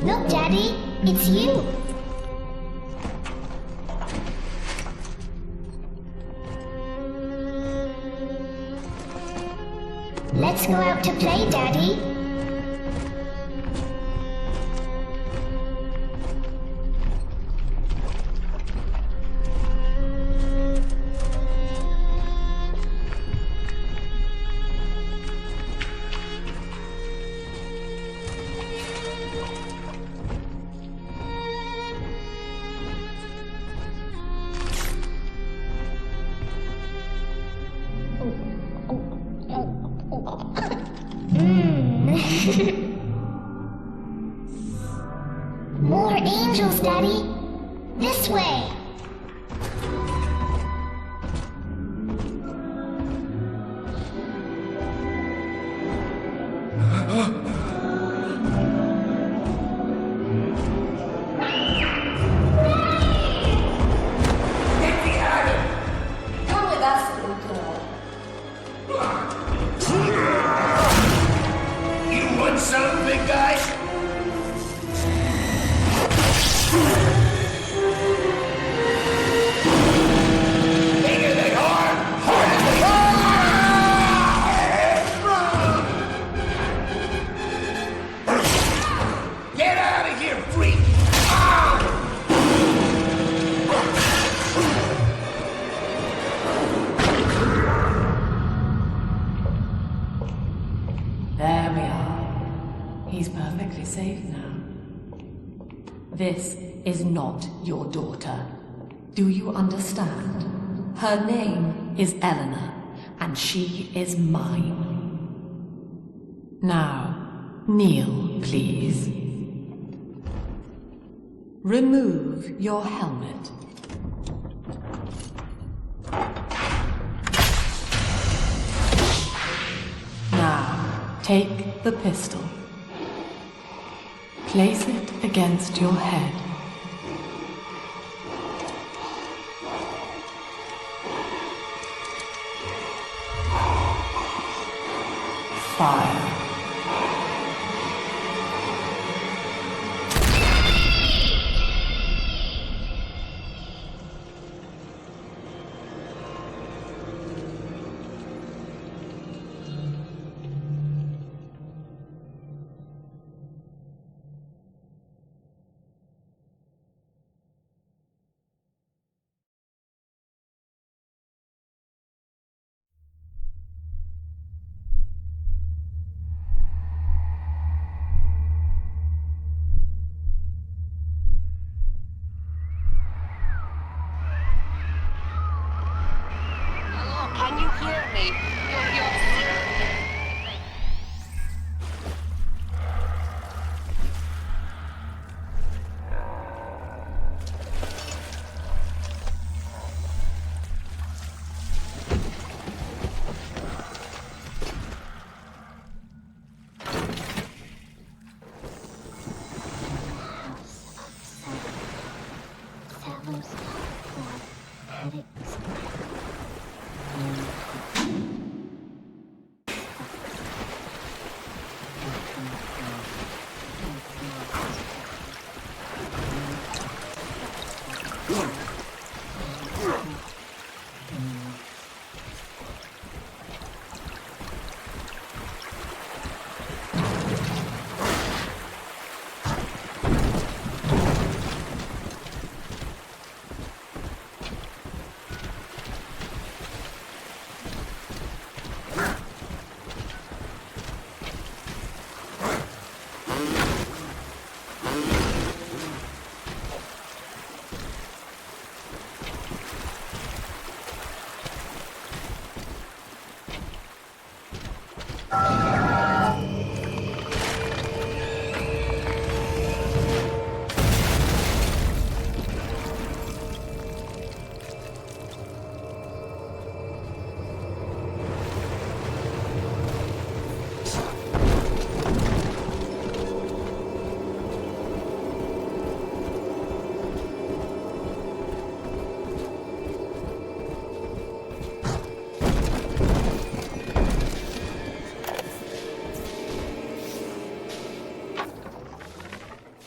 Look, Daddy, it's you. Let's go out to play, Daddy. More angels, Daddy. This way. Come with us, little girl. You want some, big guy? Bigger than hard, harder than hard. Get out of here, freak! There we are. He's perfectly safe now. This is not your daughter. Do you understand? Her name is Eleanor, and she is mine. Now, kneel, please. Remove your helmet. Now, take the pistol. Place it against your head. Fire.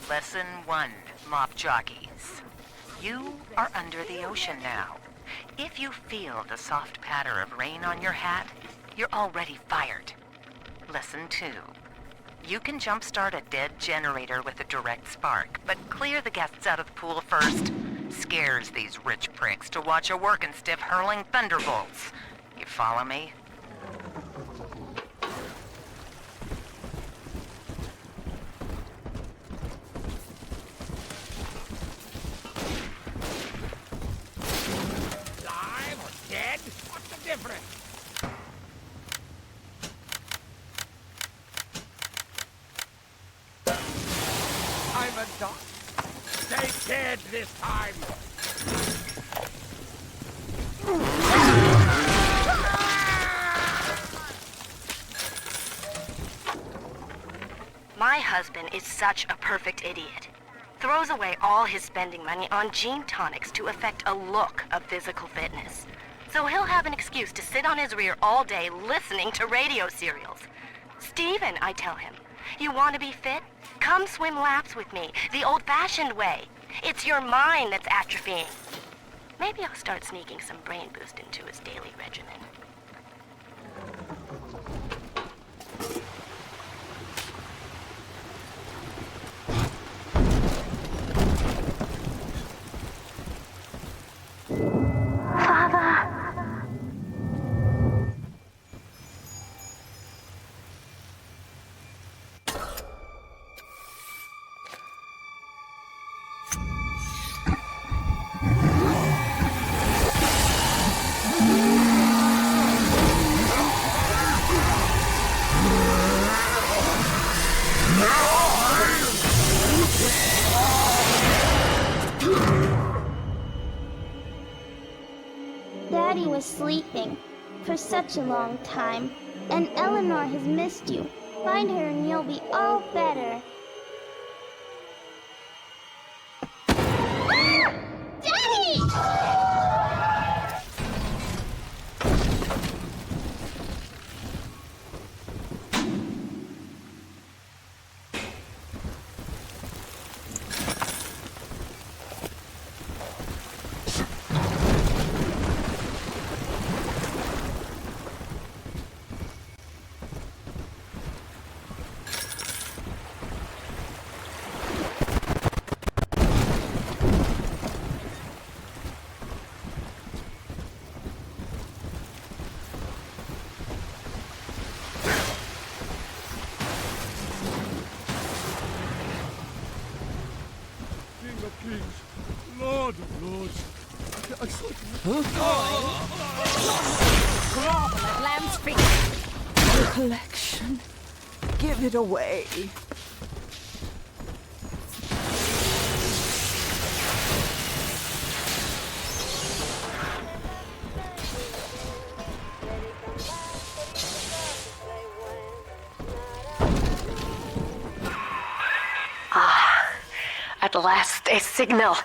Lesson 1, mop jockeys. You are under the ocean now. If you feel the soft patter of rain on your hat, you're already fired. Lesson 2. You can jumpstart a dead generator with a direct spark, but clear the guests out of the pool first. Scares these rich pricks to watch a working stiff hurling thunderbolts. You follow me? Alive or dead? What's the difference? I'm a dog. Stay dead this time. My husband is such a perfect idiot. Throws away all his spending money on gene tonics to affect a look of physical fitness. So he'll have an excuse to sit on his rear all day listening to radio serials. Steven, I tell him, you want to be fit? Come swim laps with me, the old-fashioned way. It's your mind that's atrophying. Maybe I'll start sneaking some brain boost into his daily regimen. Daddy was sleeping for such a long time, and Eleanor has missed you. Find her and you'll be all better. Daddy! King of kings, Lord of lords. I saw Lamb's feet. Your collection. Give it away. At last, a signal.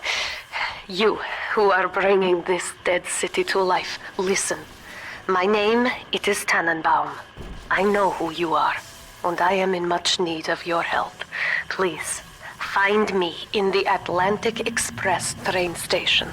You, who are bringing this dead city to life, listen. My name, it is Tannenbaum. I know who you are, and I am in much need of your help. Please, find me in the Atlantic Express train station.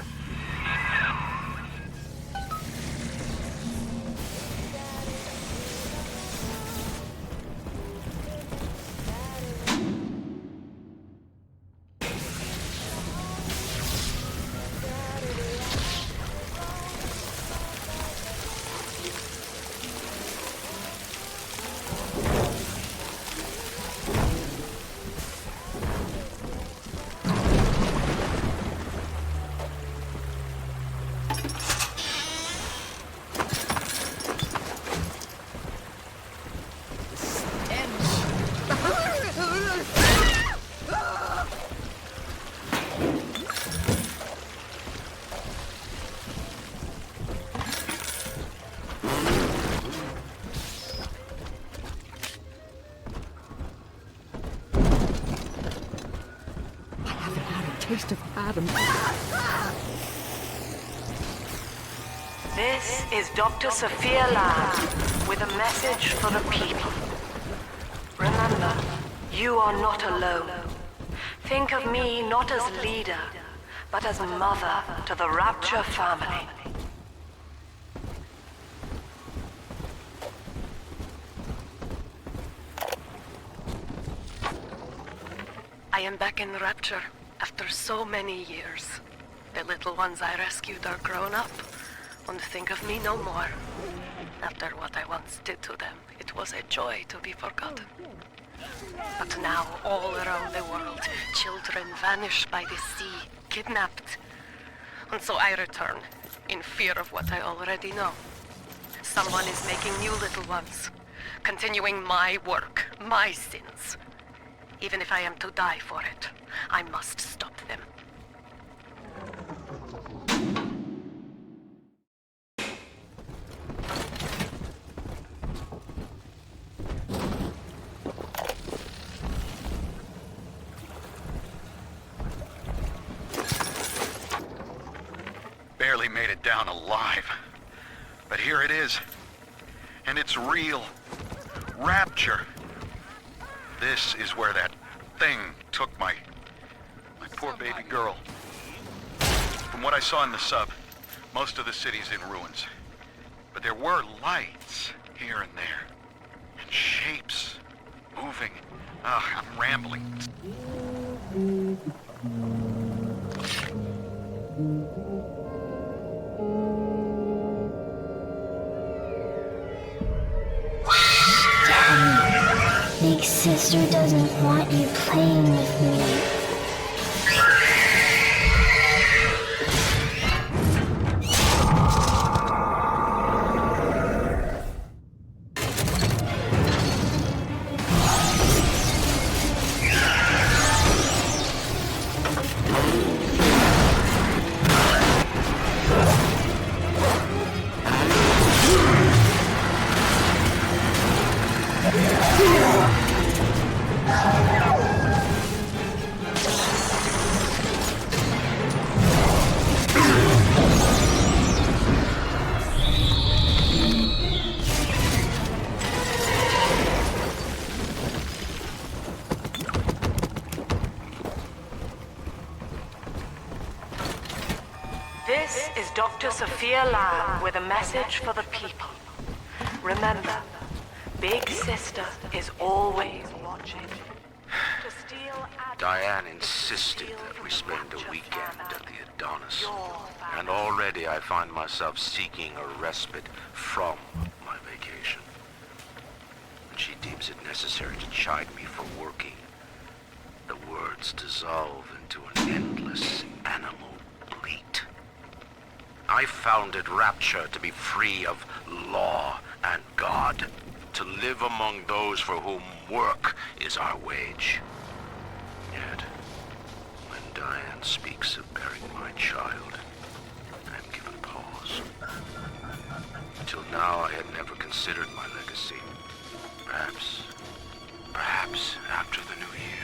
Taste of Adam. This is Dr. Sophia Land with a message for the people. Remember, you are not alone. Think of me not as leader, but as mother to the Rapture family. I am back in Rapture after so many years. The little ones I rescued are grown up and think of me no more. After what I once did to them, it was a joy to be forgotten. But now, all around the world, children vanish by the sea, kidnapped. And so I return, in fear of what I already know. Someone is making new little ones, continuing my work, my sins. Even if I am to die for it, I must stop them. Barely made it down alive. But here it is. And it's real. Rapture. This is where that thing took my poor baby girl. From what I saw in the sub, most of the city's in ruins. But there were lights here and there. And shapes moving. I'm rambling. Big sister doesn't want you playing with me. This is Dr. Sophia Lamb with a message for the people. Remember, Big Sister is always watching. To steal Diane insisted that we spend a weekend at the Adonis. And already I find myself seeking a respite from my vacation. And she deems it necessary to chide me for working. The words dissolve into an endless animal bleat. I founded Rapture to be free of law and God, to live among those for whom work is our wage. Yet, when Diane speaks of burying my child, I am given pause. Until now, I had never considered my legacy. Perhaps after the new year.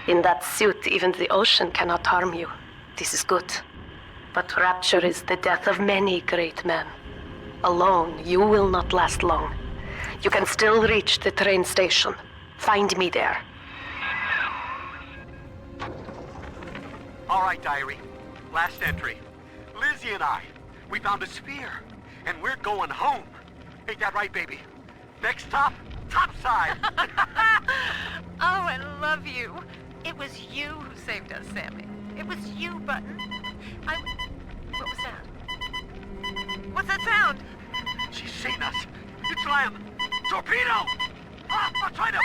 In that suit, even the ocean cannot harm you. This is good. But Rapture is the death of many great men. Alone, you will not last long. You can still reach the train station. Find me there. All right, diary. Last entry. Lizzie and I, we found a spear, and we're going home. Ain't that right, baby? Next stop, topside. Oh, I love you. It was you who saved us, Sammy. It was you, Button. What was that? What's that sound? She's seen us. It's Lamb. Torpedo! I'm trying to...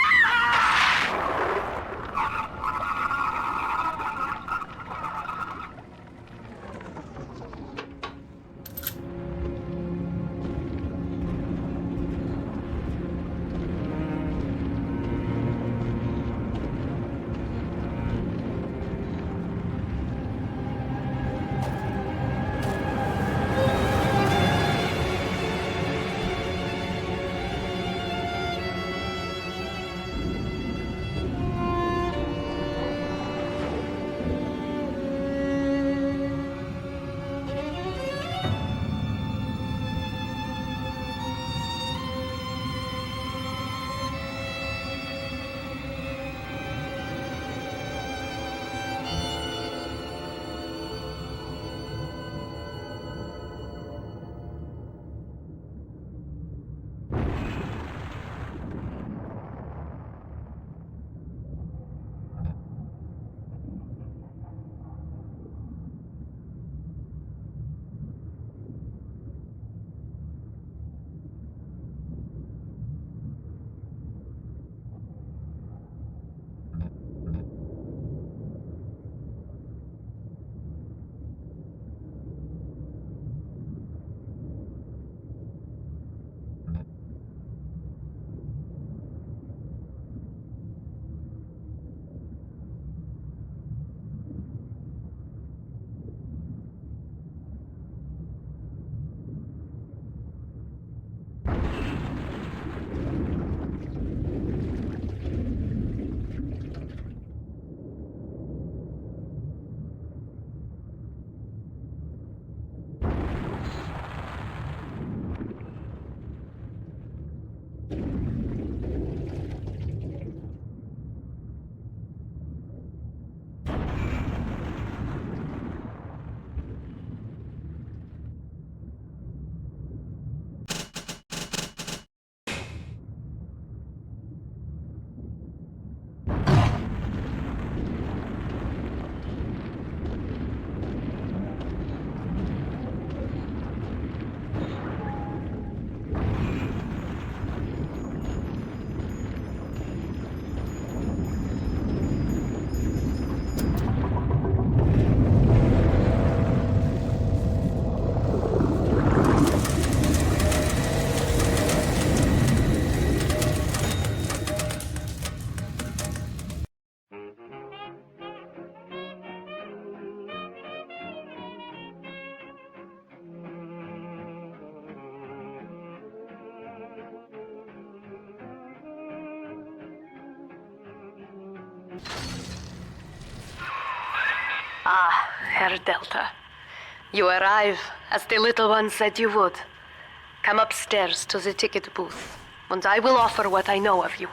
Ah, Herr Delta. You arrive, as the little one said you would. Come upstairs to the ticket booth, and I will offer what I know of you.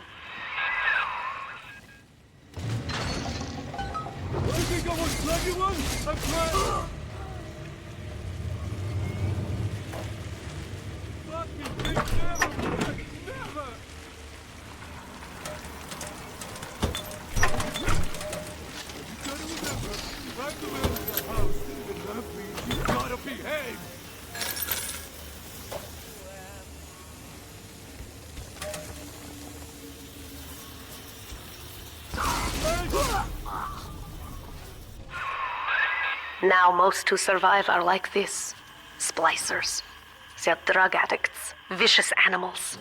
I think I will slap you one. I'm trying. Fucking big never. Never. You gotta remember, I'm the man of the house, and that means you gotta behave. Now most who survive are like this. Splicers. They're drug addicts. Vicious animals.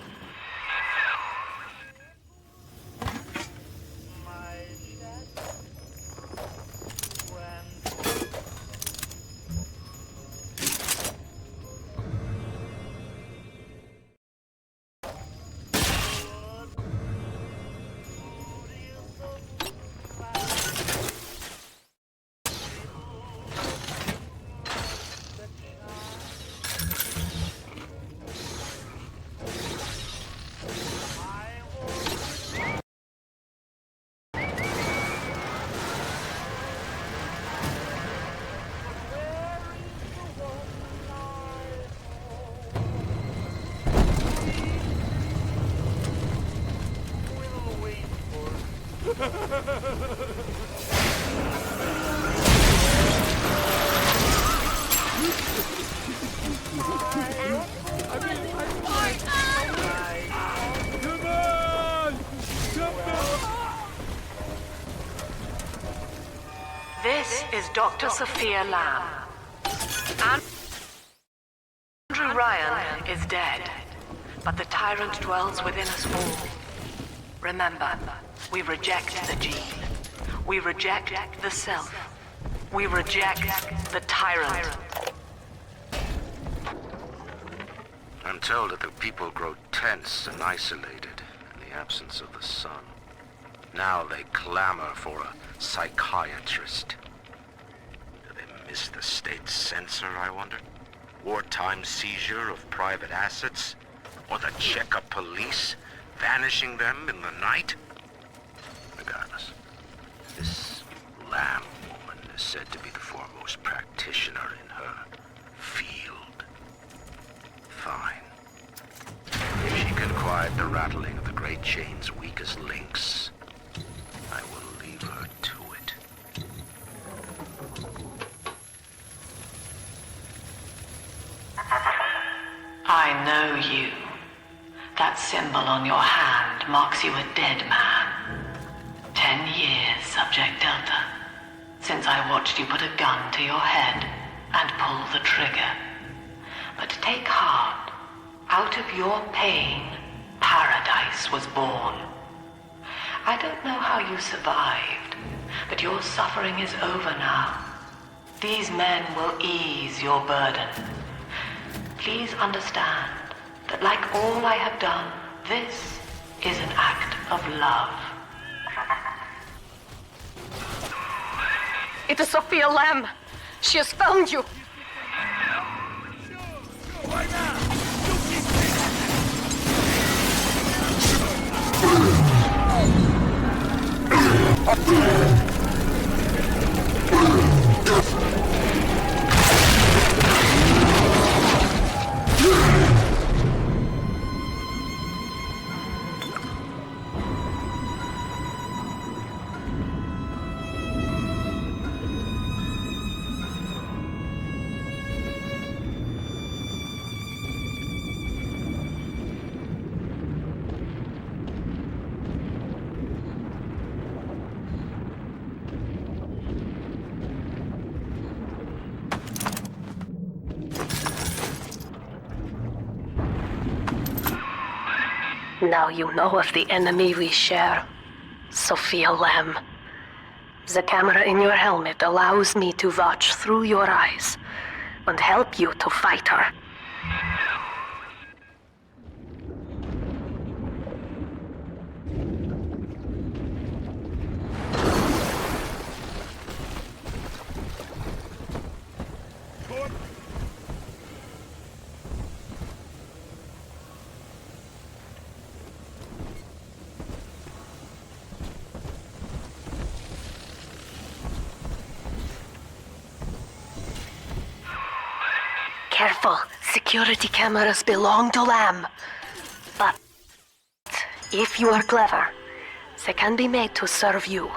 This is Dr. Sophia Lamb. Andrew Ryan is dead, but the tyrant dwells within us all. Remember, we reject the gene. We reject the self. We reject the tyrant. I'm told that the people grow tense and isolated in the absence of the sun. Now they clamor for a psychiatrist. Do they miss the state censor, I wonder? Wartime seizure of private assets? Or the checkup police, vanishing them in the night? Regardless, this Lamb woman is said to be the foremost practitioner in her field. Fine. If she can quiet the rattling of the Great Chain's weakest links, I will leave her to it. I know you. That symbol on your hand marks you a dead man. 10 years, Subject Delta, since I watched you put a gun to your head and pull the trigger. But take heart. Out of your pain, paradise was born. I don't know how you survived, but your suffering is over now. These men will ease your burden. Please understand that like all I have done, this is an act of love. It is Sophia Lamb. She has found you. Now you know of the enemy we share, Sophia Lamb. The camera in your helmet allows me to watch through your eyes and help you to fight her. Careful. Security cameras belong to Lamb. But if you are clever, they can be made to serve you.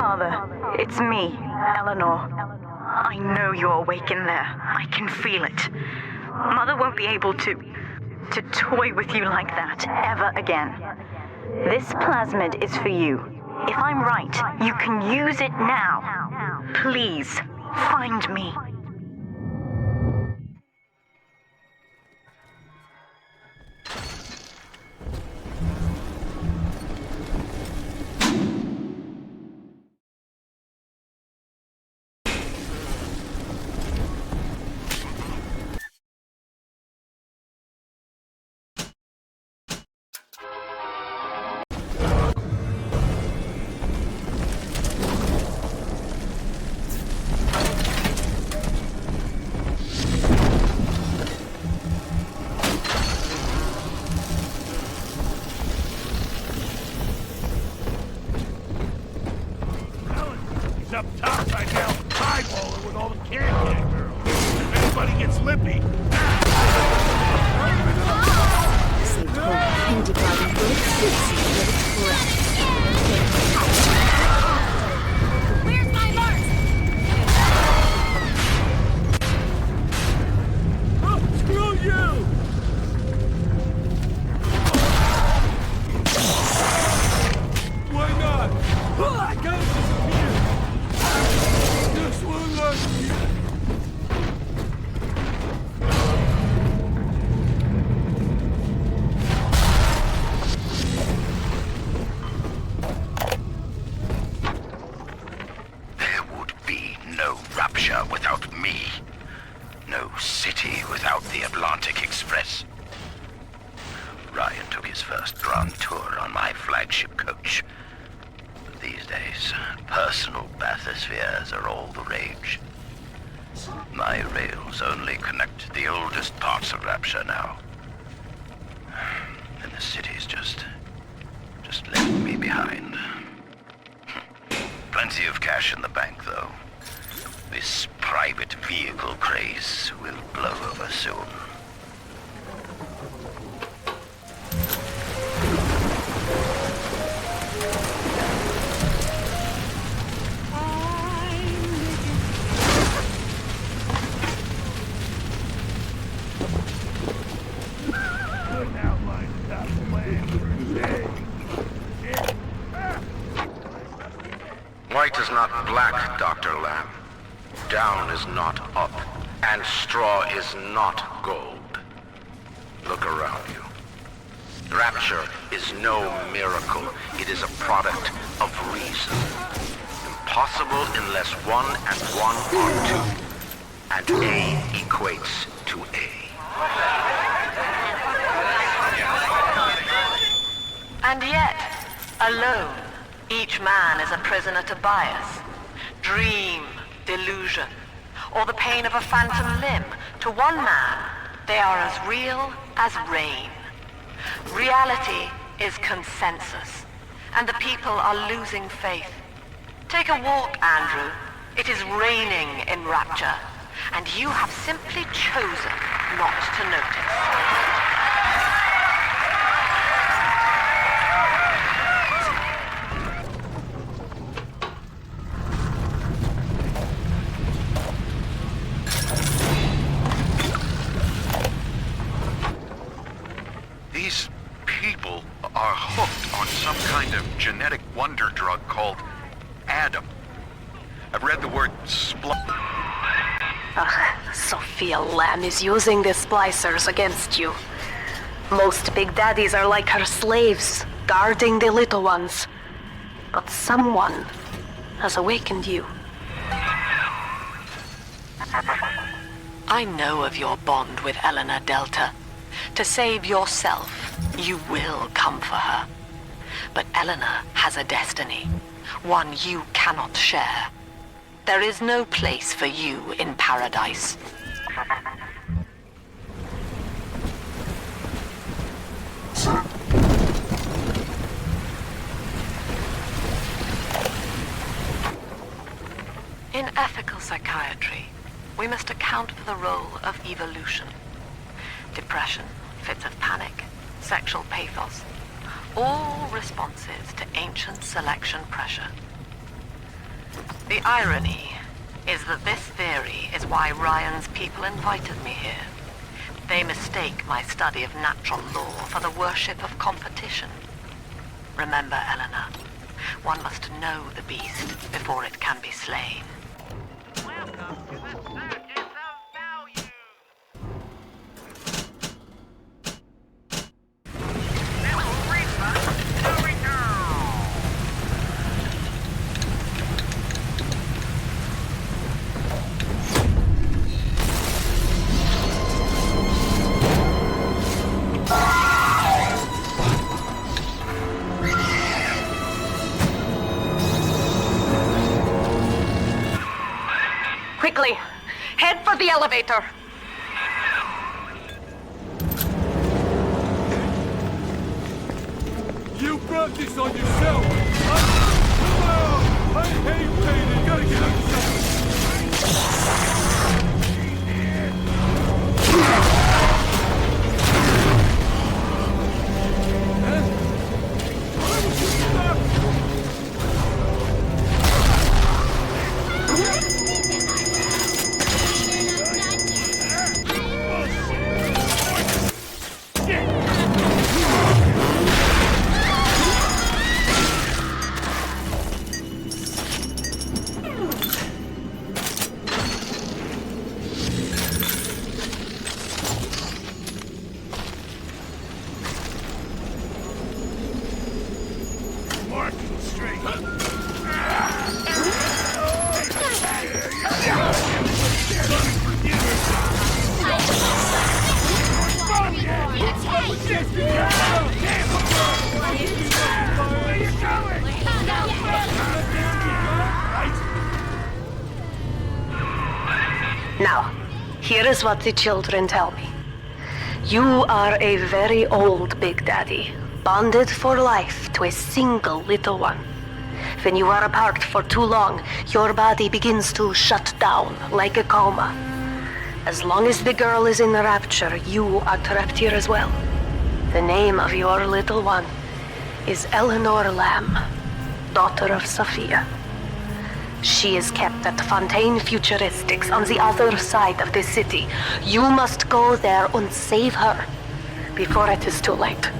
Father, it's me, Eleanor. I know you're awake in there. I can feel it. Mother won't be able to toy with you like that ever again. This plasmid is for you. If I'm right, you can use it now. Please, find me. Up top right now, eyeballing with all the can girls. If anybody gets lippy, kindergarten break sits with its breath. Where's my mark? oh, screw you! Why not? I gotta disappear. This one likes you. There would be no Rapture without me. No city without the Atlantic Express. Ryan took his first grand tour on my flagship coach. But these days, personal bathyspheres are all the rage. My rails only connect the oldest parts of Rapture now. And the city's just left me behind. Plenty of cash in the bank, though. This private vehicle craze will blow over soon. White is not black, Dr. Lamb. Down is not up, and straw is not gold. Look around you. Rapture is no miracle. It is a product of reason. Impossible unless 1 and 1 are 2, and A equates to A. And yet, alone, each man is a prisoner to bias, dream, delusion, or the pain of a phantom limb. To one man, they are as real as rain. Reality is consensus, and the people are losing faith. Take a walk, Andrew. It is raining in Rapture, and you have simply chosen not to notice. These people are hooked on some kind of genetic wonder drug called Adam. I've read the word Sophia Lamb is using the splicers against you. Most big daddies are like her slaves, guarding the little ones. But someone has awakened you. I know of your bond with Eleanor Delta. To save yourself, you will come for her. But Eleanor has a destiny, one you cannot share. There is no place for you in paradise. In ethical psychiatry, we must account for the role of evolution. Depression, fits of panic, sexual pathos, all responses to ancient selection pressure. The irony is that this theory is why Ryan's people invited me here. They mistake my study of natural law for the worship of competition. Remember, Eleanor, one must know the beast before it can be slain. Quickly, head for the elevator. You brought this on yourself! I hate waiting! Gotta get outside! Now, here is what the children tell me. You are a very old Big Daddy, bonded for life to a single little one. When you are apart for too long, your body begins to shut down like a coma. As long as the girl is in the Rapture, you are trapped here as well. The name of your little one is Eleanor Lamb, daughter of Sophia. She is kept at Fontaine Futuristics on the other side of the city. You must go there and save her before it is too late.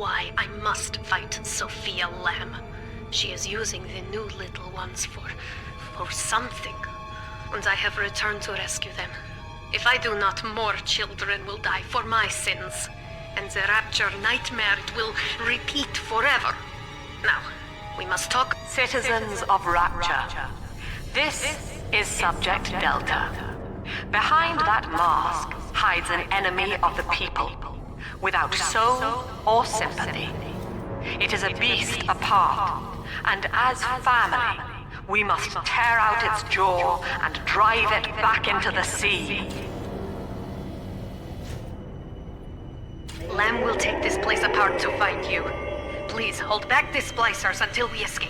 why I must fight Sophia Lamb. She is using the new little ones for something. And I have returned to rescue them. If I do not, more children will die for my sins. And the Rapture nightmare will repeat forever. Now, we must talk. Citizens of Rapture, this is Subject Delta. Behind that mask hides an enemy of the people, without soul or sympathy. It is a beast apart, and as family, we must tear out its jaw and drive it back into the sea. Lamb will take this place apart to fight you. Please hold back the splicers until we escape.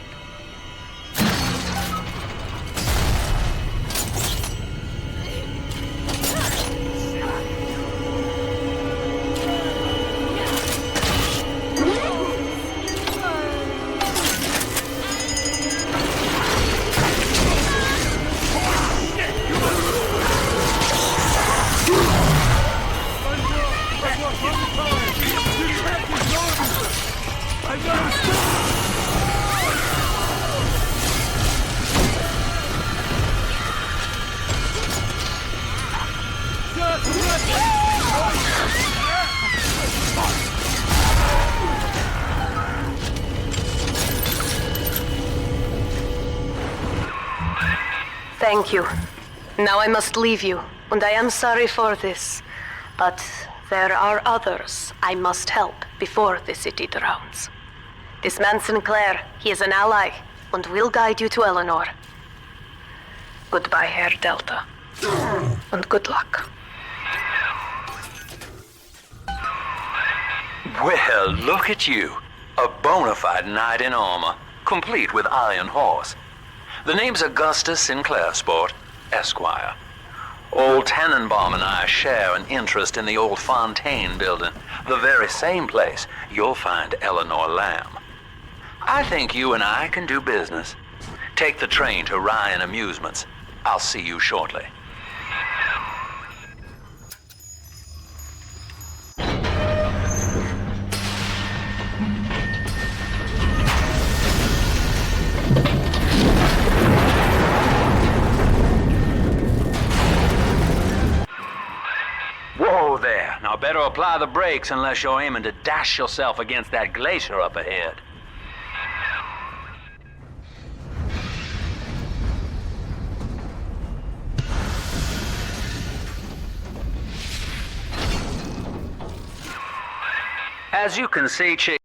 Thank you. Now I must leave you, and I am sorry for this. But there are others I must help before the city drowns. This man Sinclair, he is an ally, and will guide you to Eleanor. Goodbye, Herr Delta. And good luck. Well, look at you. A bona fide knight in armor, complete with iron horse. The name's Augustus Sinclair, Sport, Esquire. Old Tannenbaum and I share an interest in the old Fontaine building, the very same place you'll find Eleanor Lamb. I think you and I can do business. Take the train to Ryan Amusements. I'll see you shortly. Whoa there. Now better apply the brakes unless you're aiming to dash yourself against that glacier up ahead. As you can see, Chief,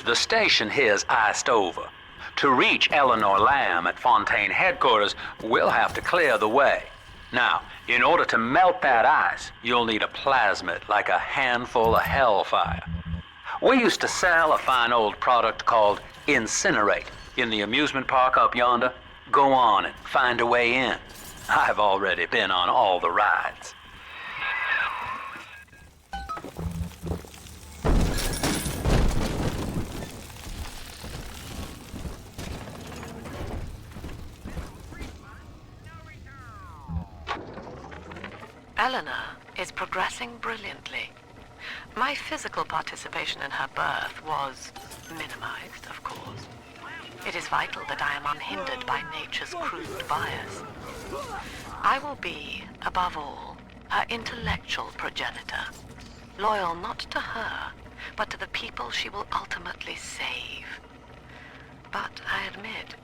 the station here's iced over. To reach Eleanor Lamb at Fontaine headquarters, we'll have to clear the way. Now, in order to melt that ice, you'll need a plasmid, like a handful of hellfire. We used to sell a fine old product called Incinerate in the amusement park up yonder. Go on and find a way in. I've already been on all the rides. Eleanor is progressing brilliantly. My physical participation in her birth was minimized, of course. It is vital that I am unhindered by nature's crude bias. I will be, above all, her intellectual progenitor, loyal not to her, but to the people she will ultimately save. But I admit,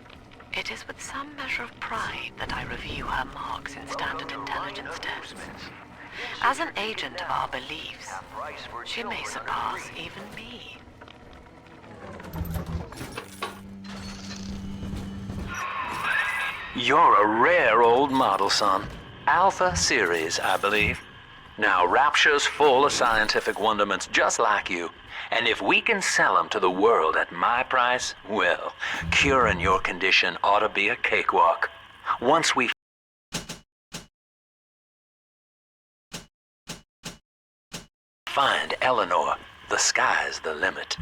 it is with some measure of pride that I review her marks in standard intelligence tests. As an agent of our beliefs, she may surpass even me. You're a rare old model, son. Alpha series, I believe. Now, Rapture's full of scientific wonderments just like you. And if we can sell them to the world at my price, well, curing your condition ought to be a cakewalk. Once we find Eleanor, the sky's the limit.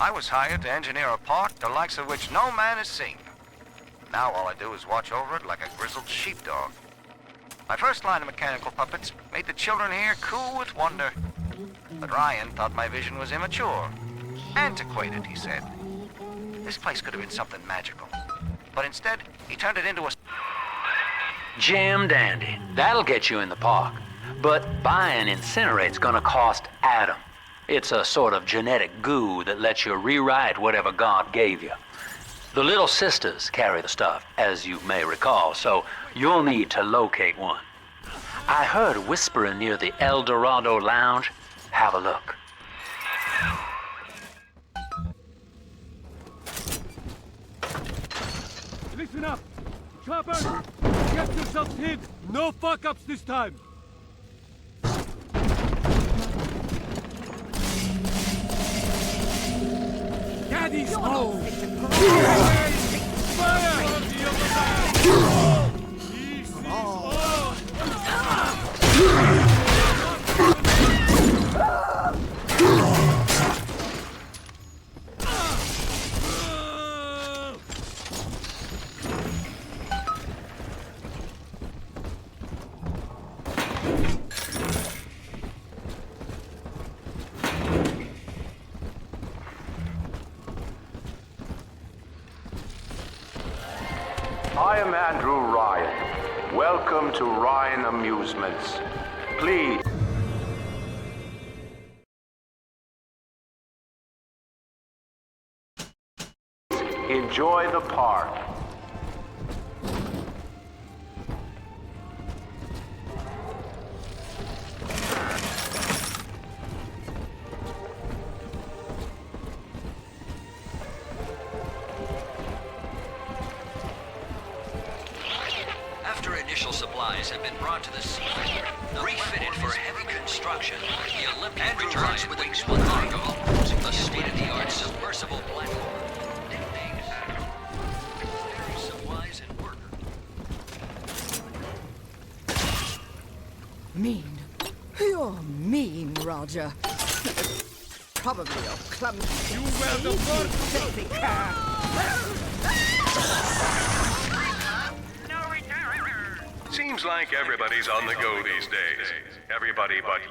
I was hired to engineer a park the likes of which no man has seen. Now all I do is watch over it like a grizzled sheepdog. My first line of mechanical puppets made the children here cool with wonder. But Ryan thought my vision was immature. Antiquated, he said. This place could have been something magical. But instead, he turned it into a... Jim dandy. That'll get you in the park. But buying Incinerate's gonna cost Adam. It's a sort of genetic goo that lets you rewrite whatever God gave you. The Little Sisters carry the stuff, as you may recall, so you'll need to locate one. I heard whispering near the El Dorado Lounge. Have a look. Listen up! Chopper! Get yourselves hid! No fuck-ups this time! Daddy's home! Fire on the other side! This is all! I am Andrew Ryan. Welcome to Ryan Amusements. Please. Enjoy the park. After initial supplies have been brought to the scene, refitted for heavy construction, the Olympian returns with a one cargo, a state-of-the-art submersible platform. Supplies and work. Mean. You're mean, Roger. Probably a clumsy. You wear the first filthy cat. Seems like everybody's on the go these days. Everybody but...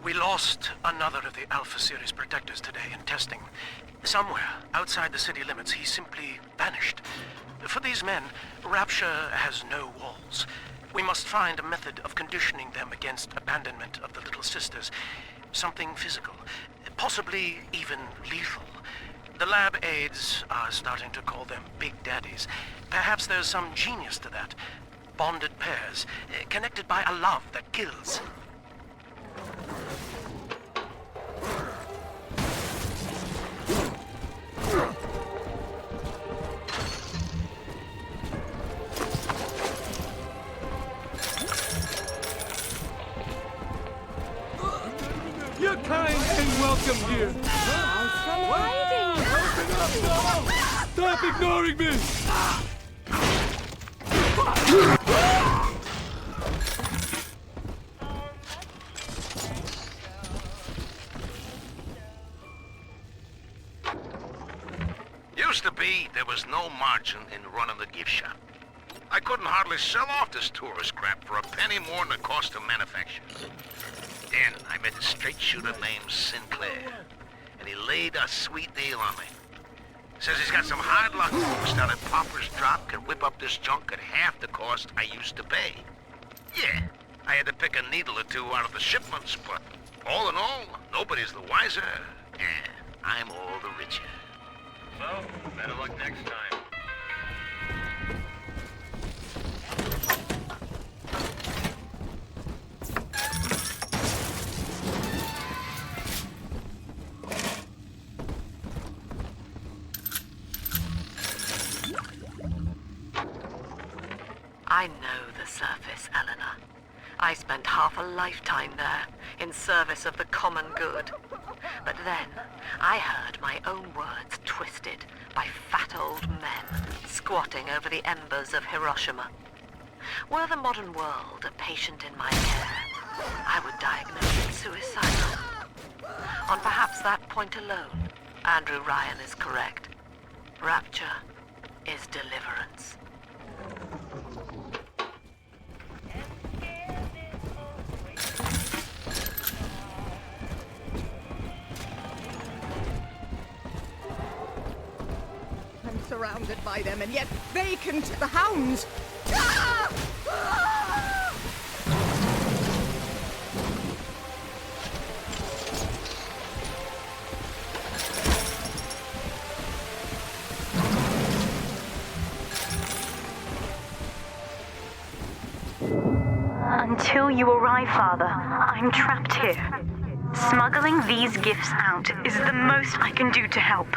We lost another of the Alpha Series protectors today in testing. Somewhere outside the city limits, he simply vanished. For these men, Rapture has no walls. We must find a method of conditioning them against abandonment of the Little Sisters. Something physical, possibly even lethal. The lab aides are starting to call them Big Daddies. Perhaps there's some genius to that. Bonded pairs, connected by a love that kills. Your kind ain't welcome here! Stop ignoring me! Used to be, there was no margin in running the gift shop. I couldn't hardly sell off this tourist crap for a penny more than the cost of manufacture. Then I met a straight shooter named Sinclair, and he laid a sweet deal on me. Says he's got some hard luck folks down at Popper's Drop can whip up this junk at half the cost I used to pay. Yeah, I had to pick a needle or two out of the shipments, but all in all, nobody's the wiser, and I'm all the richer. So, better luck next time. I know the surface, Eleanor. I spent half a lifetime there, in service of the common good. But then, I heard my own words twisted by fat old men squatting over the embers of Hiroshima. Were the modern world a patient in my care, I would diagnose it suicidal. On perhaps that point alone, Andrew Ryan is correct. Rapture is deliverance. I'm surrounded by them, and yet vacant. The hounds! Ah! Ah! Until you arrive, Father, I'm trapped here. Smuggling these gifts out is the most I can do to help.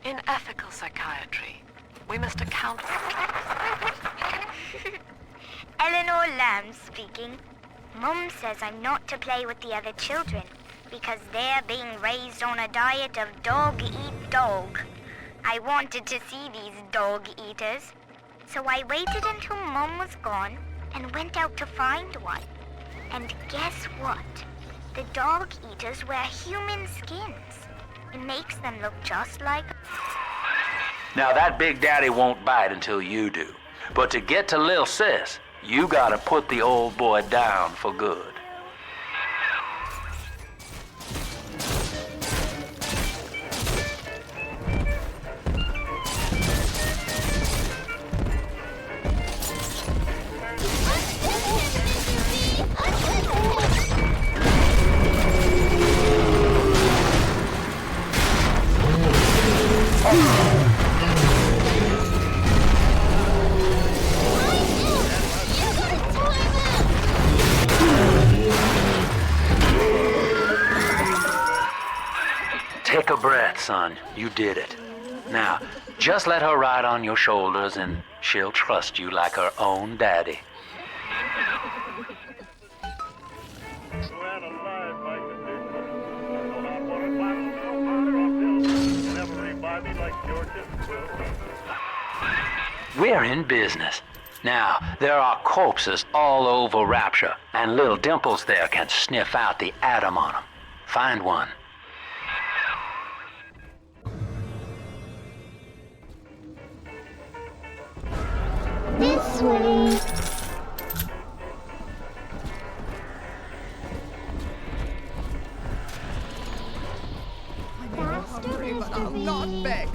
In ethical psychiatry, we must account for... Eleanor Lamb speaking. Mum says I'm not to play with the other children because they're being raised on a diet of dog-eat-dog. I wanted to see these dog-eaters, so I waited until Mum was gone and went out to find one. And guess what? The dog-eaters wear human skins. It makes them look just like... Now that Big Daddy won't bite until you do. But to get to Lil Sis, you gotta put the old boy down for good. Take a breath, son. You did it. Now, just let her ride on your shoulders and she'll trust you like her own daddy. We're in business. Now, there are corpses all over Rapture, and little Dimples there can sniff out the atom on them. Find one. This way. I'm hungry, but I'll not beg.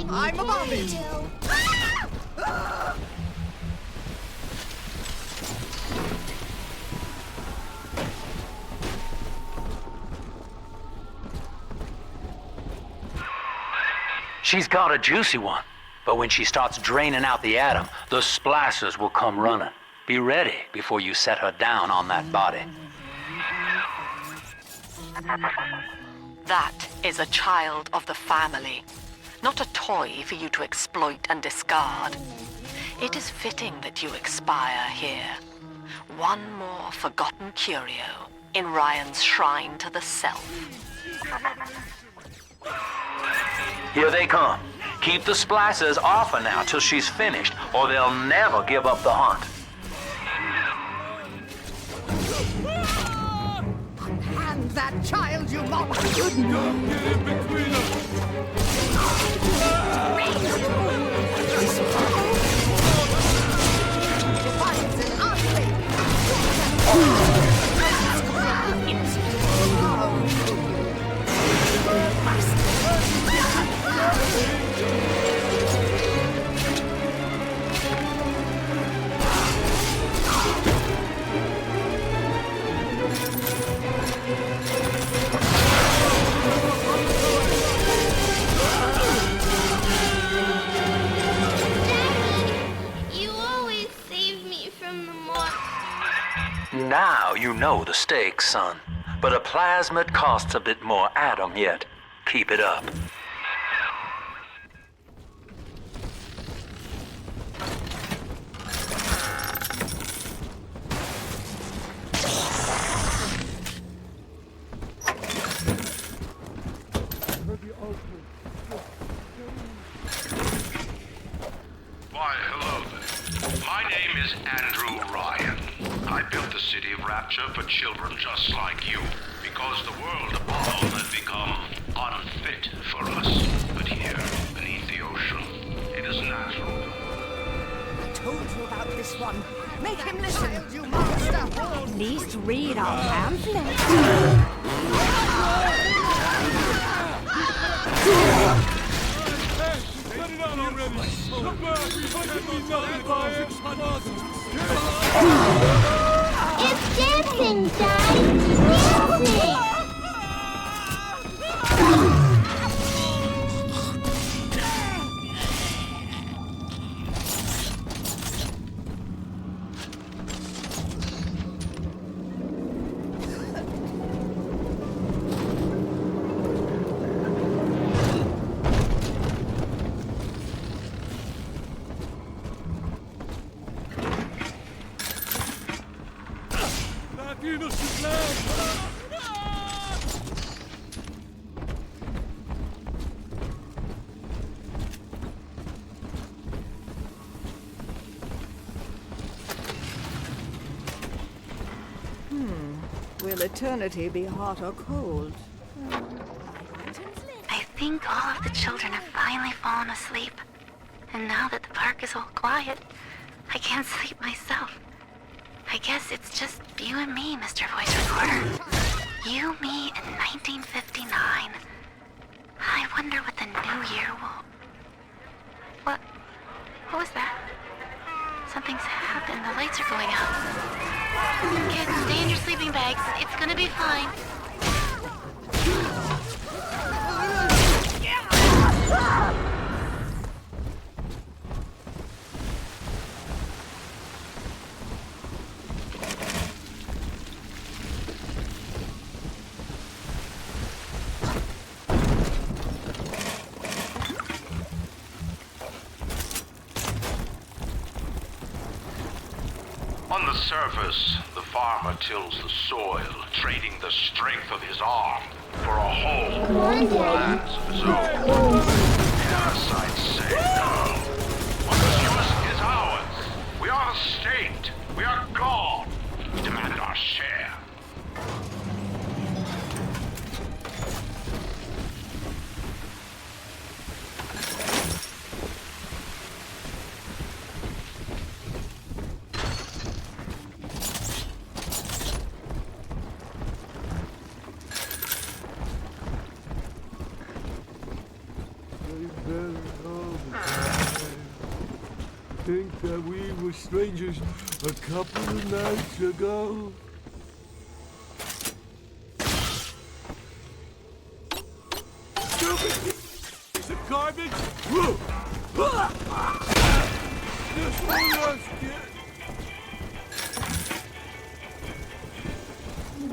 I'm above it. Ah! Ah! She's got a juicy one, but when she starts draining out the atom, the splicers will come running. Be ready before you set her down on that body. That is a child of the family, not a toy for you to exploit and discard. It is fitting that you expire here. One more forgotten curio in Ryan's shrine to the self. Here they come. Keep the splicers off her now till she's finished, or they'll never give up the hunt. And that child, you monster! Don't get in between us! You know the stakes, son. But a plasmid costs a bit more atom yet. Keep it up. Why, hello there. My name is Andrew Ryan. I built the city of Rapture for children just like you, because the world above had become unfit for us. But here, beneath the ocean, it is natural. I told you about this one. Make him listen, you monster! At least read our pamphlet. Let it out already! Look back! It's dancing, Daddy! Dancing! Will eternity be hot or cold? I think all of the children have finally fallen asleep. And now that the park is all quiet, I can't sleep myself. I guess it's just you and me, Mr. Voice Recorder. You, me, in 1959. I wonder what the new year will... What was that? Something's happened. The lights are going out. Kids, stay in your sleeping bags. It's gonna be fine. On the surface, the farmer tills the soil, trading the strength of his arm for a whole lands of his own. Parasites say no. What is yours is ours. We are the state. We are God. We demand our share. Think that we were strangers a couple of nights ago? Stupid piece of garbage! This one us get.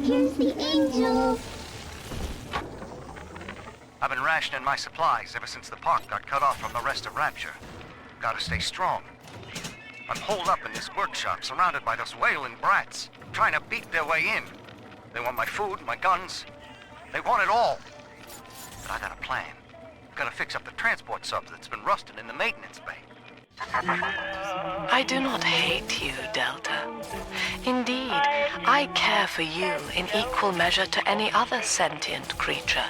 Here's the angel. I've been rationing my supplies ever since the park got cut off from the rest of Rapture. Gotta stay strong. I'm holed up in this workshop, surrounded by those wailing brats, trying to beat their way in. They want my food, my guns. They want it all. But I got a plan. Gotta fix up the transport sub that's been rusting in the maintenance bay. I do not hate you, Delta. Indeed, I care for you in equal measure to any other sentient creature.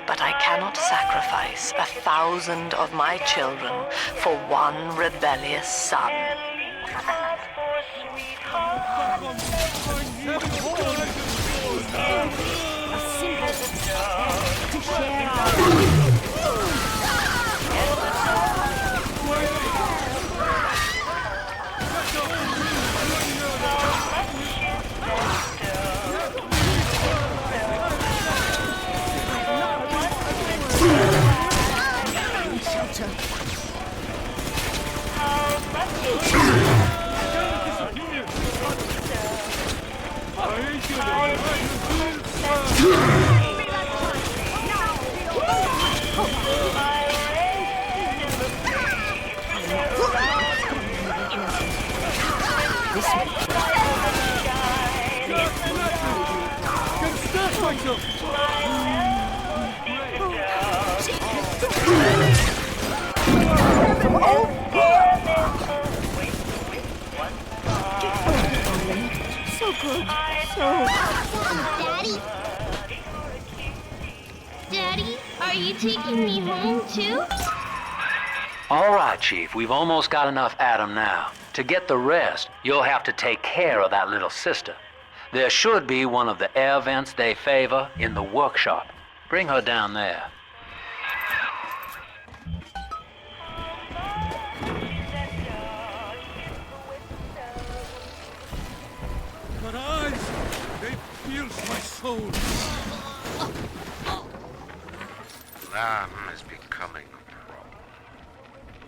But I cannot sacrifice 1,000 of my children for one rebellious son. A symbol to share our... So good. Daddy? Daddy, are you taking me home too? All right, Chief, we've almost got enough Adam now. To get the rest, you'll have to take care of that little sister. There should be one of the air vents they favor in the workshop. Bring her down there. Her eyes, they pierce my soul. Lamb is becoming a problem.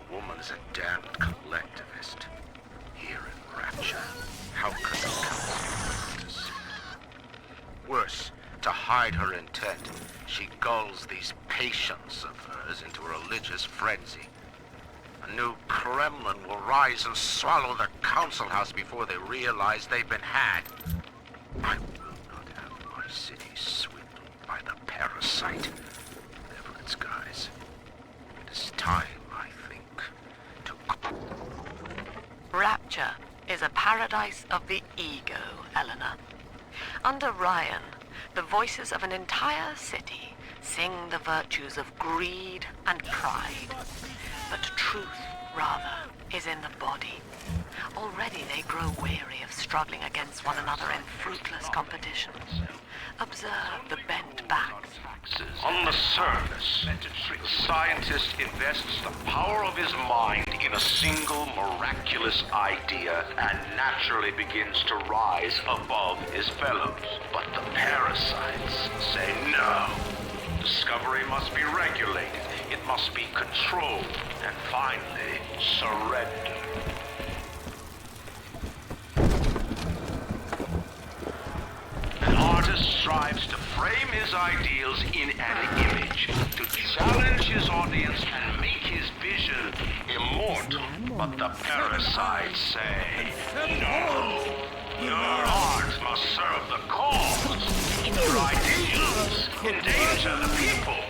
The woman's a damned collectivist. Here in Rapture, how could the council to see it? Worse, to hide her intent, she gulls these patients of hers into a religious frenzy. A new Kremlin will rise and swallow the council house before they realize they've been had. I will not have my city swindled by the parasite. Whatever its guise. It is time, I think, to... Rapture is a paradise of the ego, Eleanor. Under Ryan, the voices of an entire city sing the virtues of greed and pride. But truth, rather, is in the body. Already they grow weary of struggling against one another in fruitless competition. Observe the bent backs. On the surface, the scientist invests the power of his mind in a single miraculous idea and naturally begins to rise above his fellows. But the parasites say no. Discovery must be regulated, it must be controlled, and finally, surrender. An artist strives to frame his ideals in an image, to challenge his audience and make his vision immortal. But the parasites say, no, your art must serve the cause. Your ideals endanger the people.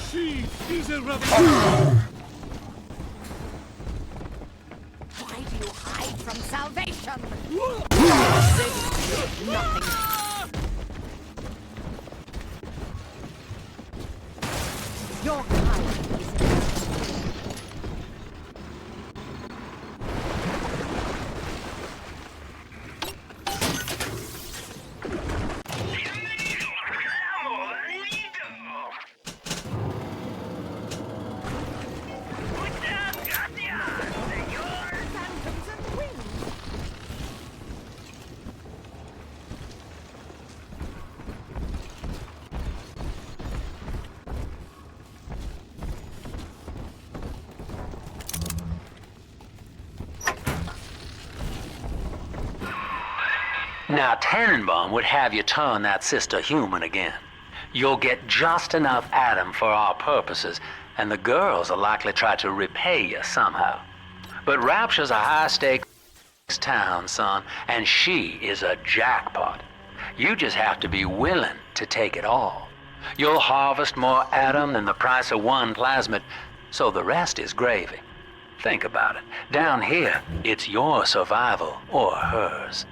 She is a rebel. Why do you hide from salvation? Nothing. Your kind is Now, Tannenbaum would have you turn that sister human again. You'll get just enough Adam for our purposes, and the girls will likely try to repay you somehow. But Rapture's a high-stakes town, son, and she is a jackpot. You just have to be willing to take it all. You'll harvest more Adam than the price of one plasmid, so the rest is gravy. Think about it. Down here, it's your survival or hers.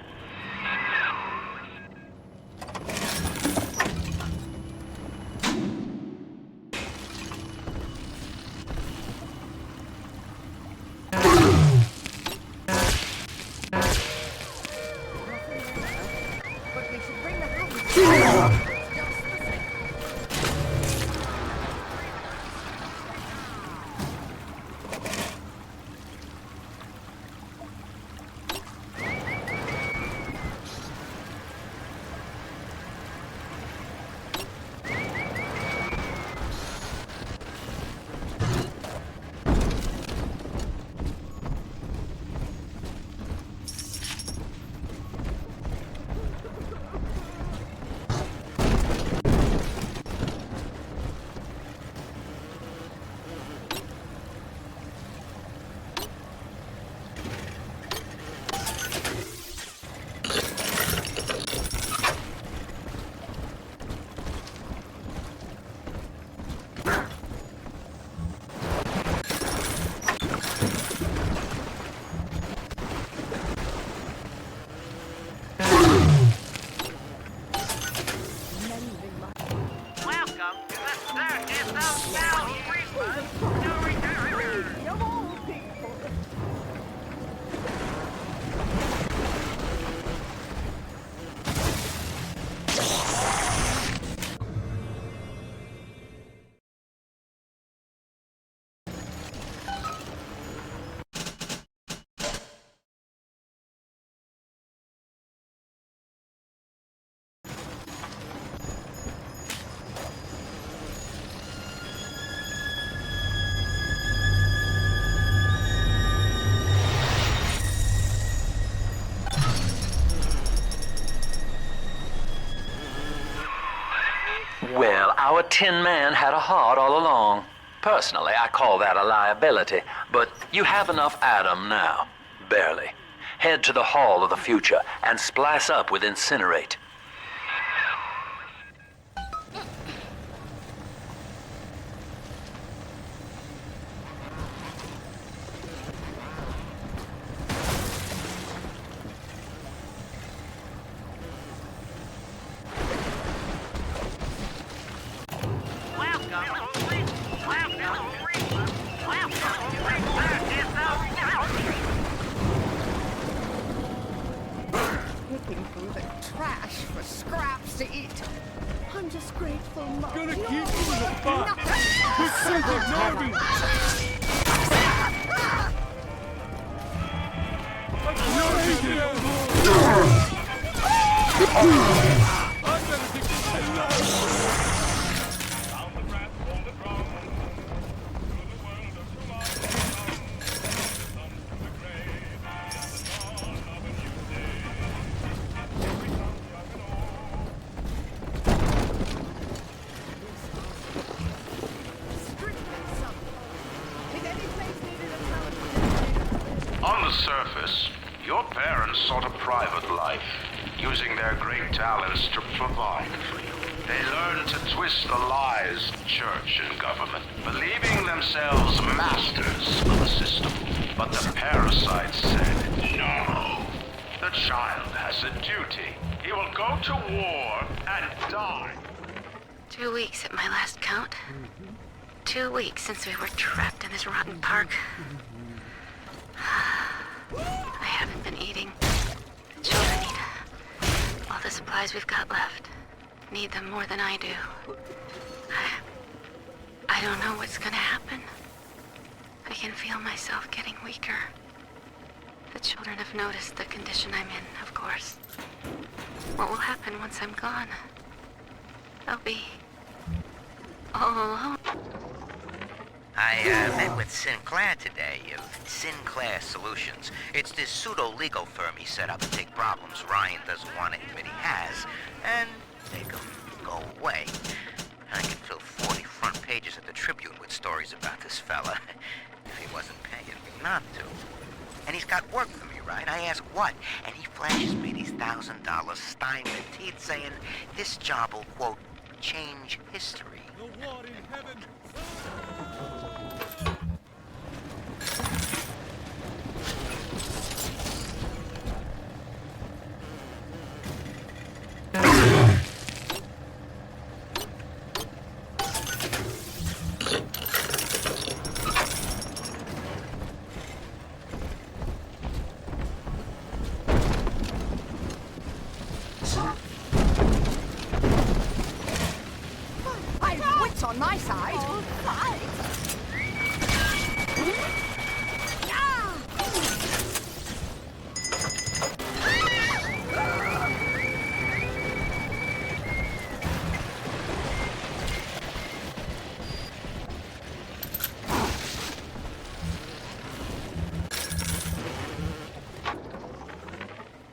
Tin Man had a heart all along. Personally, I call that a liability, but you have enough Adam now. Barely. Head to the Hall of the Future and splice up with Incinerate. Looking through the trash for scraps to eat. I'm just grateful, Mom. Gonna keep you in the box. This is enormous. On the surface, your parents sought a private life, using their great talents to provide for you. They learned to twist the lies of church and government, believing themselves masters of the system. But the parasites said, no. The child has a duty. He will go to war and die. 2 weeks at my last count. 2 weeks since we were trapped in this rotten park. I haven't been eating. The children need all the supplies we've got left. Need them more than I do. I don't know what's gonna happen. I can feel myself getting weaker. The children have noticed the condition I'm in, of course. What will happen once I'm gone? I'll be all alone. I met with Sinclair today, of Sinclair Solutions. It's this pseudo-legal firm he set up to take problems Ryan doesn't want to admit he has, and make them go away. I could fill 40 front pages of the Tribune with stories about this fella, if he wasn't paying me not to. And he's got work for me, right? I ask what, and he flashes me these $1,000 Steinman teeth saying this job will, quote, change history. The war in heaven. I've wits on my side.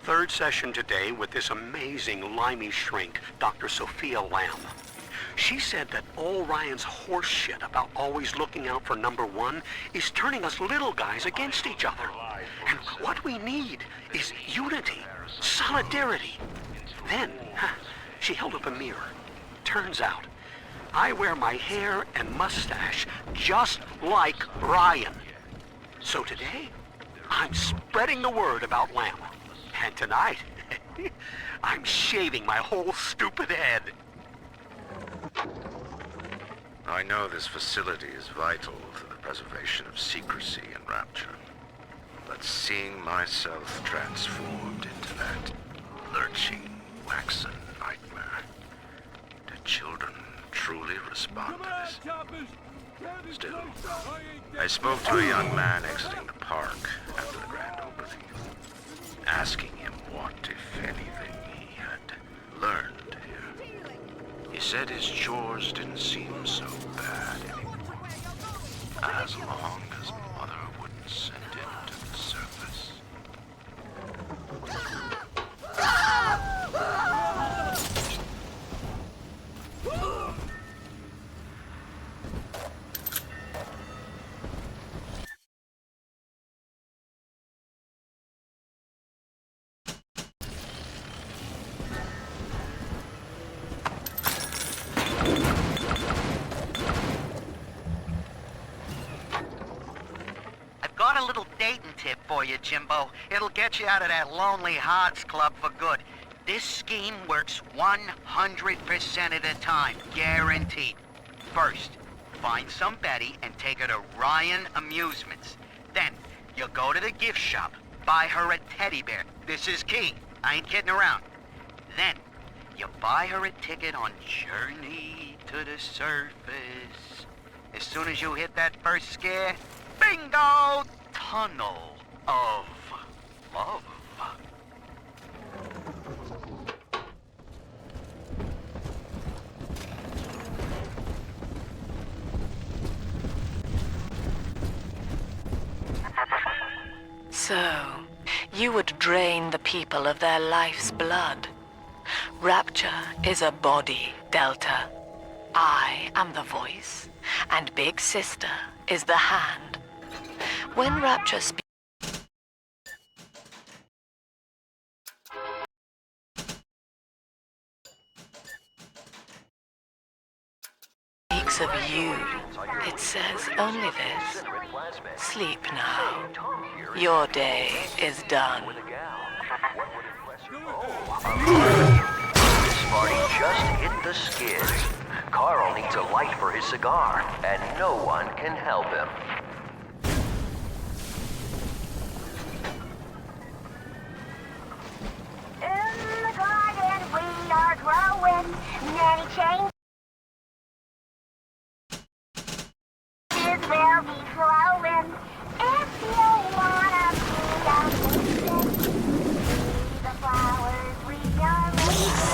Third session today with this amazing limey shrink, Dr. Sophia Lamb. She said that all Ryan's horse shit about always looking out for number one is turning us little guys against each other. And what we need is unity, solidarity. Then, she held up a mirror. Turns out, I wear my hair and mustache just like Ryan. So today, I'm spreading the word about Lamb. And tonight, I'm shaving my whole stupid head. I know this facility is vital to the preservation of secrecy in Rapture. But seeing myself transformed into that lurching, waxen nightmare, do children truly respond to this? Still, I spoke to a young man exiting the park after the grand opening, asking him what, if anything, he had learned here. He said his chores didn't seem so bad anymore, as long as Mother wouldn't send him to the surface. Got a little dating tip for you, Jimbo. It'll get you out of that Lonely Hearts Club for good. This scheme works 100% of the time, guaranteed. First, find some Betty and take her to Ryan Amusements. Then, you go to the gift shop, buy her a teddy bear. This is key. I ain't kidding around. Then, you buy her a ticket on Journey to the Surface. As soon as you hit that first scare, bingo! Tunnel of Love. So, you would drain the people of their life's blood. Rapture is a body, Delta. I am the voice, and Big Sister is the hand. When Rapture speaks of you, it says only this. Sleep now. Your day is done. This party just hit the skids. Carl needs a light for his cigar, and no one can help him. In the garden we are growing many changes. Will be flowing if you wanna be uplifted. See the flowers we are raising.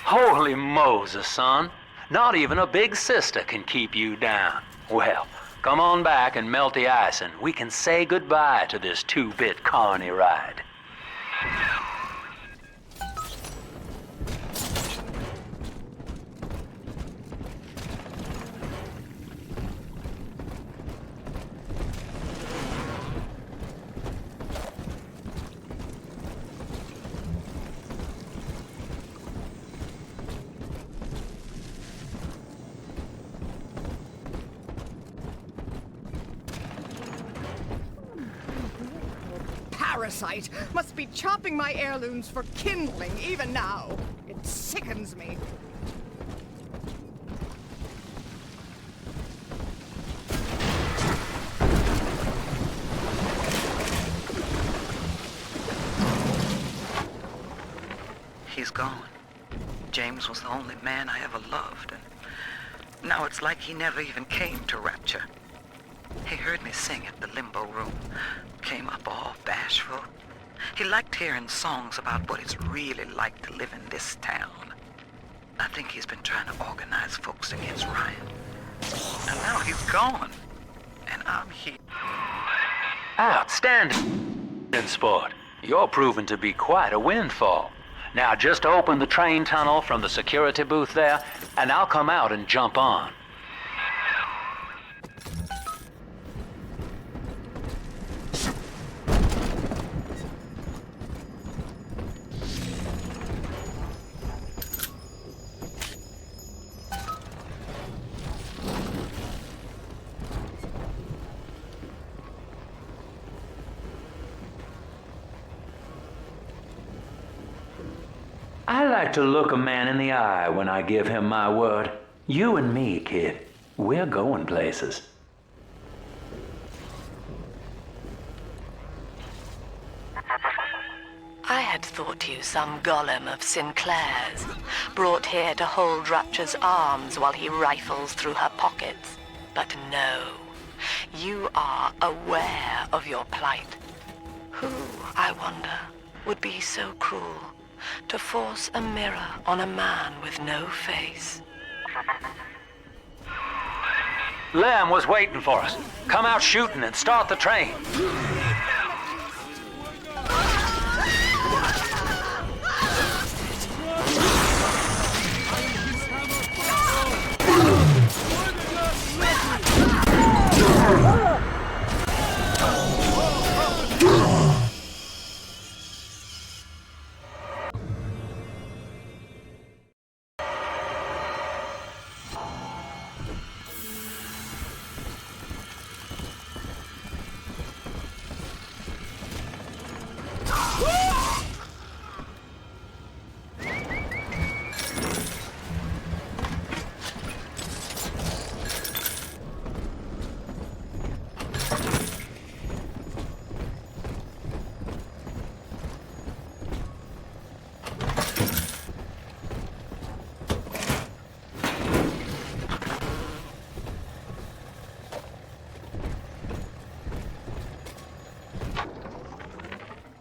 Holy Moses, son. Not even a big sister can keep you down. Well, come on back and melt the ice and we can say goodbye to this 2-bit carny ride. Parasite must be chopping my heirlooms for kindling even now. It sickens me. He's gone. James was the only man I ever loved, and now it's like he never even came to Rapture. He heard me sing at the Limbo Room, came up all bashful. He liked hearing songs about what it's really like to live in this town. I think he's been trying to organize folks against Ryan. And now he's gone, and I'm here. Outstanding, sport. You're proving to be quite a windfall. Now just open the train tunnel from the security booth there, and I'll come out and jump on. I like to look a man in the eye when I give him my word. You and me, kid, we're going places. I had thought you some golem of Sinclair's, brought here to hold Rapture's arms while he rifles through her pockets. But no, you are aware of your plight. Who, I wonder, would be so cruel to force a mirror on a man with no face? Lamb was waiting for us. Come out shooting and start the train.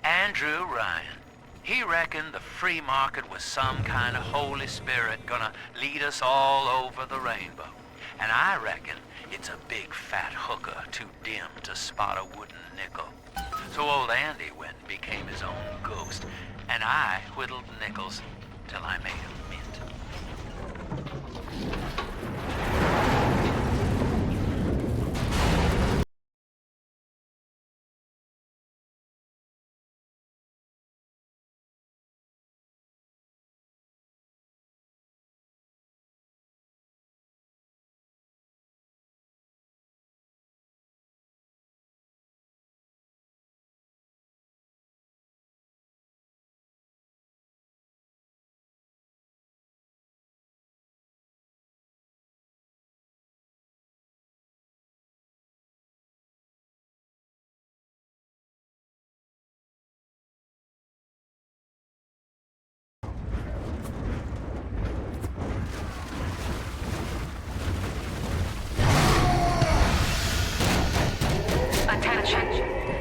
Andrew Ryan. He reckoned the free market was some kind of Holy Spirit gonna lead us all over the rainbow. And I reckon it's a big fat hooker too dim to spot a wooden nickel. So old Andy went and became his own ghost, and I whittled nickels till I made a mint.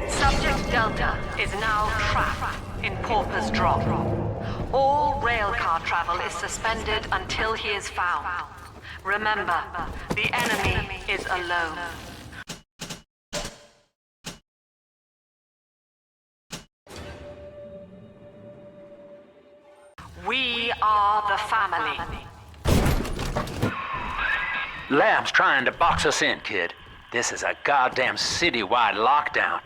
Subject Delta is now trapped in Pauper's Drop. All railcar travel is suspended until he is found. Remember, the enemy is alone. We are the family. Lamb's trying to box us in, kid. This is a goddamn citywide lockdown.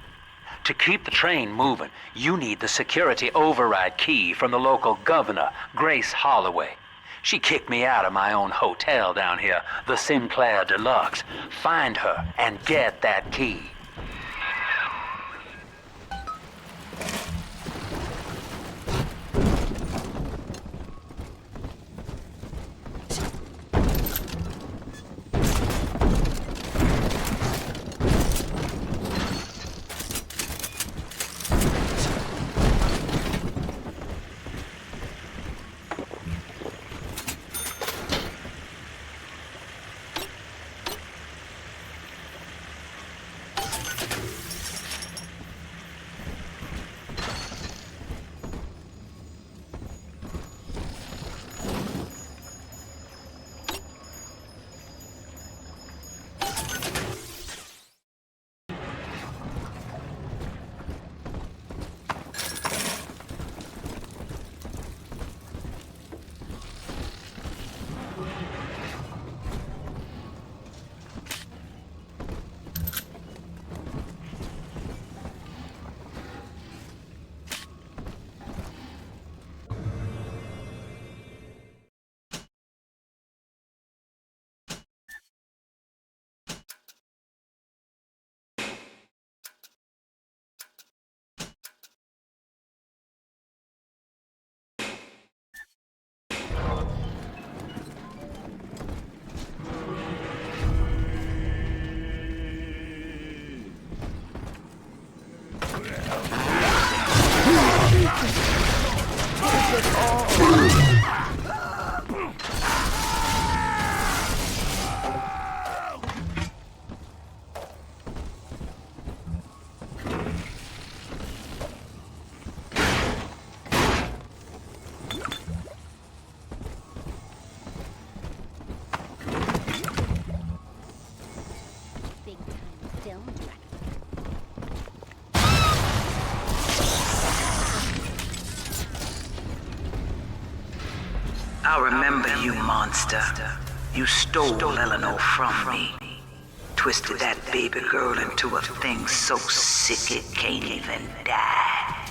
To keep the train moving, you need the security override key from the local governor, Grace Holloway. She kicked me out of my own hotel down here, the Sinclair Deluxe. Find her and get that key. I remember you, monster. You stole Eleanor from me. Twisted that baby girl into a thing so sick it can't even die.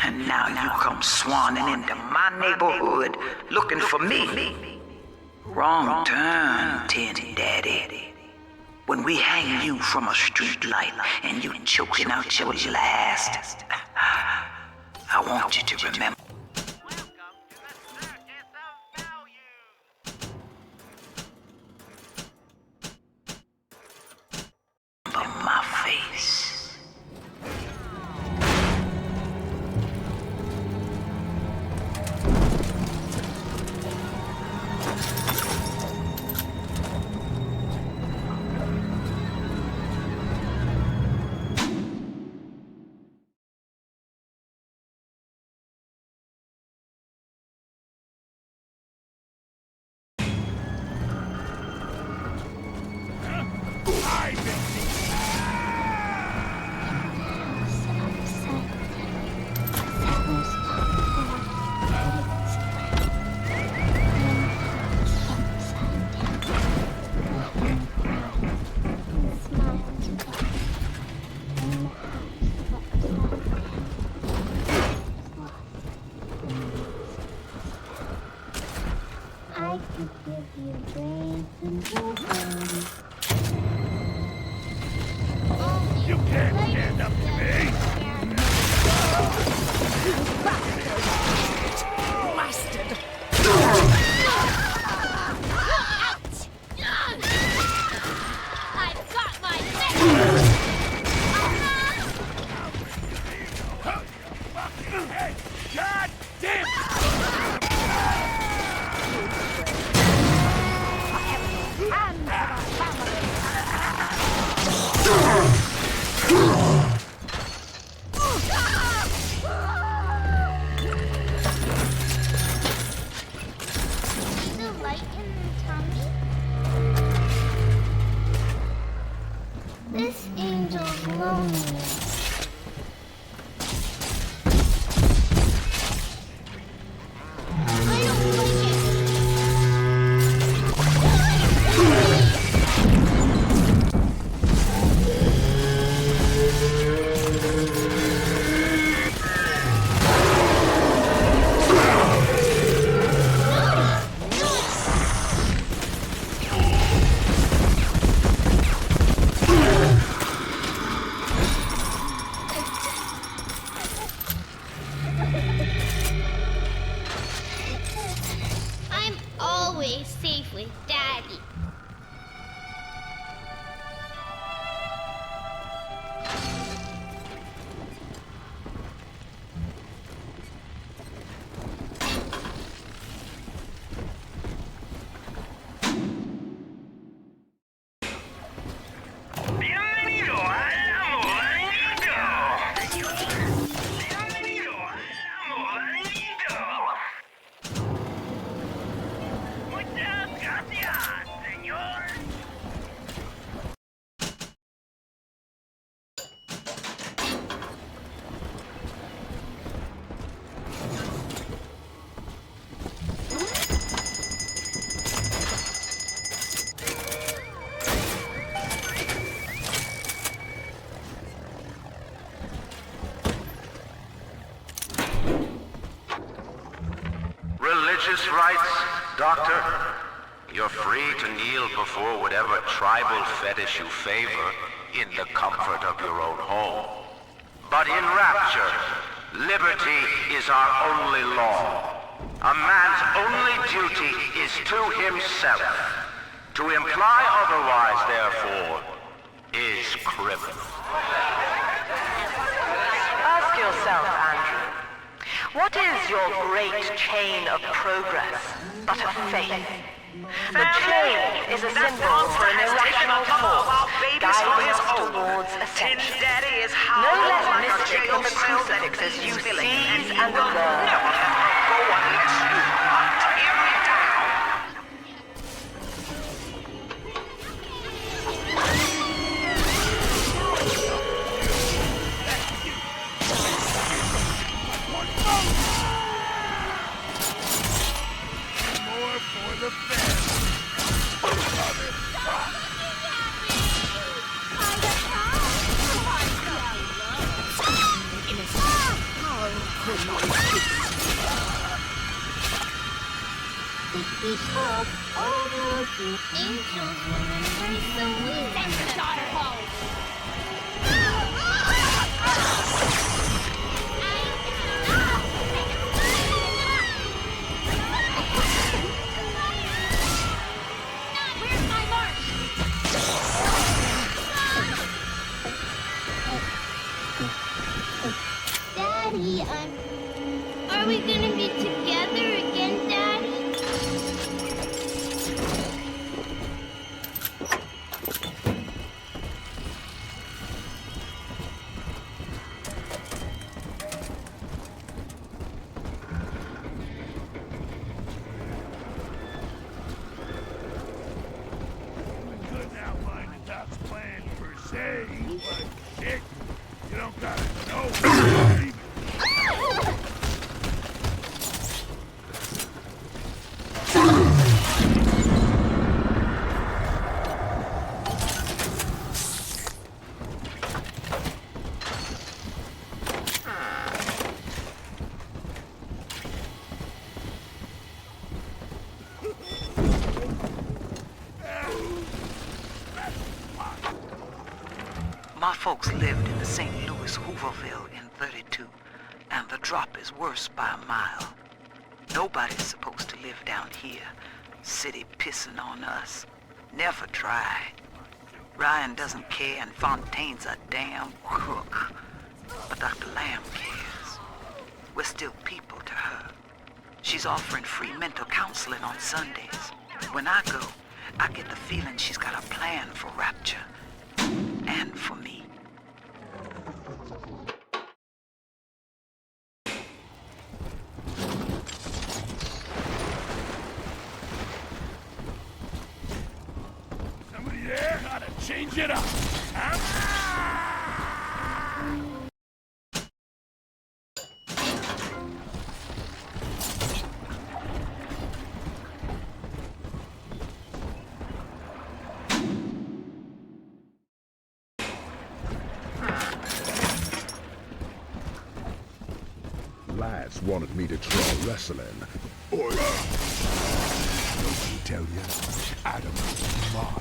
And now you come swanning into my neighborhood looking for me. Wrong turn, Tin Daddy. When we hang you from a street light and you choking out your last, I want you to remember. My face. I could give you brains and You can't stand up to me! Blasted! I've got my message! Hey! God damn! The light in the tummy? This angel's lonely. I'm always safe with Daddy. Religious rites, Doctor? You're free to kneel before whatever tribal fetish you favor in the comfort of your own home. But in Rapture, liberty is our only law. A man's only duty is to himself. To imply otherwise, therefore, is criminal. Ask yourself, Andrew, what is your great chain of progress but a faith? The chain is a symbol for an irrational force guiding us towards ascension. No less mystic than the crucifixes you seize and burn. the Because all the good angels will embrace the wind. Send your daughter home! Where's my mark? Daddy, are we gonna be together again, Daddy? Good now, mind the Doc's plan per se, but shit, you don't gotta know. My folks lived in the St. Louis Hooverville in 32, and the drop is worse by a mile. Nobody's supposed to live down here. City pissing on us. Never try. Ryan doesn't care, and Fontaine's a damn crook. But Dr. Lamb cares. We're still people to her. She's offering free mental counseling on Sundays. When I go, I get the feeling she's got a plan for Rapture. And for me. Somebody there? Gotta change it up. Lads wanted me to try wrestling. Or nobody tell you, Adam is mine.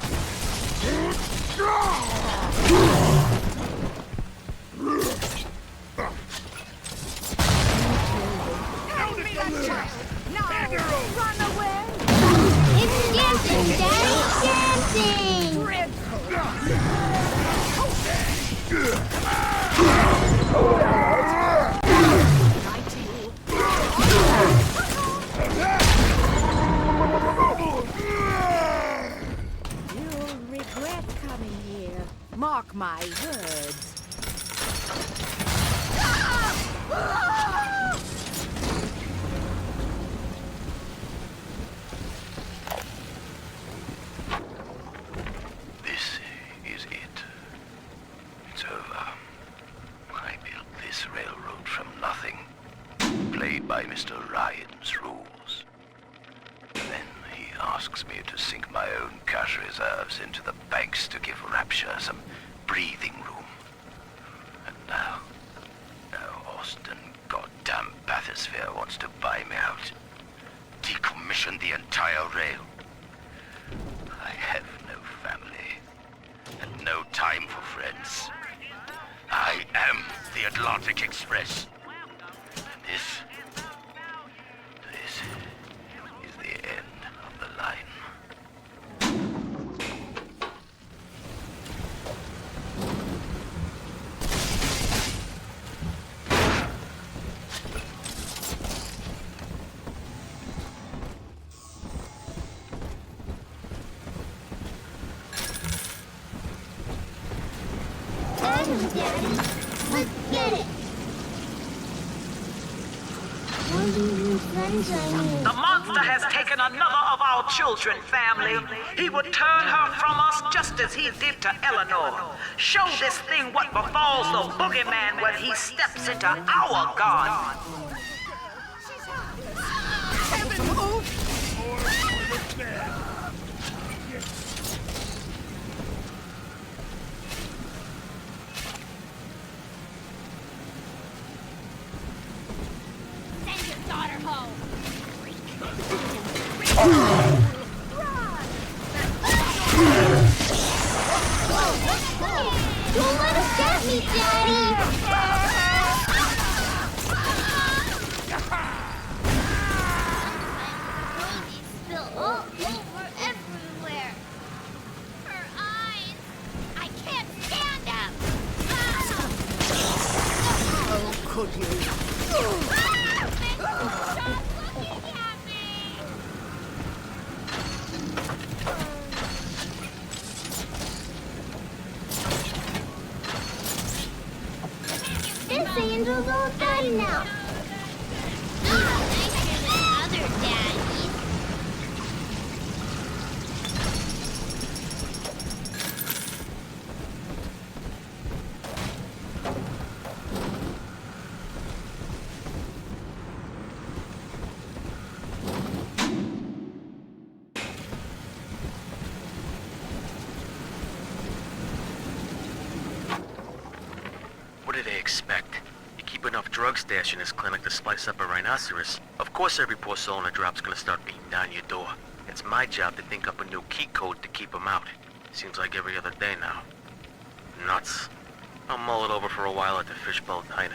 Run away! It's dancing, Daddy! Dancing! You'll regret coming here. Mark my words. This is it. It's over. I built this railroad from nothing. Played by Mr. Ryan's rules. Then he asks me to sink my own cash reserves into the banks to give Rapture some breathing room. And now Austin goddamn bathysphere wants to buy me out. Decommission the entire rail. I have no family. And no time for friends. I am the Atlantic Express. And this is the end of the line. Adam, Daddy, let's get it! The monster has taken another of our children, family. He would turn her from us just as he did to Eleanor. Show this thing what befalls the boogeyman when he steps into our garden. Kevin, move! me, Daddy! Spill all over everywhere. Her eyes. I can't stand them. How could you? Stop looking at me! This angel's all daddy now. Nicer than other daddies. What do they expect? You keep enough drug stash in this clinic to slice up a rhinoceros. Of course every poor soul in a drop's gonna start beating down your door. It's my job to think up a new key code to keep them out. Seems like every other day now. Nuts. I'll mull it over for a while at the Fishbowl Diner.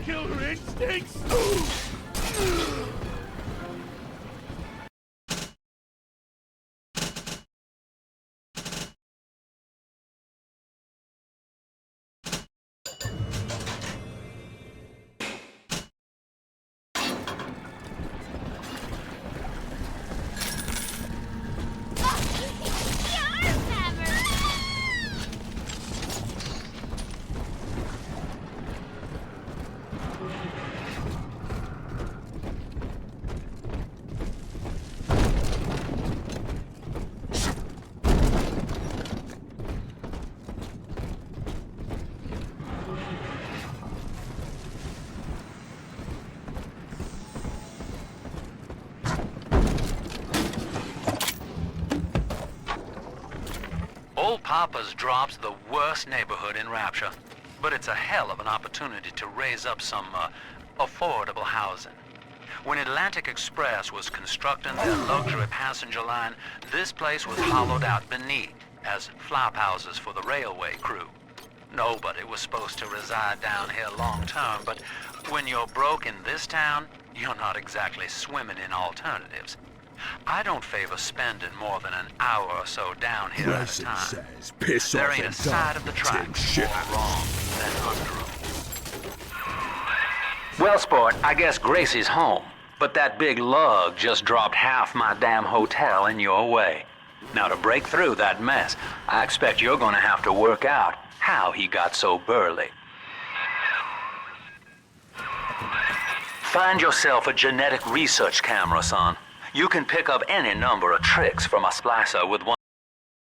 Killer instincts? Old Papa's Drop's the worst neighborhood in Rapture, but it's a hell of an opportunity to raise up some affordable housing. When Atlantic Express was constructing their luxury passenger line, this place was hollowed out beneath as flop houses for the railway crew. Nobody was supposed to reside down here long term, but when you're broke in this town, you're not exactly swimming in alternatives. I don't favor spending more than an hour or so down here at a time. Says, piss There off ain't a and side of the tracks more wrong than under 'em. Well, sport, I guess Gracie's home, but that big lug just dropped half my damn hotel in your way. Now, to break through that mess, I expect you're gonna have to work out how he got so burly. Find yourself a genetic research camera, son. You can pick up any number of tricks from a splicer with one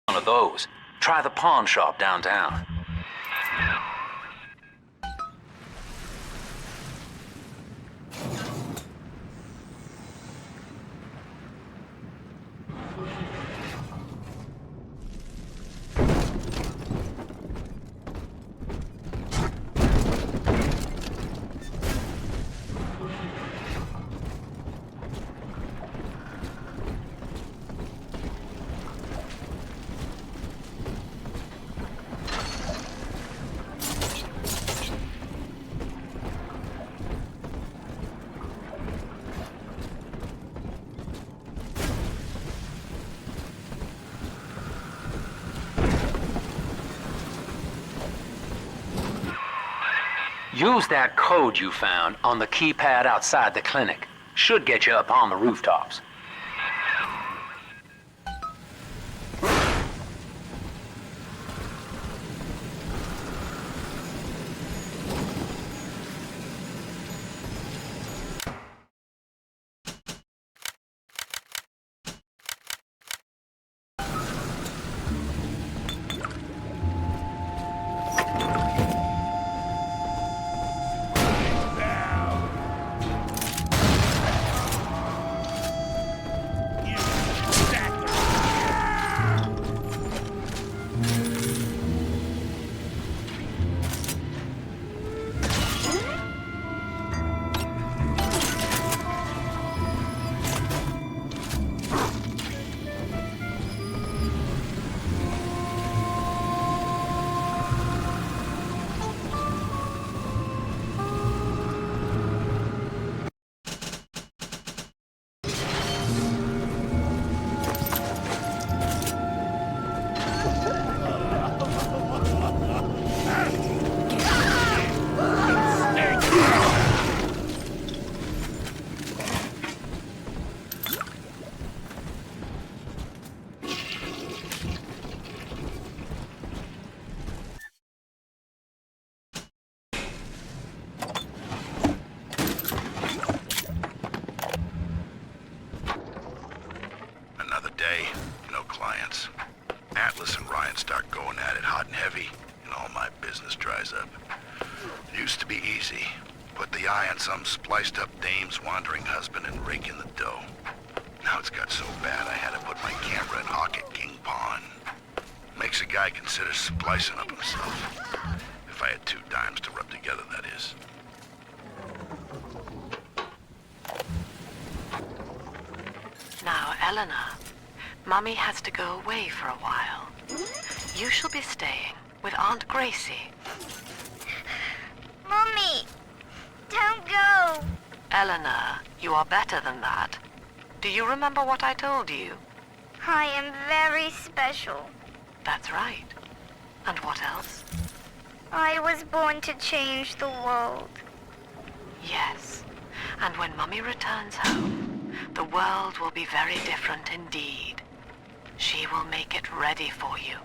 of those. Try the pawn shop downtown. Use that code you found on the keypad outside the clinic. Should get you up on the rooftops. Some spliced up dame's wandering husband and rake in the dough. Now it's got so bad I had to put my camera in hock at King Pawn. Makes a guy consider splicing up himself. If I had 2 dimes to rub together, that is. Now, Eleanor, Mummy has to go away for a while. You shall be staying with Aunt Gracie. Mummy! Don't go! Eleanor, you are better than that. Do you remember what I told you? I am very special. That's right. And what else? I was born to change the world. Yes. And when Mummy returns home, the world will be very different indeed. She will make it ready for you.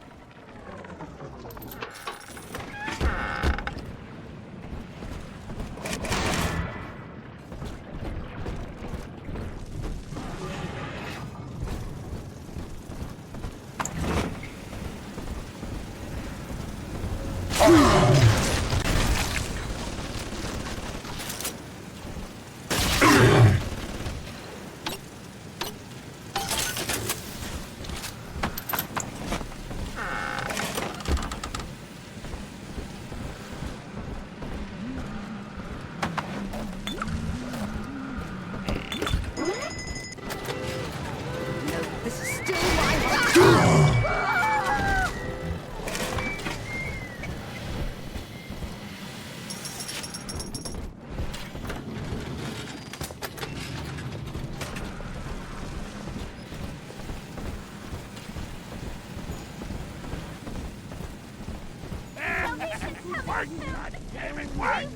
God damn it, what?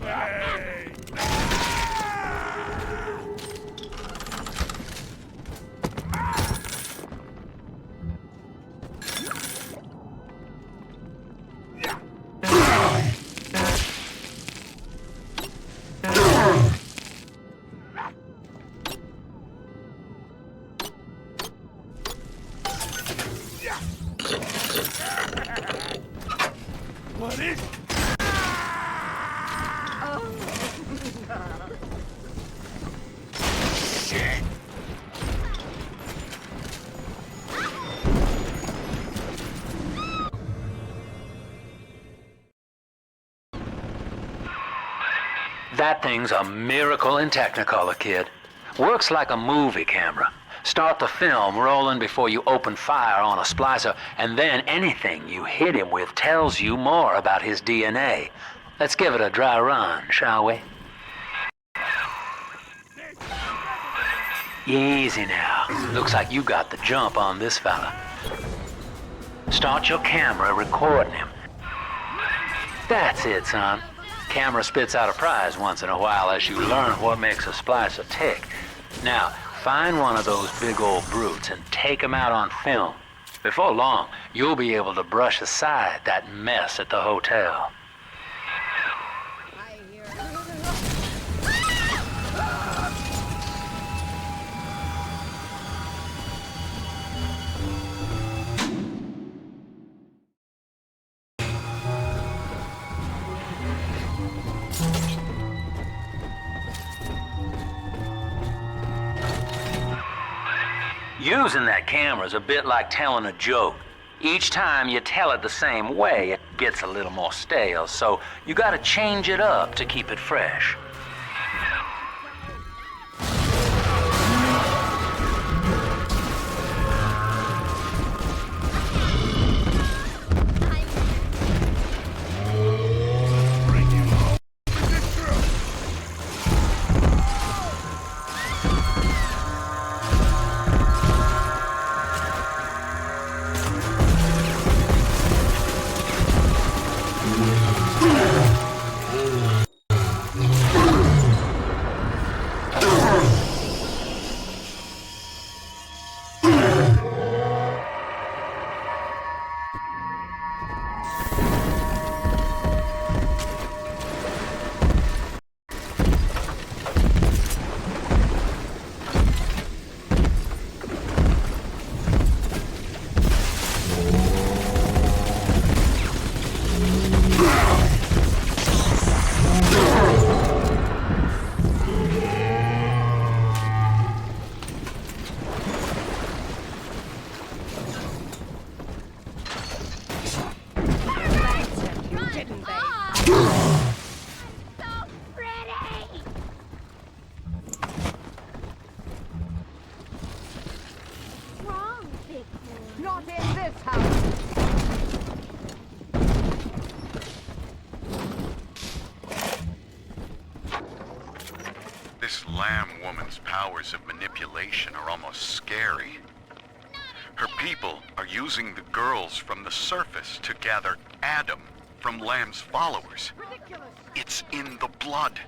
Hey! What is? Shit! That thing's a miracle in Technicolor, kid. Works like a movie camera. Start the film rolling before you open fire on a splicer, and then anything you hit him with tells you more about his DNA. Let's give it a dry run, shall we? Easy now. Looks like you got the jump on this fella. Start your camera recording him. That's it, son. Camera spits out a prize once in a while as you learn what makes a splicer tick. Now, find one of those big old brutes and take him out on film. Before long, you'll be able to brush aside that mess at the hotel. Using that camera is a bit like telling a joke. Each time you tell it the same way, it gets a little more stale, so you gotta change it up to keep it fresh. Not in this house! This lamb woman's powers of manipulation are almost scary. Her people are using the girls from the surface to gather Adam from Lamb's followers. It's in the blood.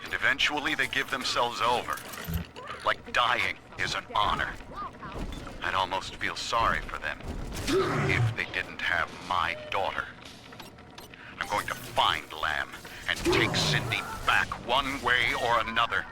And eventually they give themselves over. Like dying is an honor. I'd almost feel sorry for them if they didn't have my daughter. I'm going to find Lamb and take Cindy back one way or another.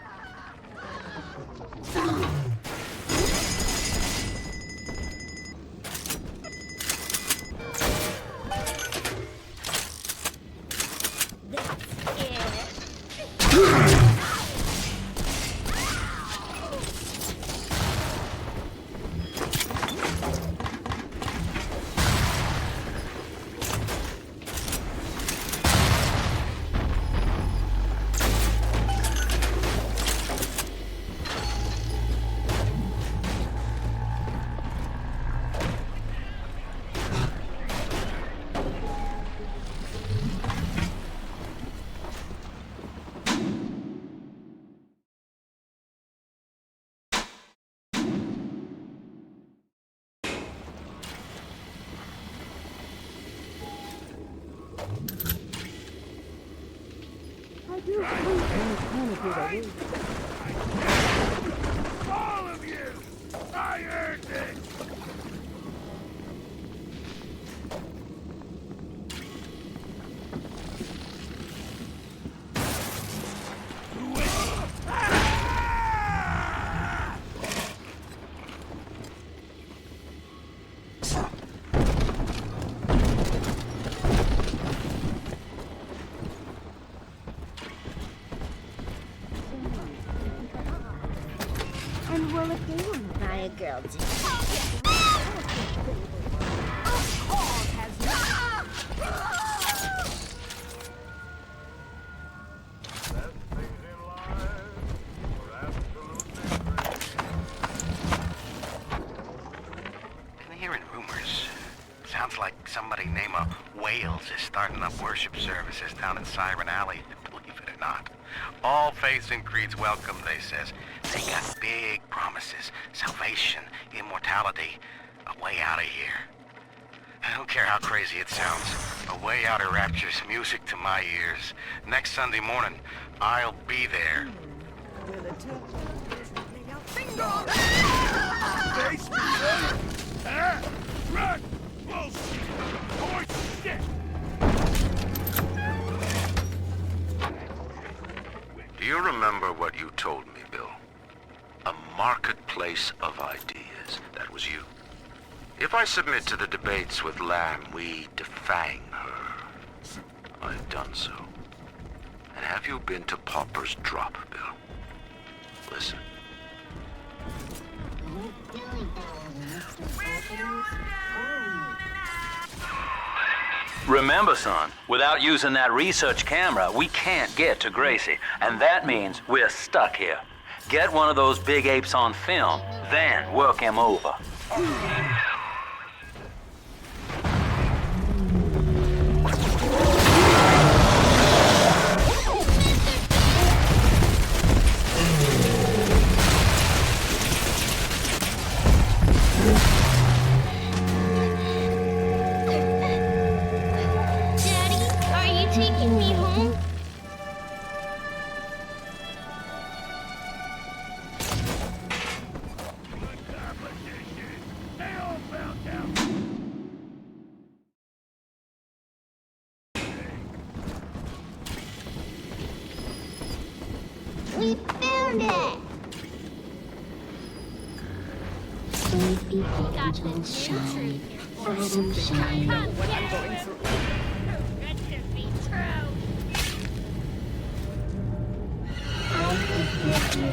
All of you! I earned it! a girl do? Been hearing rumors. Sounds like somebody named Wales is starting up worship services down in Siren Alley. Believe it or not. All faiths and creeds welcome, they says. They got big promises. Salvation, immortality, a way out of here. I don't care how crazy it sounds. A way out of Rapture's music to my ears. Next Sunday morning, I'll be there. Run! Bullshit! Horse shit! Do you remember what you told me, Bill? A marketplace of ideas. That was you. If I submit to the debates with Lamb, we defang her. I've done so. And have you been to Pauper's Drop, Bill? Listen. Remember, son, without using that research camera, we can't get to Gracie, and that means we're stuck here. Get one of those big apes on film, then work him over. Taking me home? We found it! Sleepy angels shine, Adam shine. What I'm going through. That can't be true. I could get you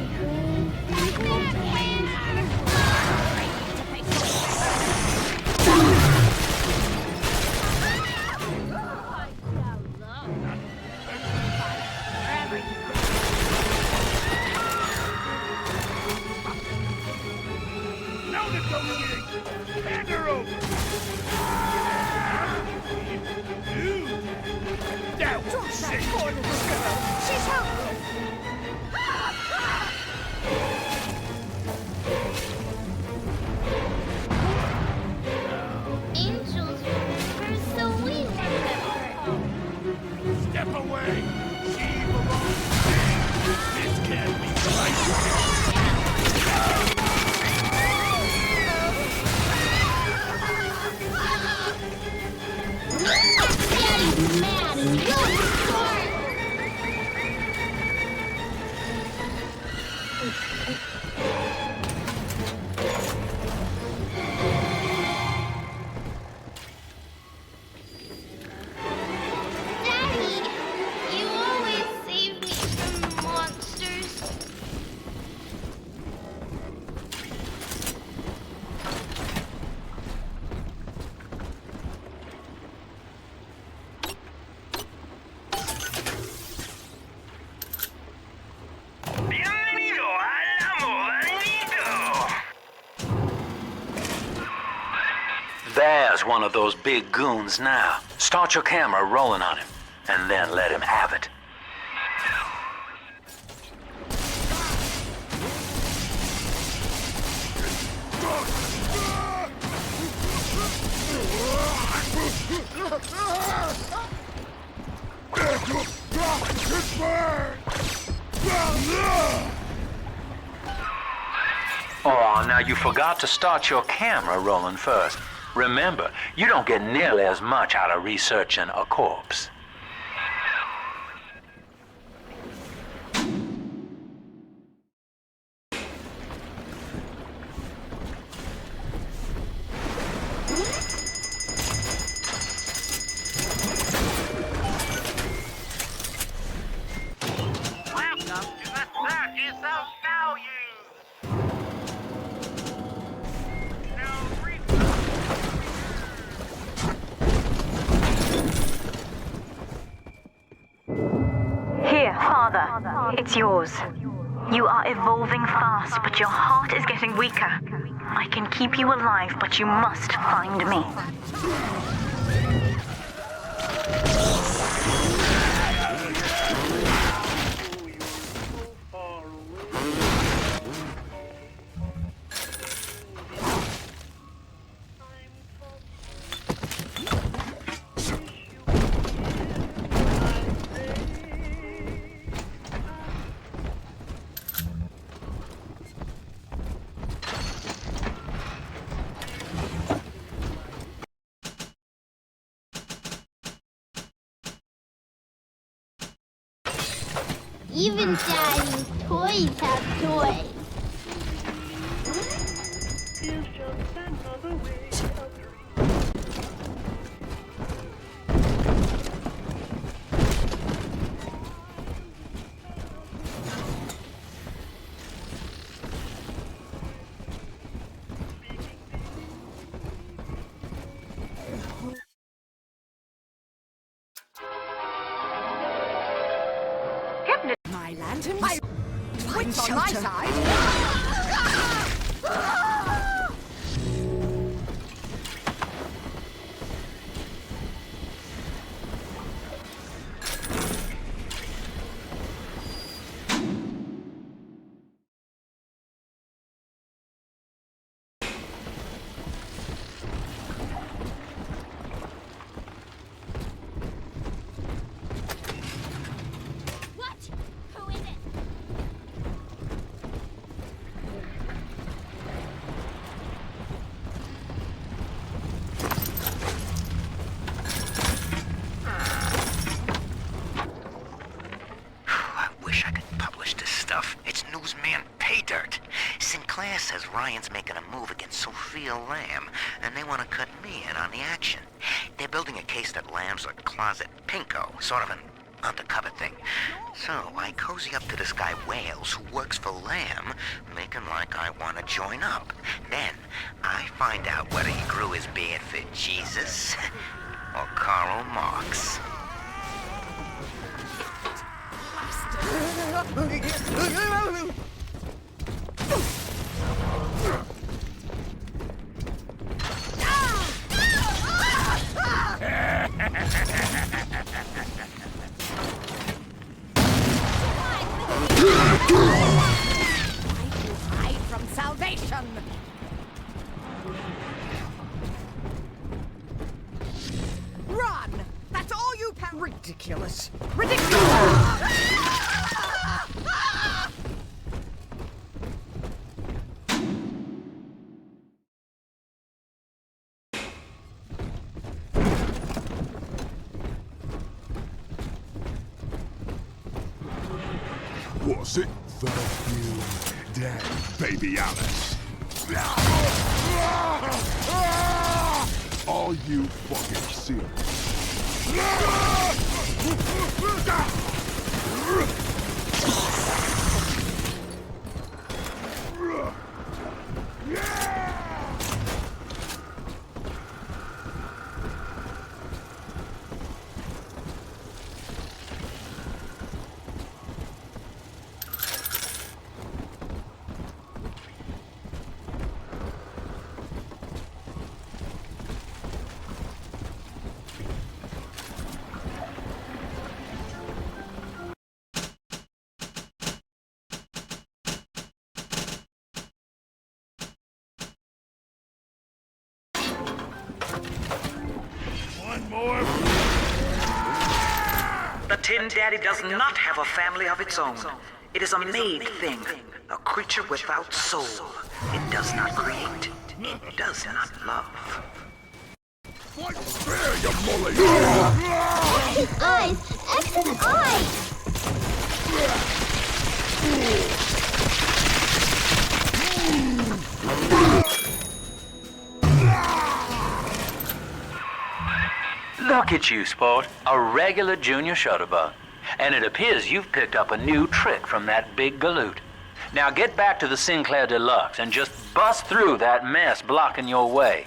No negotiating! Hand her over! That was sick! Poor little girl. She's helpless. Angels remember, so we remember. Step away! She belongs to me! This can't be right! Daddy's mad and really smart. Daddy, you always save me from monsters. There's one of those big goons now. Start your camera rolling on him, and then let him have it. Oh, now you forgot to start your camera rolling first. Remember, you don't get nearly as much out of researching a corpse. Welcome to the 30th of value! Father, it's yours. You are evolving fast, but your heart is getting weaker. I can keep you alive, but you must find me. Even Daddy's toys have toys. My lantern, my Witch on my side. Sinclair says Ryan's making a move against Sophia Lamb, and they want to cut me in on the action. They're building a case that Lamb's a closet pinko, sort of an undercover thing. So I cozy up to this guy Wales, who works for Lamb, making like I want to join up. Then I find out whether he grew his beard for Jesus or Karl Marx. hide from salvation. Run! That's all you can. Ridiculous. Ridiculous! Was it perfume, Daddy, baby Alice? Are you fucking serious? The Tin Daddy does not have a family of its own. It is a made thing, a creature without soul. It does not create. It does not love. Fight fair, you mully! His eyes! X's eyes! Look at you, sport. A regular junior shutterbug. And it appears you've picked up a new trick from that big galoot. Now get back to the Sinclair Deluxe and just bust through that mess blocking your way.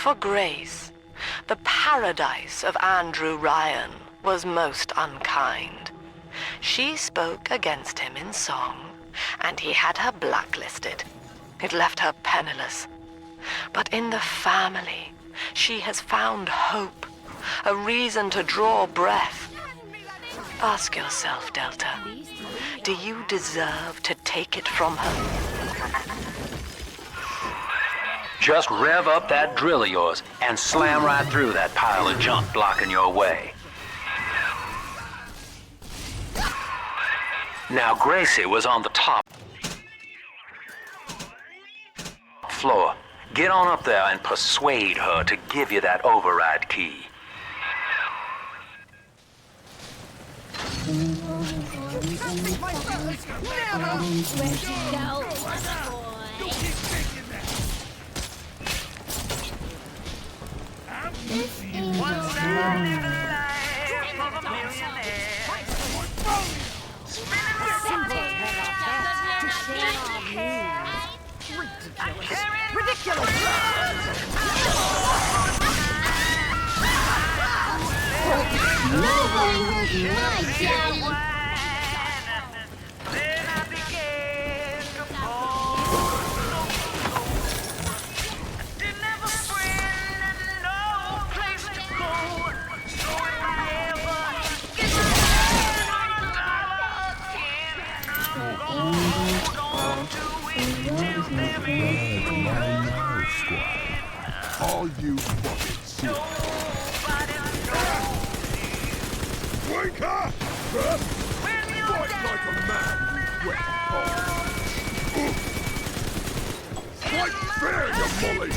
For Grace, the paradise of Andrew Ryan was most unkind. She spoke against him in song, and he had her blacklisted. It left her penniless. But in the family, she has found hope, a reason to draw breath. Ask yourself, Delta, do you deserve to take it from her? Just rev up that drill of yours and slam right through that pile of junk blocking your way. Now, Gracie was on the top floor. Get on up there and persuade her to give you that override key. Ridiculous! All you fucking shit. Wake up! Fight like a man, you wet hog. Fight fair, you bully!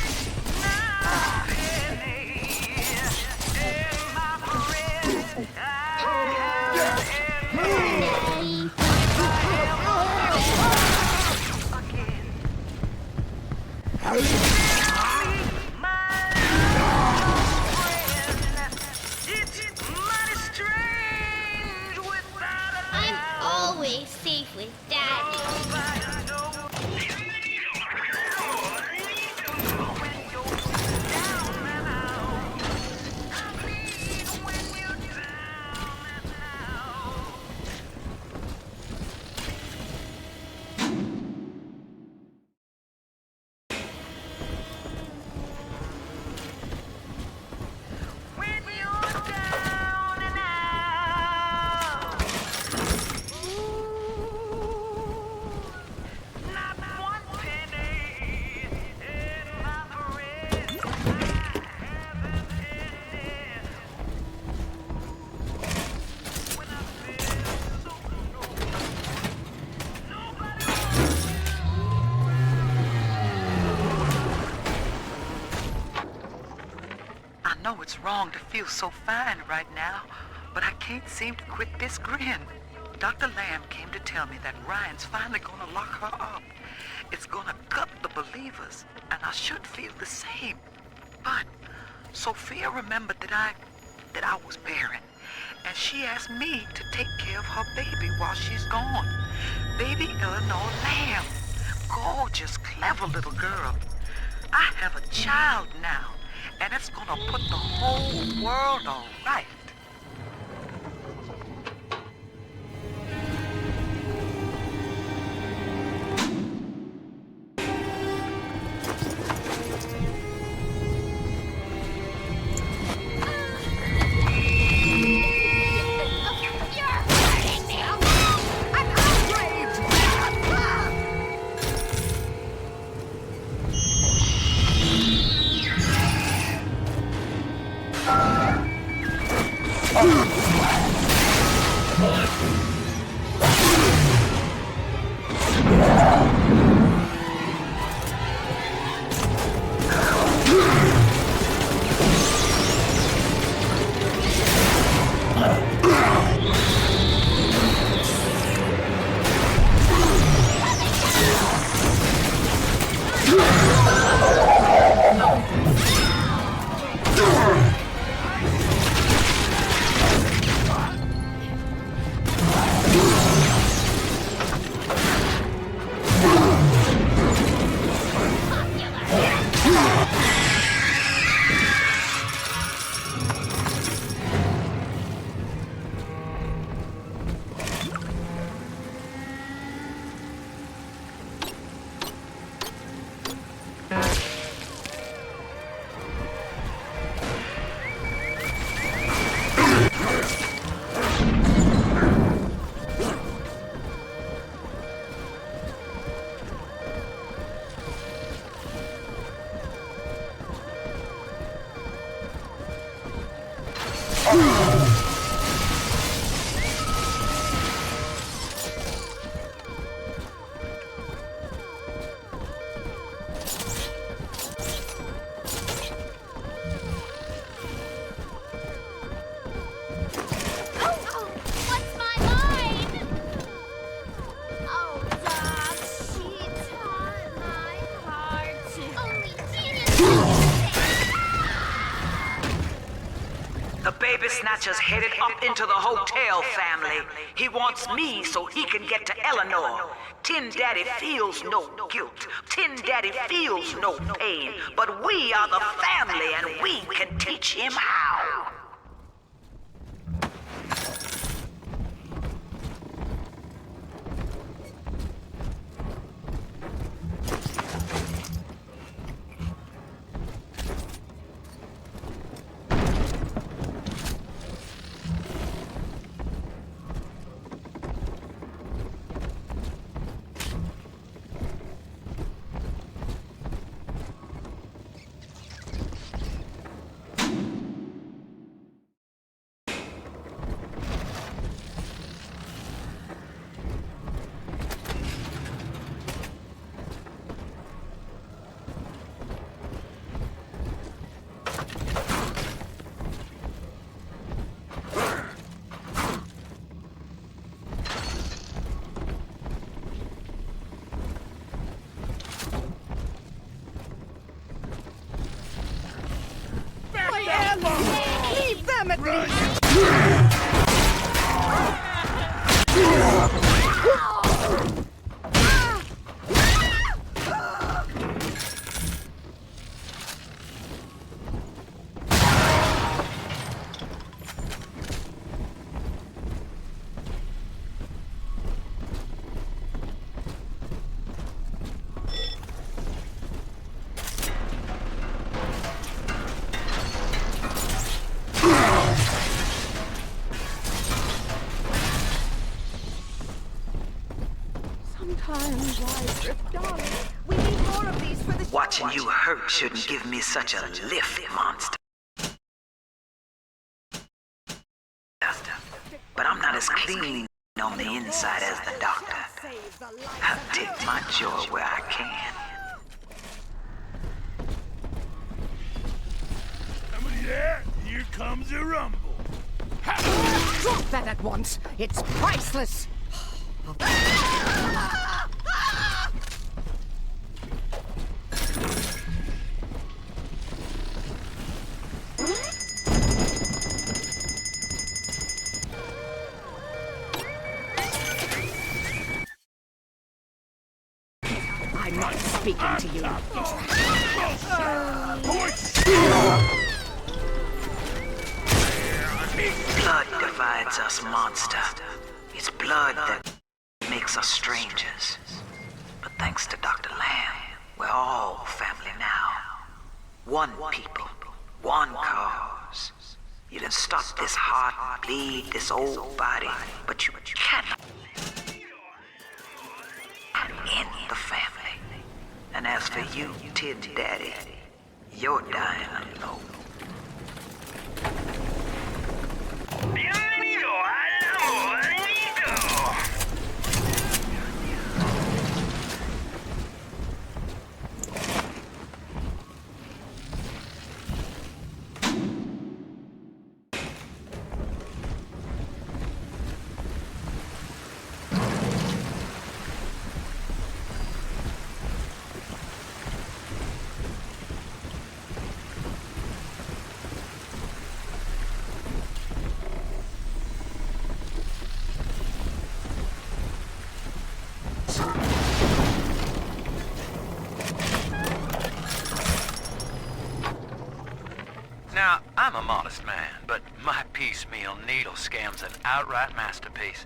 I'm always safe with Daddy. I know it's wrong to feel so fine right now, but I can't seem to quit this grin. Dr. Lamb came to tell me that Ryan's finally gonna lock her up. It's gonna gut the believers, and I should feel the same. But Sophia remembered that I was barren, and she asked me to take care of her baby while she's gone. Baby Eleanor Lamb. Gorgeous, clever little girl. I have a child now, and it's gonna put the whole world all right. What's my line? Oh, dog, she taught my heart. Only genius. The baby snatcher's headed up into the hotel, family. He wants me so he can get to Eleanor. Tin Daddy feels no guilt. Tin Daddy feels no pain. But we are the family and we can teach him how. Leave them at least! Sometimes I drift down. We need more of these for the Watching you hurt shouldn't give me such a lift, monster. But I'm not as clean on the inside as the doctor. I'll take my joy where I can. Somebody there? Here comes a rumble. Drop that at once. It's priceless. I'm not speaking to you. Blood divides us, monster. It's blood that makes us strangers. But thanks to Dr. Lamb, we're all family now. One people, one cause. You done stop this heart bleed, this old body, but you cannot end the family. And as for you, Tin Daddy, you're dying alone. Now, I'm a modest man, but my piecemeal needle scam's an outright masterpiece.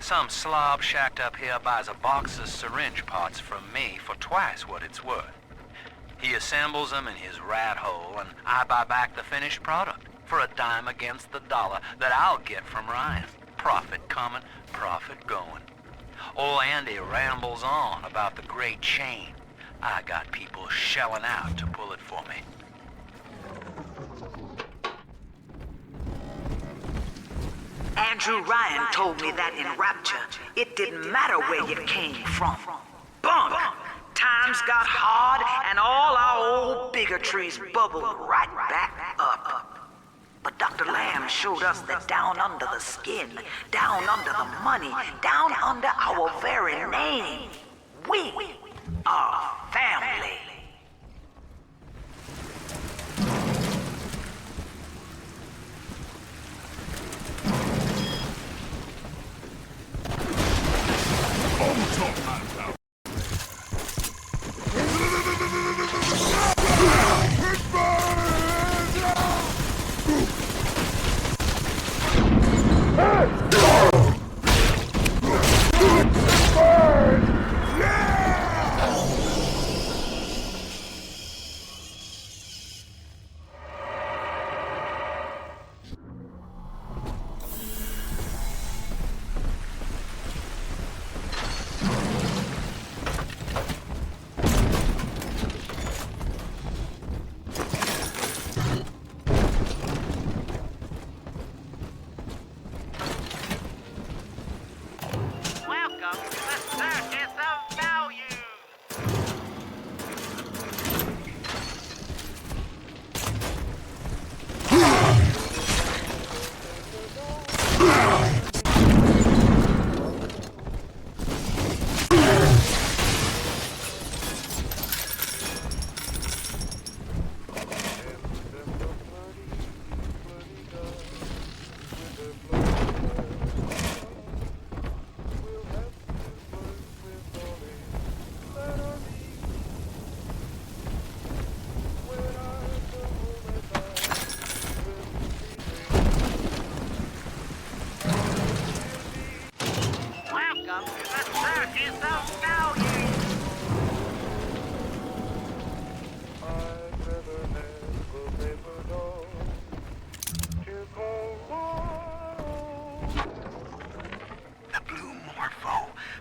Some slob shacked up here buys a box of syringe parts from me for twice what it's worth. He assembles them in his rat hole, and I buy back the finished product for a dime against the dollar that I'll get from Ryan. Profit coming, profit going. Old Andy rambles on about the great chain. I got people shelling out to pull it for me. Andrew Ryan told me that in Rapture, it didn't matter where you came from. Bunk! Times got hard and all our old bigotries bubbled right back up. But Dr. Lamb showed us that down under the skin, down under the money, down under our very name, we are family.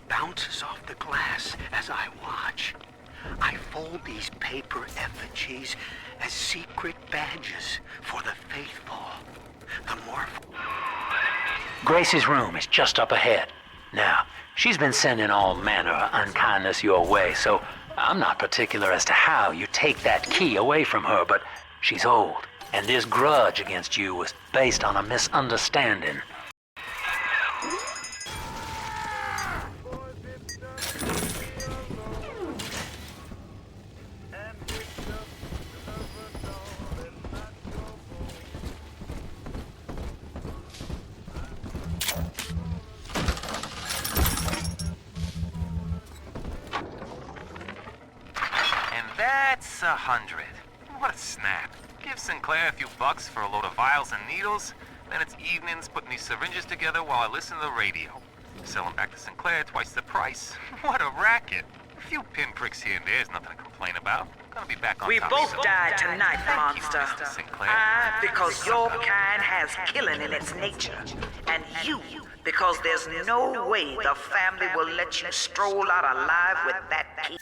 Bounces off the glass as I watch. I fold these paper effigies as secret badges for the faithful. The more... Grace's room is just up ahead. Now, she's been sending all manner of unkindness your way, so I'm not particular as to how you take that key away from her, but she's old, and this grudge against you was based on a misunderstanding. That's 100. What a snap. Give Sinclair a few bucks for a load of vials and needles, then it's evenings putting these syringes together while I listen to the radio. Sell them back to Sinclair twice the price. What a racket. A few pinpricks here and there is nothing to complain about. Gonna be back on We top both soon. died tonight, Thank you, monster. Mr. Sinclair. I, because your kind has killing in its nature. And you, because there's no way the family will let you stroll out alive with that key.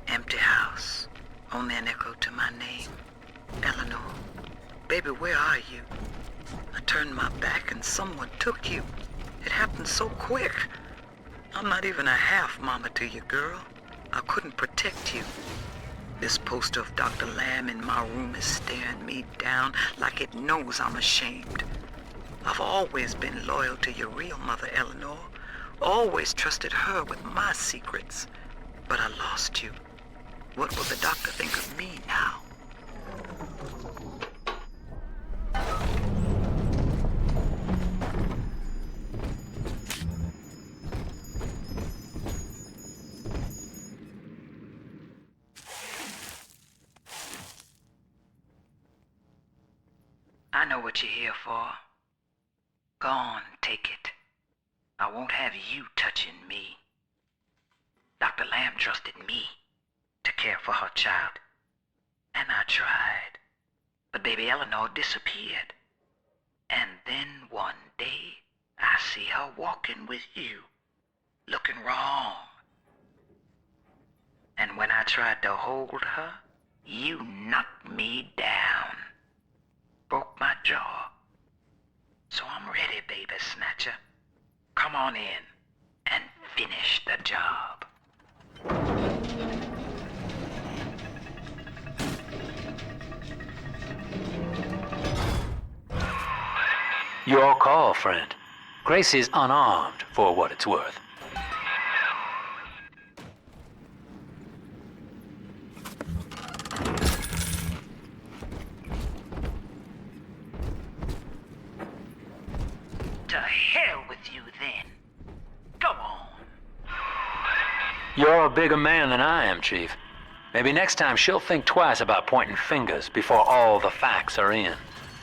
Empty house. Only an echo to my name. Eleanor. Baby, where are you? I turned my back and someone took you. It happened so quick. I'm not even a half mama to you, girl. I couldn't protect you. This poster of Dr. Lamb in my room is staring me down like it knows I'm ashamed. I've always been loyal to your real mother, Eleanor. Always trusted her with my secrets. But I lost you. What will the doctor think of me now? I know what you're here for. Go on, take it. I won't have you touching me. Dr. Lamb trusted me to care for her child. And I tried. But baby Eleanor disappeared. And then one day, I see her walking with you, looking wrong. And when I tried to hold her, you knocked me down. Broke my jaw. So I'm ready, baby snatcher. Come on in and finish the job. Your call, friend. Grace is unarmed, for what it's worth. To hell with you then. Go on. You're a bigger man than I am, Chief. Maybe next time she'll think twice about pointing fingers before all the facts are in.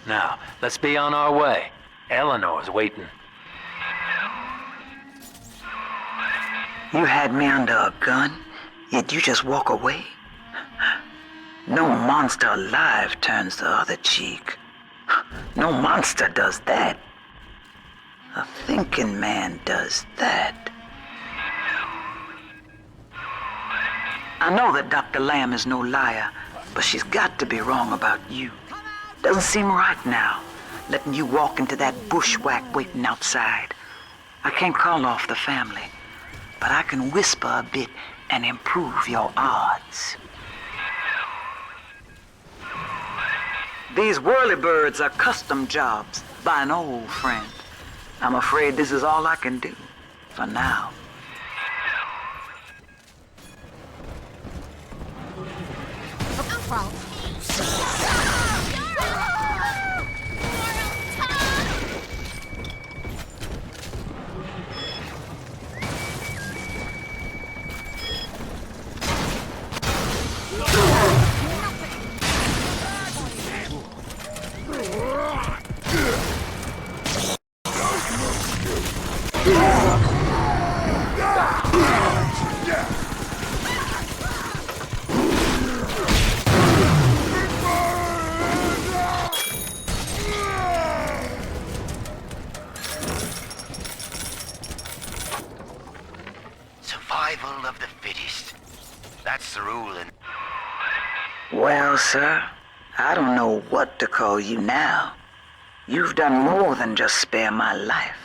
Now, let's be on our way. Eleanor's waiting. You had me under a gun, yet you just walk away? No monster alive turns the other cheek. No monster does that. A thinking man does that. I know that Dr. Lamb is no liar, but she's got to be wrong about you. Doesn't seem right now, letting you walk into that bushwhack waiting outside. I can't call off the family, but I can whisper a bit and improve your odds. These whirlybirds are custom jobs by an old friend. I'm afraid this is all I can do for now. Survival of the fittest. That's the rule in... Well, sir, I don't know what to call you now. You've done more than just spare my life.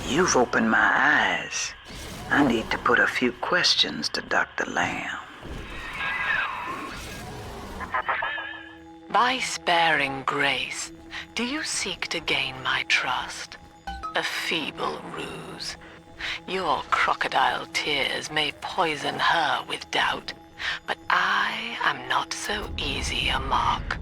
You've opened my eyes. I need to put a few questions to Dr. Lamb. By sparing Grace, do you seek to gain my trust? A feeble ruse. Your crocodile tears may poison her with doubt, but I am not so easy a mark.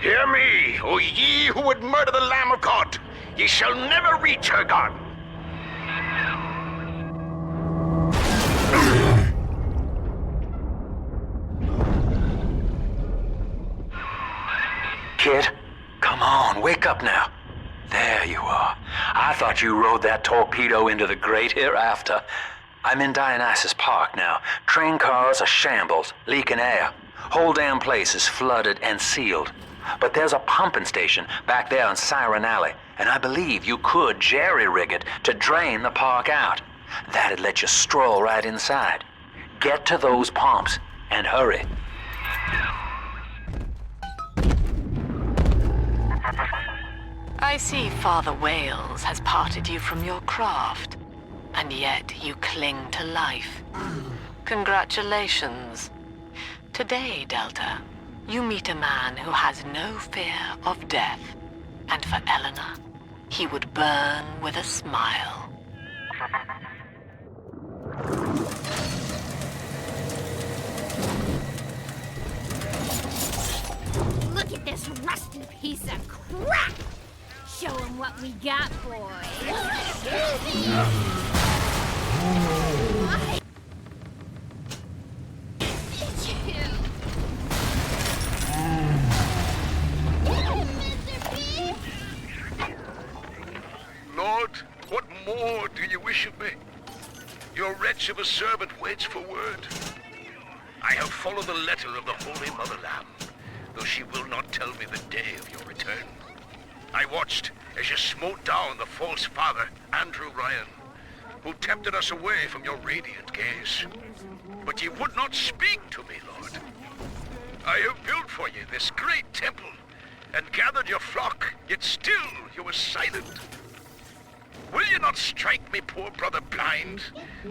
Hear me, O ye who would murder the Lamb of God! Ye shall never reach her garden! Kid, come on, wake up now. There you are. I thought you rode that torpedo into the great hereafter. I'm in Dionysus Park now. Train cars are shambles, leaking air. Whole damn place is flooded and sealed. But there's a pumping station back there on Siren Alley, and I believe you could jerry-rig it to drain the park out. That'd let you stroll right inside. Get to those pumps, and hurry. I see Father Wales has parted you from your craft, and yet you cling to life. Congratulations. Today, Delta, you meet a man who has no fear of death, and for Eleanor, he would burn with a smile. Look at this rusty piece of crap! Show 'em what we got, boys. Lord, what more do you wish of me? Your wretch of a servant waits for word. I have followed the letter of the Holy Mother Lamb, though she will not tell me the day of your return. I watched as you smote down the false father, Andrew Ryan, who tempted us away from your radiant gaze. But ye would not speak to me, Lord. I have built for you this great temple, and gathered your flock, yet still you were silent. Will you not strike me poor brother blind,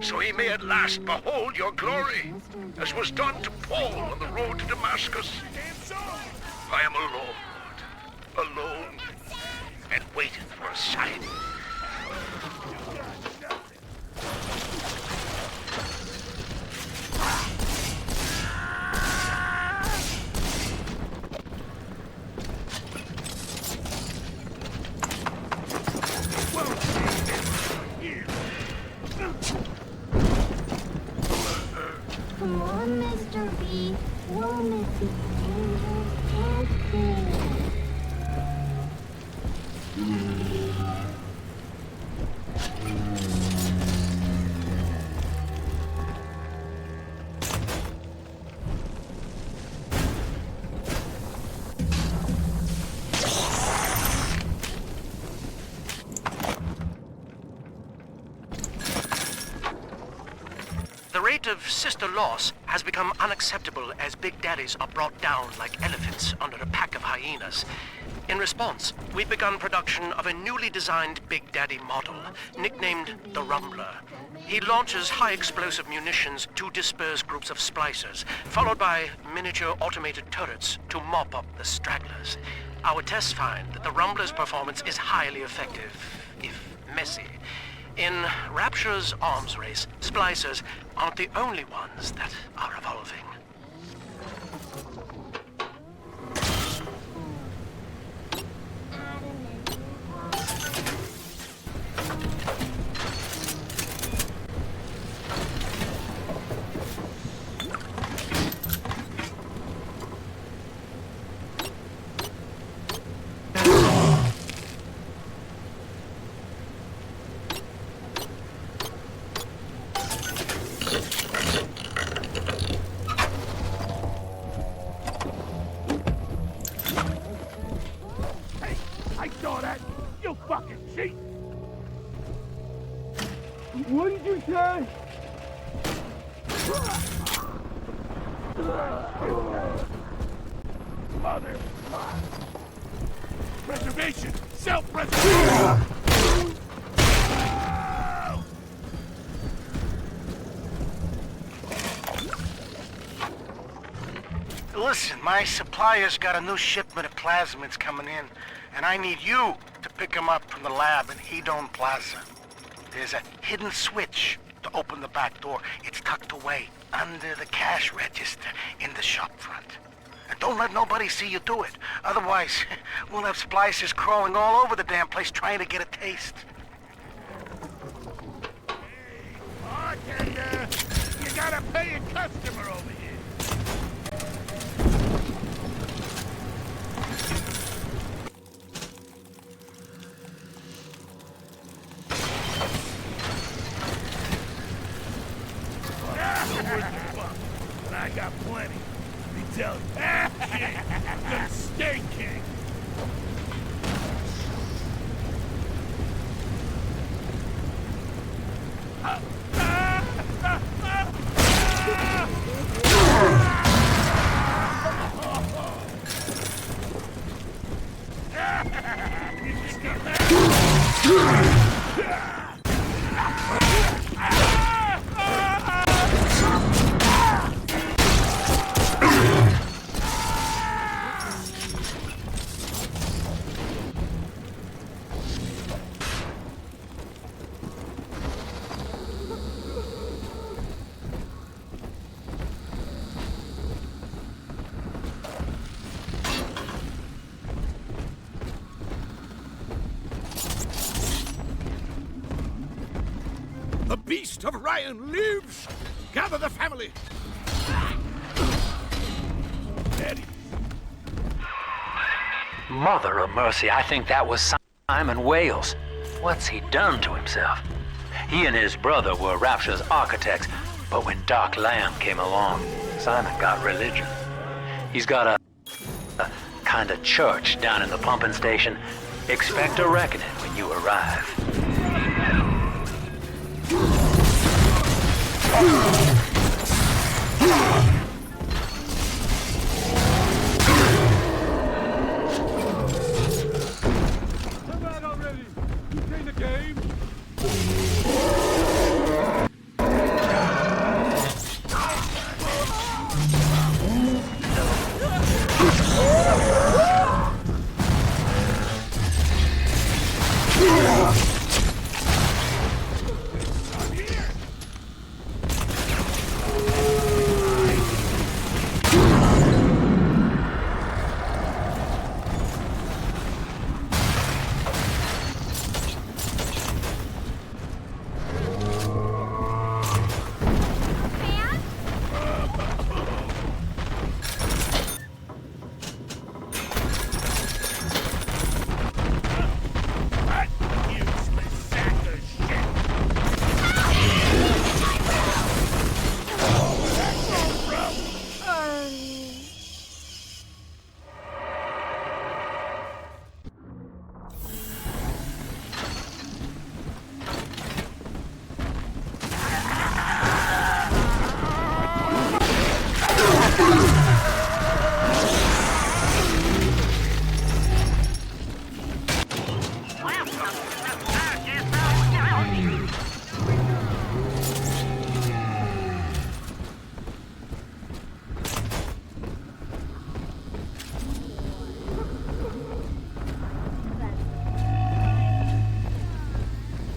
so he may at last behold your glory, as was done to Paul on the road to Damascus? I am alone, Lord, alone, and waiting for a sign. Come on, Mr. B. We'll miss you. Angels can't The rate of sister loss has become unacceptable as Big Daddies are brought down like elephants under a pack of hyenas. In response, we've begun production of a newly designed Big Daddy model, nicknamed the Rumbler. He launches high-explosive munitions to disperse groups of splicers, followed by miniature automated turrets to mop up the stragglers. Our tests find that the Rumbler's performance is highly effective, if messy. In Rapture's arms race, splicers aren't the only ones that are evolving. I saw that! You fucking cheat! What did you say? Mother! Preservation! Self-preservation! Listen, my supplier's got a new shipment of plasmids coming in, and I need you to pick them up from the lab in Hedon Plaza. There's a hidden switch to open the back door. It's tucked away under the cash register in the shop front. And don't let nobody see you do it. Otherwise, we'll have splicers crawling all over the damn place trying to get a taste. Bartender! You gotta pay a customer over here! But I got plenty. Let me tell you. Shit, gonna stay king. The beast of Ryan lives! Gather the family! Daddy. Mother of mercy, I think that was Simon Wales. What's he done to himself? He and his brother were Rapture's architects, but when Doc Lamb came along, Simon got religion. He's got a kind of church down in the pumping station. Expect a reckoning when you arrive. Come on already! You playing the game?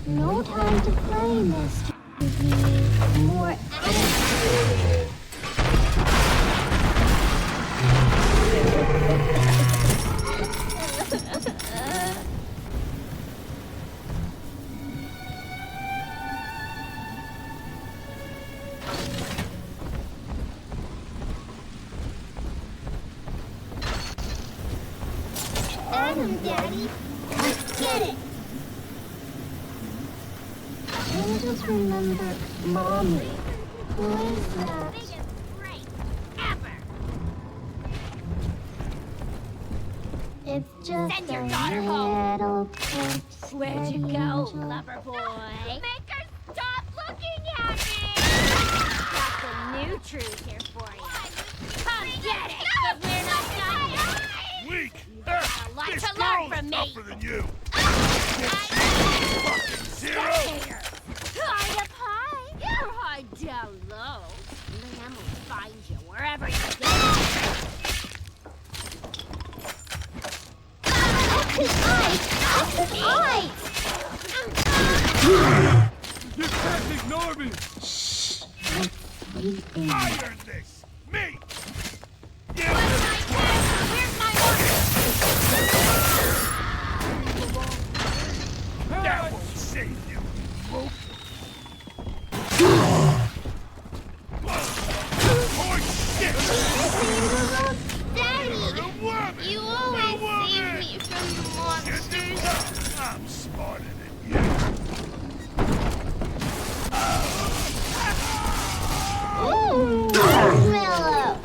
No time to play, Mr. V. More attitude. Adam, Daddy, let's get it. I just remember Mommy. Who is that? It's just Send your a daughter home. little pet. Where'd you go, lover boy? Make her stop looking at me! Got some new truth here for you. Come get it, but we're not done yet. Weak! A lot This to learn girl's from me. tougher than you! Zero! Hide up high, or hide down low. Lamb will find you wherever you go. You can't ignore me! Shh. I earned this! Me! Where's my order? That won't save you! Oh shit! Daddy, you always save me from the monsters. I'm smarter than you. Ooh, marshmallow.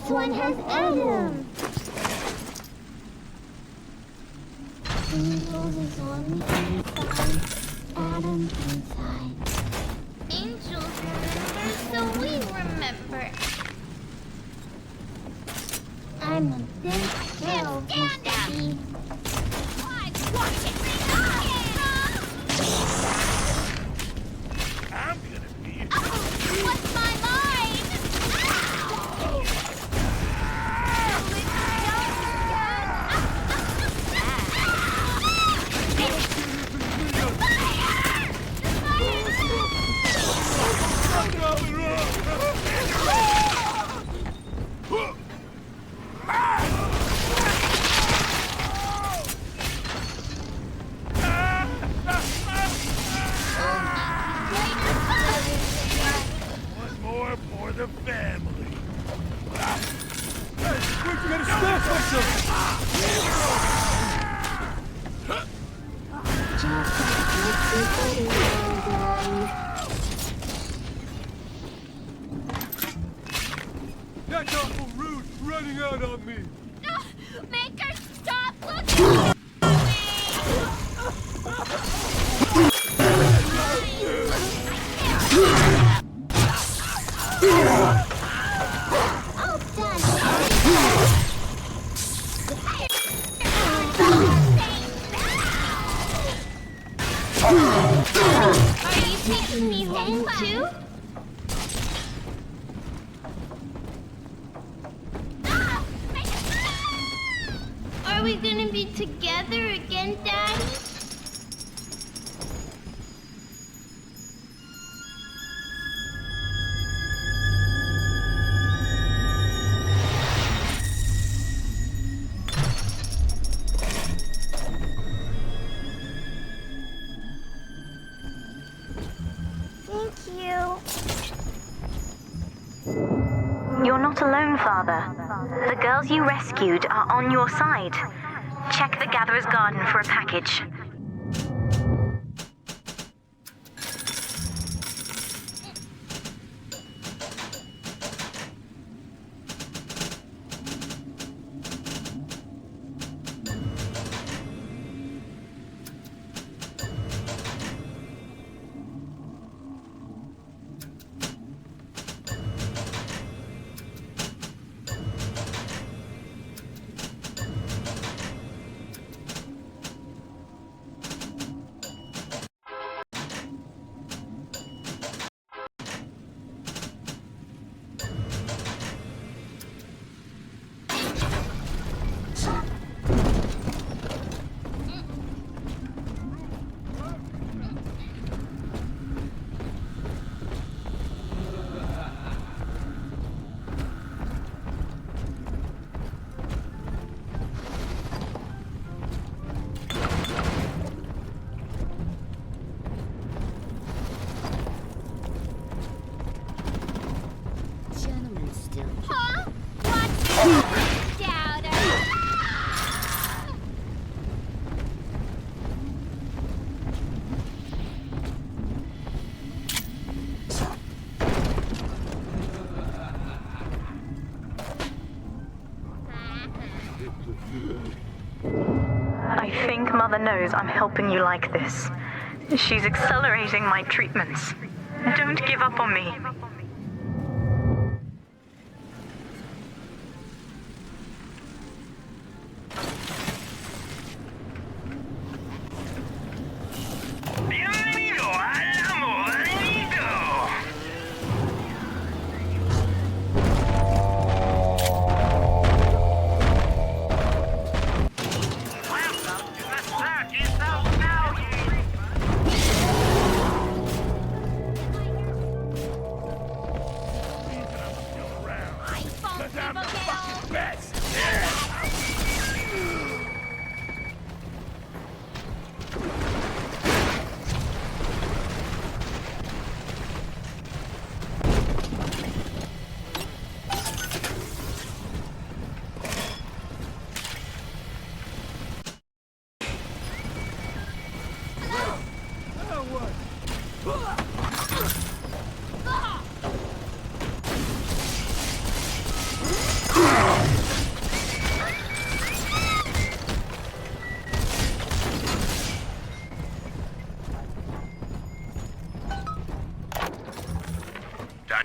This one has Adam. Angels is on the inside. Adam inside. Angels remember, so we remember. I'm a big girl, Mr. B. Watch it! I'm gonna be. What's my line? One more for the family. Where'd you get a snack That's awful rude, running out on me. Maker, stop looking at Are you taking me home too? Are we gonna be together again, Daddy? Thank you. You're not alone, Father. The girls you rescued are on your side. Check the Gatherer's Garden for a package. I think Mother knows I'm helping you like this. She's accelerating my treatments. Don't give up on me.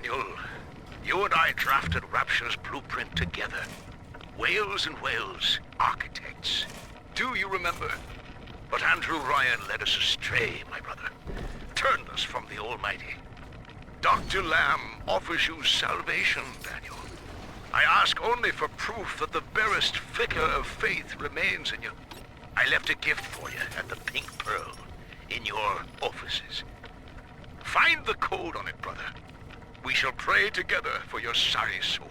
Daniel, you and I drafted Rapture's blueprint together. Wales and Wales, architects. Do you remember? But Andrew Ryan led us astray, my brother. Turned us from the Almighty. Dr. Lamb offers you salvation, Daniel. I ask only for proof that the barest flicker of faith remains in you. I left a gift for you at the Pink Pearl, in your offices. Find the code on it, brother. We shall pray together for your sorry soul.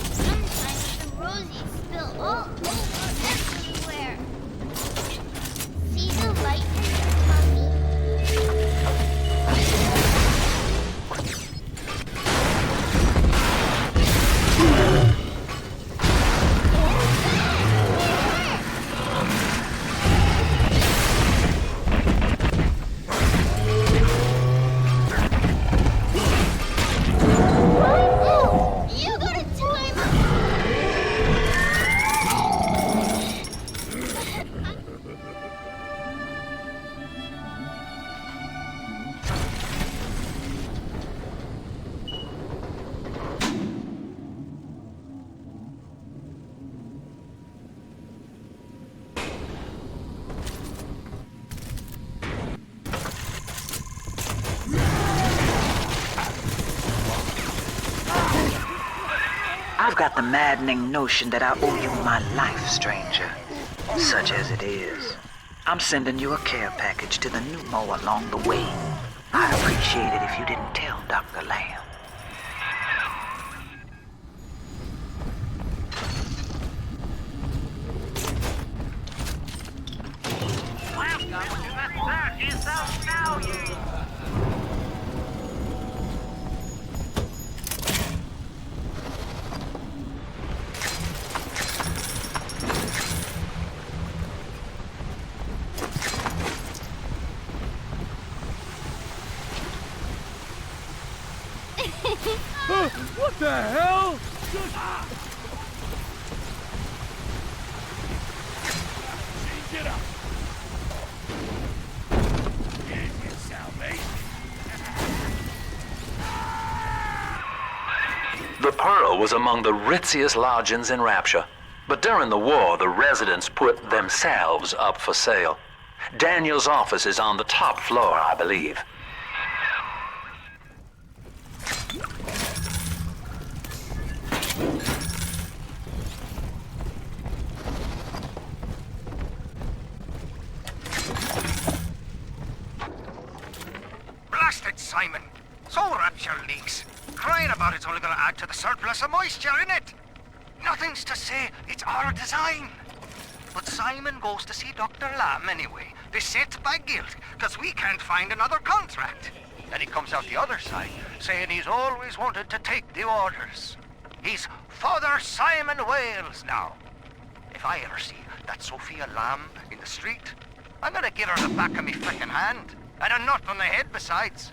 Sometimes the rosies spill all over everywhere. See the light in the You got a I've got the maddening notion that I owe you my life, stranger. Such as it is. I'm sending you a care package to the pneumo along the way. I'd appreciate it if you didn't tell Dr. Lamb. Welcome to the Circus of Value! What the hell? Change it up! Here's your salvation! The Pearl was among the ritziest lodgings in Rapture. But during the war, the residents put themselves up for sale. Daniel's office is on the top floor, I believe. Blasted Simon! So Rapture leaks. Crying about it's only gonna add to the surplus of moisture in it. Nothing's to say it's our design. But Simon goes to see Dr. Lamb anyway, beset by guilt, because we can't find another contract. Then he comes out the other side, saying he's always wanted to take the orders. He's Father Simon Wales now. If I ever see that Sophia Lamb in the street, I'm gonna give her the back of me frickin' hand, and a nut on the head besides.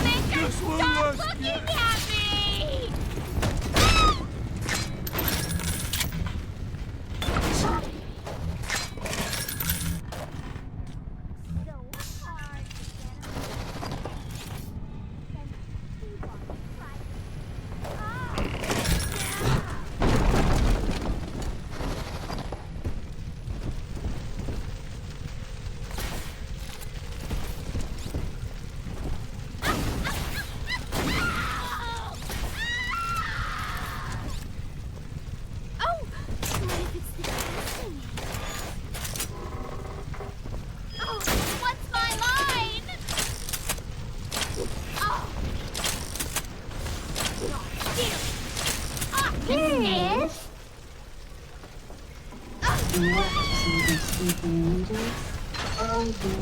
Maker, stop looking at me! There he is. What to see the sleeping angels? I do.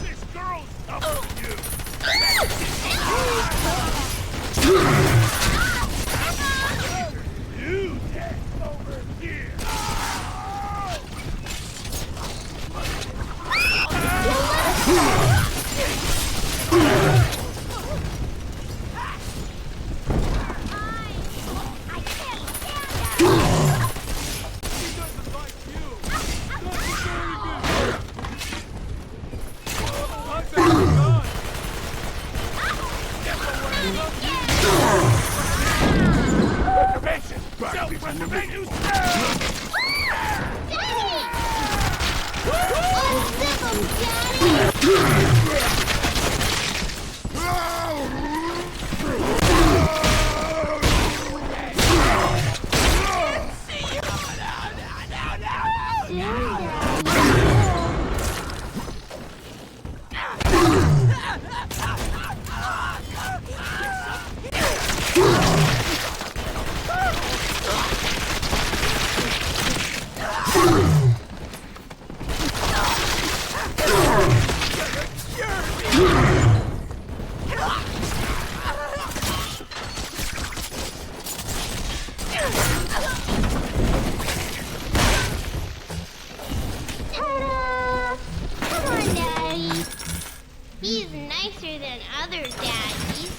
This girl's up for you! You get over here! Self-preservation! Ta-da! Come on, Daddy. He's nicer than other daddies.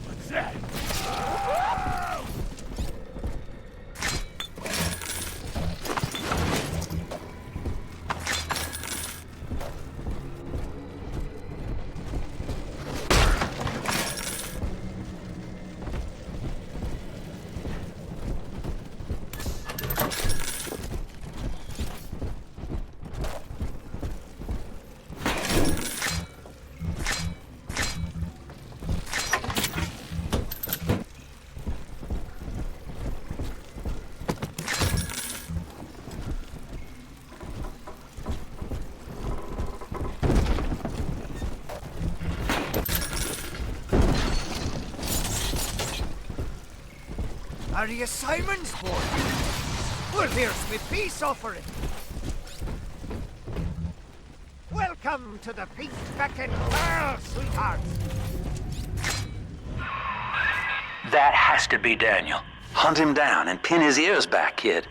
What's that? Are ye Simon's boy? Well, here's me peace offering. Welcome to the peace-becking world, sweethearts. That has to be Daniel. Hunt him down and pin his ears back, kid.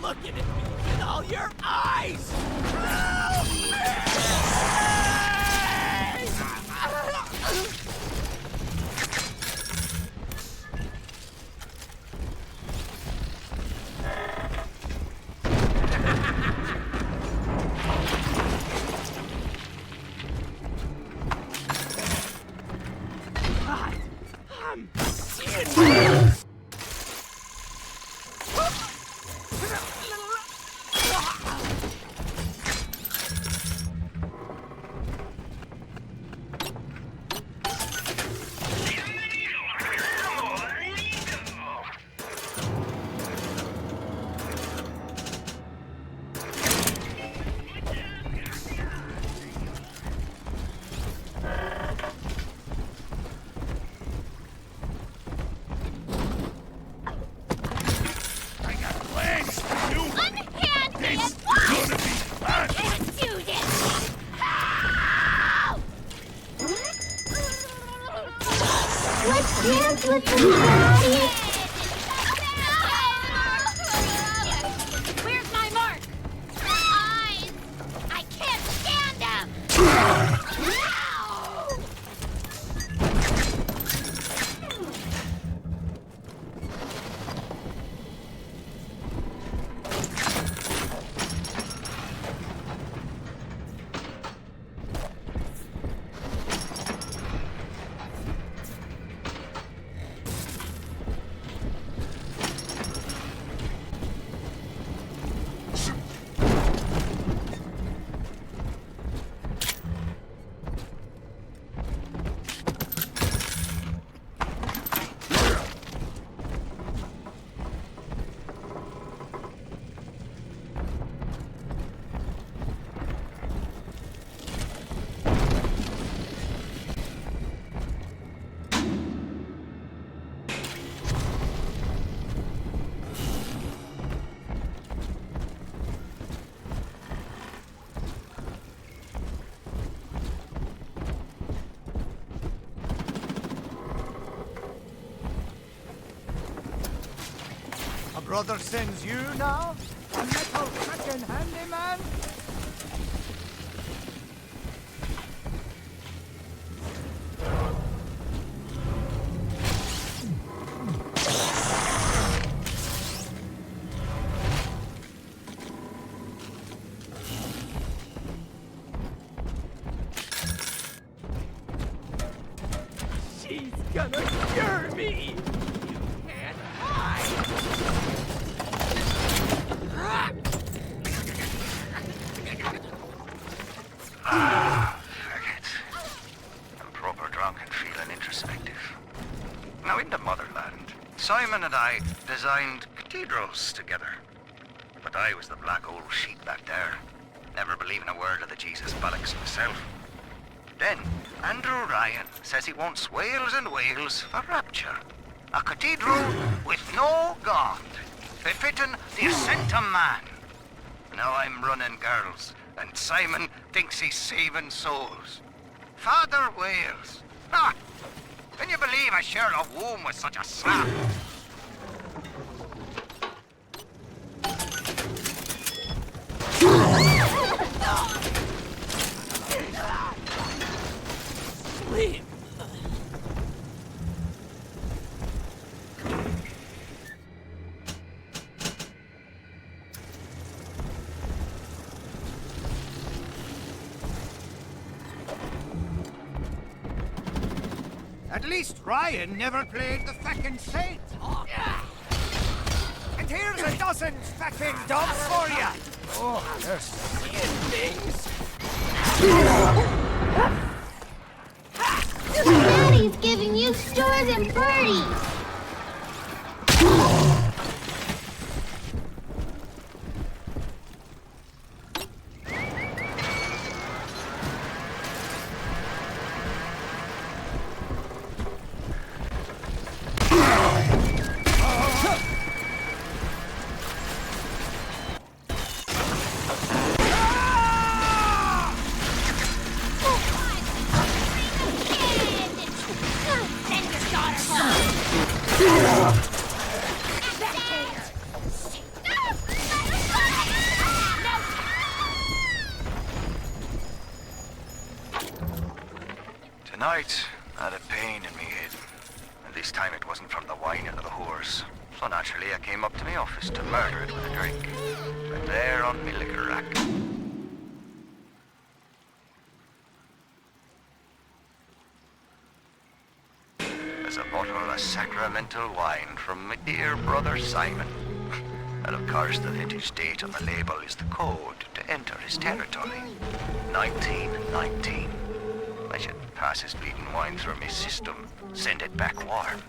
Looking at me with all your eyes! Help God, I'm seeing you! Listen, Daddy! Where's my mark? Eyes! I can't stand them! Brother sends you now? A metal frickin' handyman? She's gonna cure me! You can't hide! I'm proper drunk and feeling introspective. Now in the motherland, Simon and I designed cathedrals together. But I was the black old sheep back there, never believing a word of the Jesus bollocks myself. Then, Andrew Ryan says he wants whales and whales for Rapture. A cathedral with no God, befitting the ascent of man. Now I'm running girls, and Simon thinks he's saving souls. Father Wales. Ah! Can you believe I share a womb with such a slap? Sleep! At least Ryan never played the feckin' saint. And here's a dozen feckin' dubs for you. Oh, they're seeing things. Daddy's giving you stores and birdies! Tonight, I had a pain in me head. And this time it wasn't from the wine or the whores. So naturally I came up to my office to murder it with a drink. And there on me liquor rack. There's a bottle of sacramental wine from my dear brother Simon. And of course the vintage date on the label is the code to enter his territory. 1919. I should pass his bleeding wine through my system, send it back warm.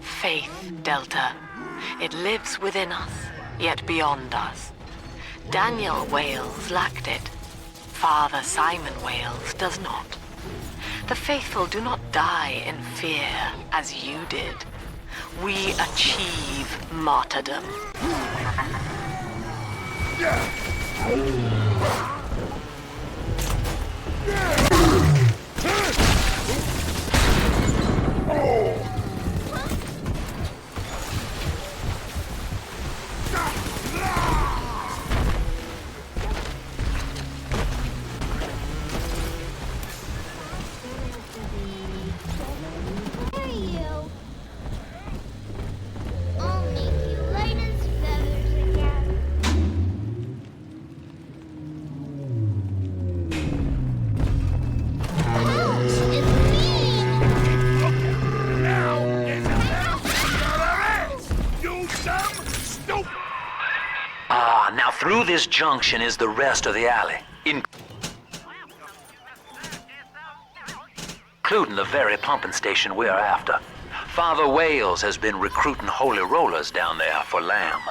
Faith, Delta. It lives within us, yet beyond us. Daniel Wales lacked it. Father Simon Wales does not. The faithful do not die in fear, as you did. We achieve martyrdom. I'll make you light as feathers again. Now through this junction is the rest of the alley, including the very pumping station we're after. Father Wales has been recruiting holy rollers down there for Lamb.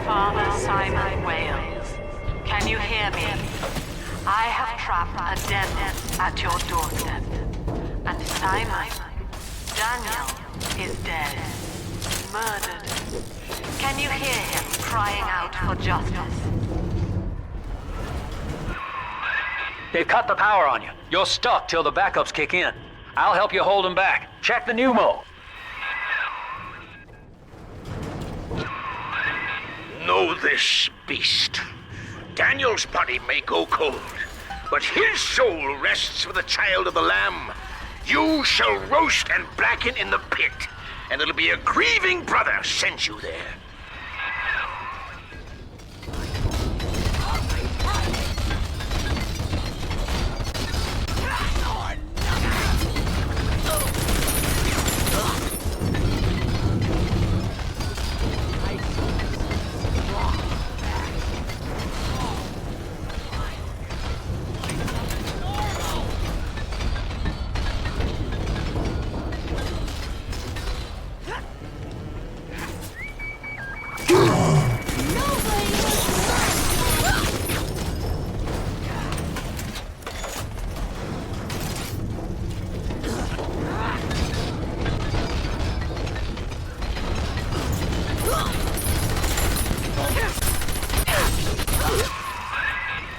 Father Simon Wales, can you hear me? I have trapped a demon at your doorstep. And Simon, Daniel, is dead. Murdered. Can you hear him crying out for justice? They've cut the power on you. You're stuck till the backups kick in. I'll help you hold them back. Check the pneumo. Know this, beast. Daniel's body may go cold, but his soul rests with the child of the Lamb. You shall roast and blacken in the pit, and it'll be a grieving brother sent you there.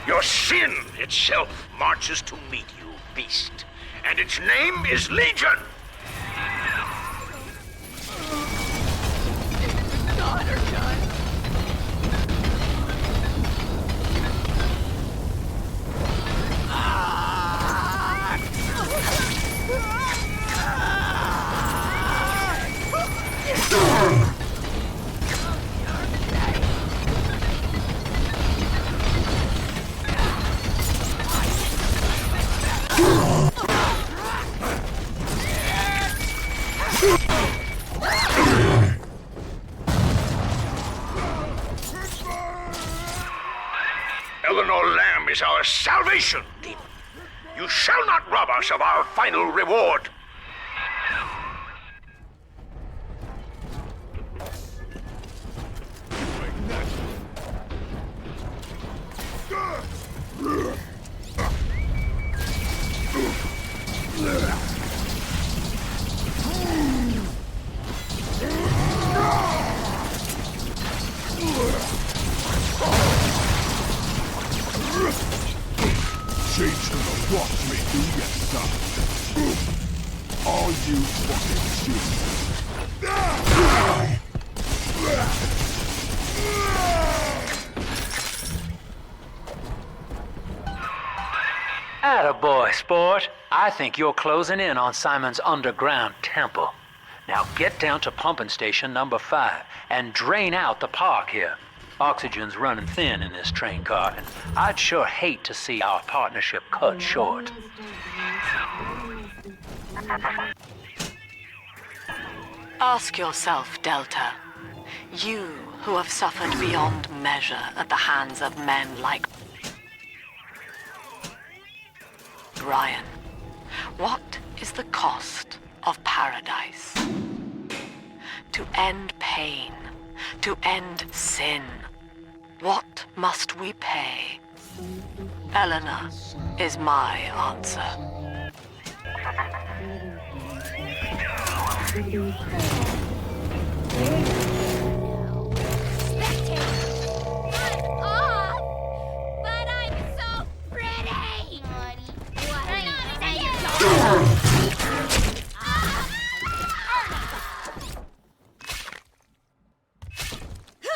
Your sin itself marches to meet you, beast, and its name is Legion. Eleanor Lamb is our salvation, demon. You shall not rob us of our final reward. Shade's gonna walk me through your side. All you fucking Attaboy, sport. I think you're closing in on Simon's underground temple. Now get down to pumping station number 5 and drain out the park here. Oxygen's running thin in this train car, and I'd sure hate to see our partnership cut short. Ask yourself, Delta, You who have suffered beyond measure at the hands of men like Ryan, what is the cost of paradise? To end pain, to end sin, what must we pay? Eleanor is my answer. But I'm so pretty!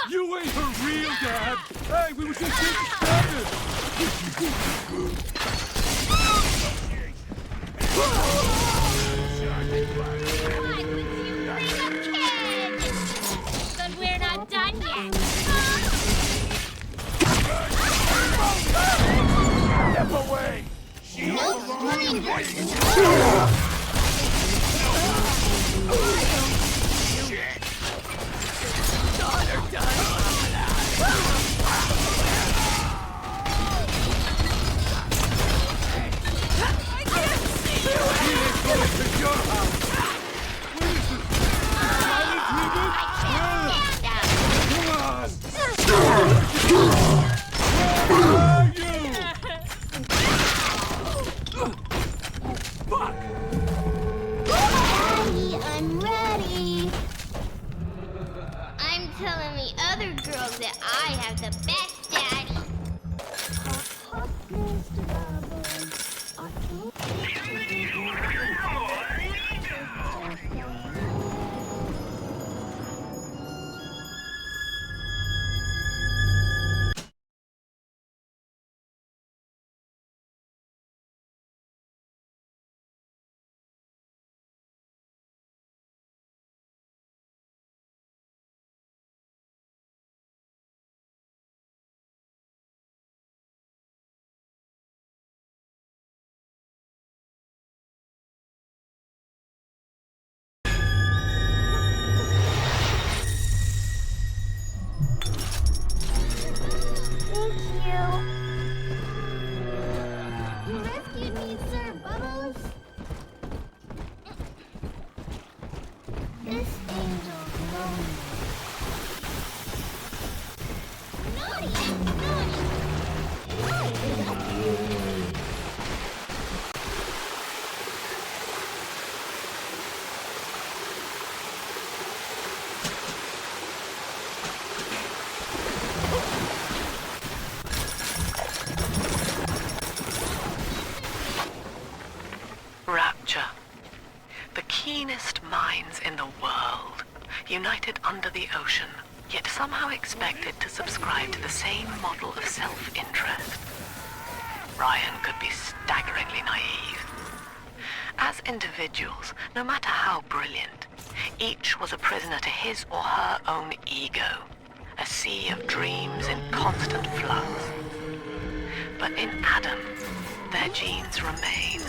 You ain't her real dad! Hey, we were just getting started! But we're not done yet! Step away! Daddy, I'm ready. I'm telling the other girls that I have the best daddy. You rescued me, Sir Bubbles. This angel's lonely. Naughty! Rapture. The keenest minds in the world, united under the ocean, yet somehow expected to subscribe to the same model of self-interest. Ryan could be staggeringly naive. As individuals, no matter how brilliant, each was a prisoner to his or her own ego, a sea of dreams in constant flux. But in Adam, their genes remain,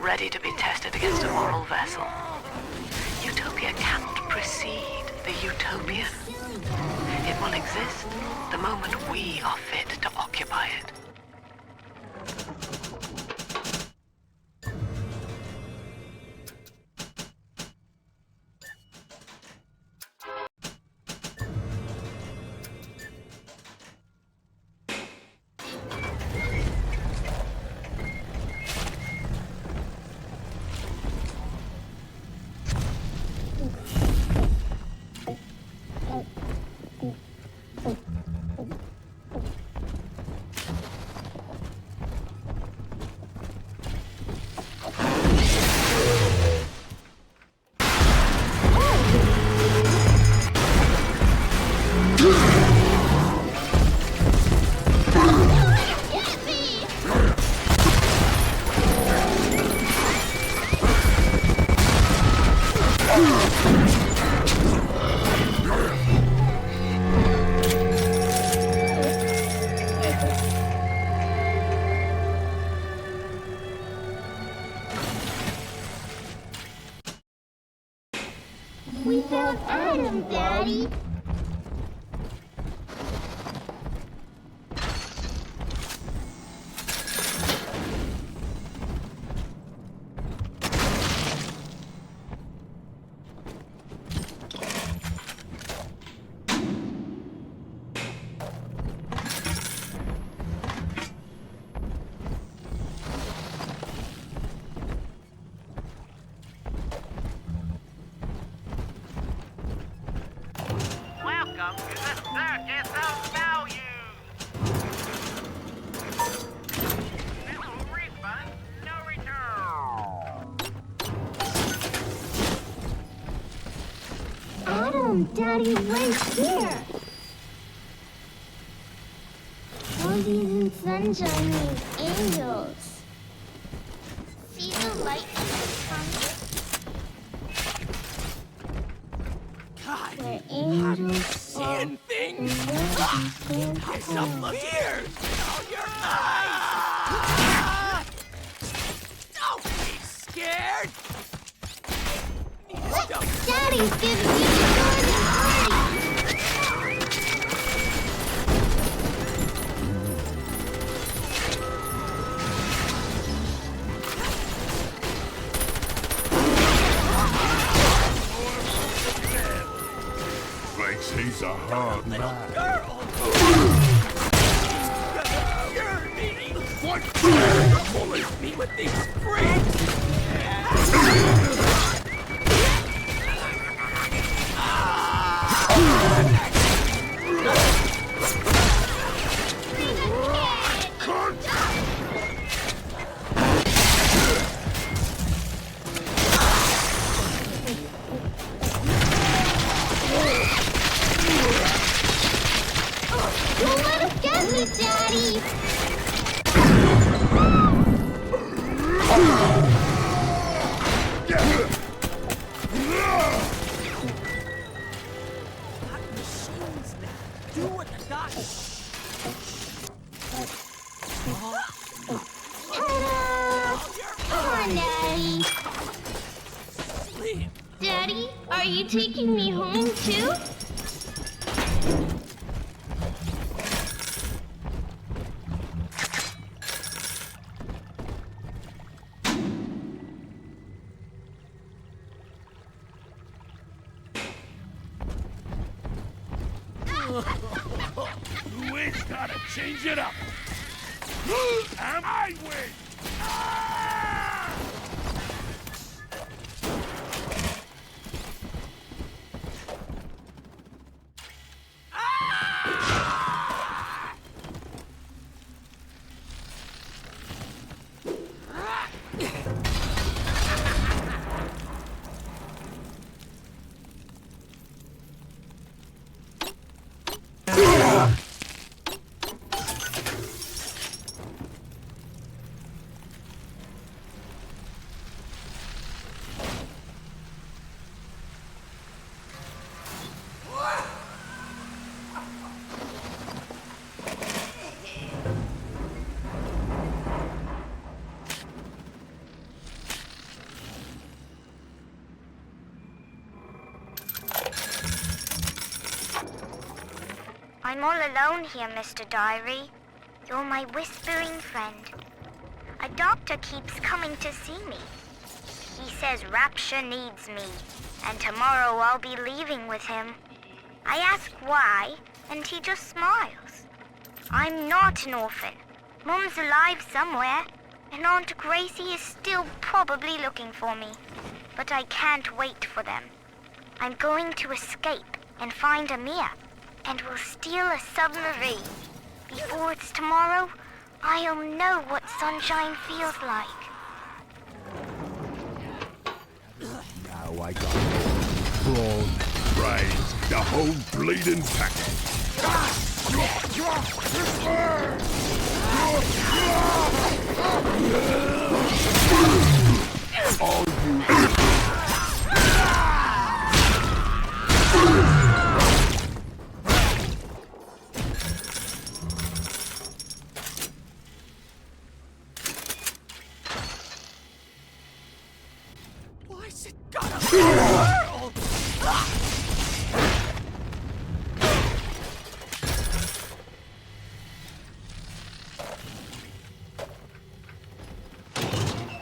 ready to be tested against a moral vessel. Utopia can't precede the utopian. It will exist the moment we are fit to occupy it. We found Adam, Daddy. Welcome to the Circus of Value. Missile refund, no return. Adam, Daddy's right here. Rosies and sunshine means angels. See the light coming? God, Where I'm angels seeing things. Eyes up, look here. Oh, your eyes. Don't be scared. Daddy's giving me the party. Thinks he's a hard man. Girl. You're needy. What? Bully me with these freaks. Don't let us get me, Daddy! Got machines now. Do what the doc. Ta-da! Come on, Daddy. Sleep. Daddy, are you taking me home too? Luis gotta change it up. And I win. I'm all alone here, Mr. Diary. You're my whispering friend. A doctor keeps coming to see me. He says Rapture needs me, and tomorrow I'll be leaving with him. I ask why, and he just smiles. I'm not an orphan. Mum's alive somewhere, and Aunt Gracie is still probably looking for me. But I can't wait for them. I'm going to escape and find Amir, and we'll steal a submarine. Before it's tomorrow, I'll know what sunshine feels like. Now I got brawn, brains, the whole bleeding package. All you. Why's it gotta be a world?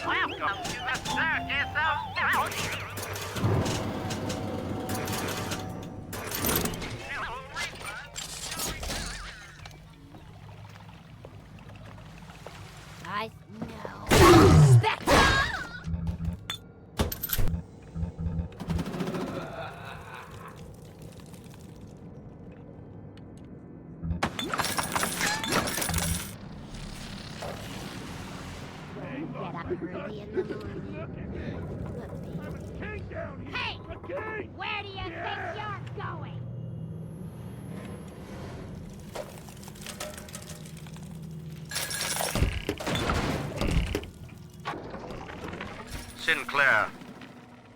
Welcome to the Circus of Value. Where do you think you're going? Sinclair,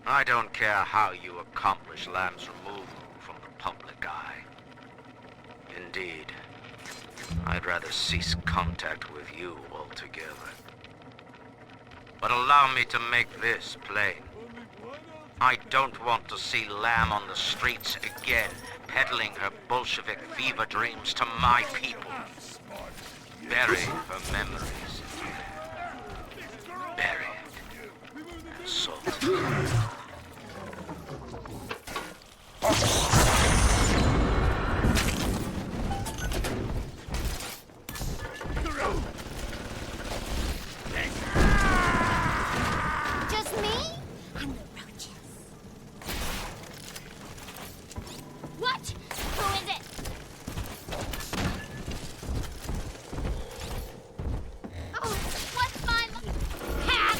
I don't care how you accomplish Lamb's removal from the public eye. Indeed, I'd rather cease contact with you altogether. But allow me to make this plain. I don't want to see Lamb on the streets again, peddling her Bolshevik fever dreams to my people. Bury her memories. Buried and salted. Just me? I'm the roaches. What? Who is it? Oh, what's my hat?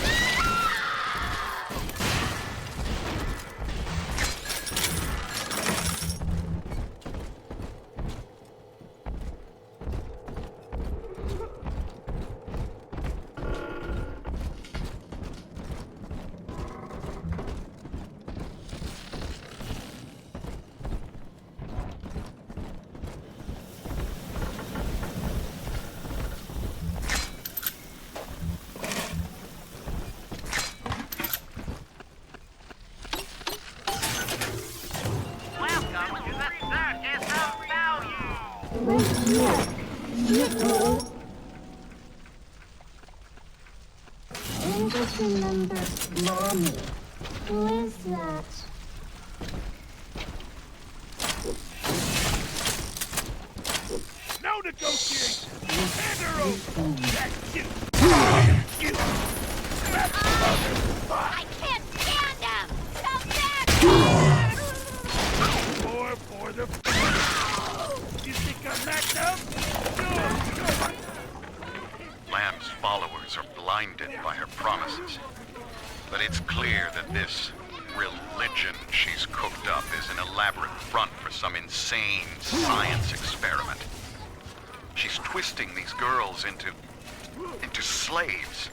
I just remember Mommy. Who is that? No negotiation! Hand her over! That's you! You! I can't stand him! Come back! More for the... You think I'm knocked up? Sure. Lamb's followers are blinded by her promises. But it's clear that this religion she's cooked up is an elaborate front for some insane science experiment. She's twisting these girls into slaves,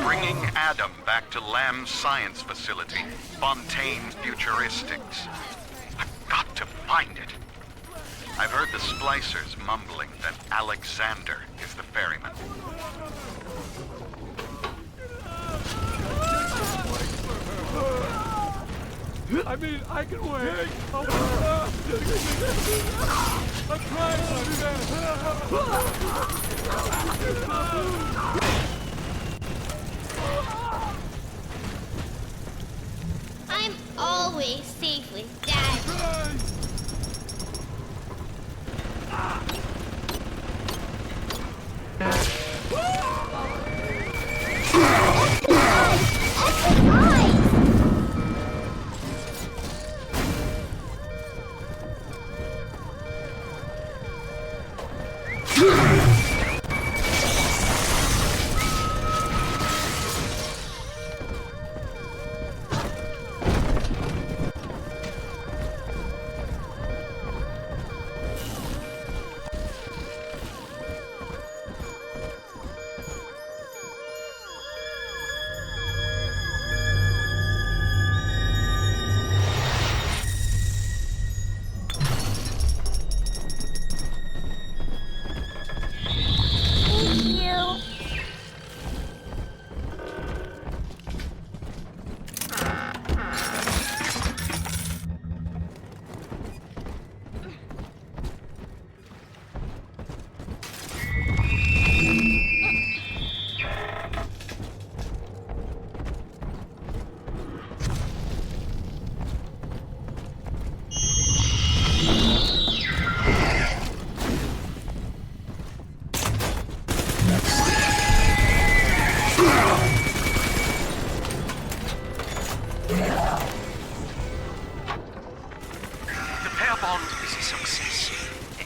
bringing Adam back to Lamb's science facility, Fontaine Futuristics. I've got to find it. I've heard the splicers mumbling that Alexander is the ferryman. I mean, I can wait. I'm trying I'm always safe with Dad.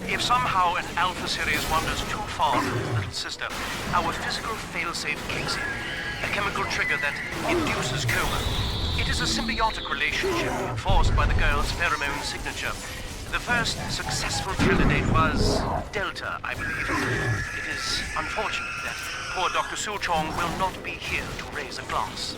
If somehow an Alpha series wanders too far from his little sister, our physical failsafe kicks in. A chemical trigger that induces coma. It is a symbiotic relationship enforced by the girl's pheromone signature. The first successful candidate was Delta, I believe. It is unfortunate that poor Dr. Suchong will not be here to raise a glass.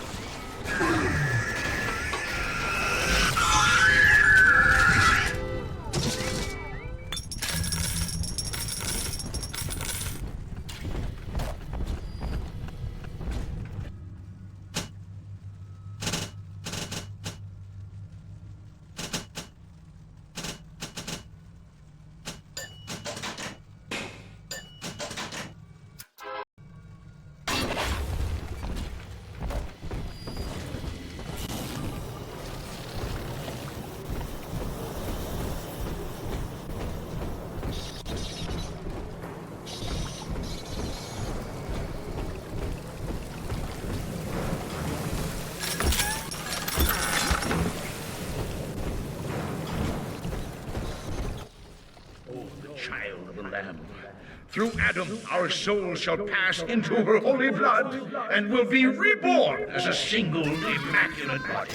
Child of the Lamb. Through Adam, our soul shall pass into her holy blood and will be reborn as a single immaculate body.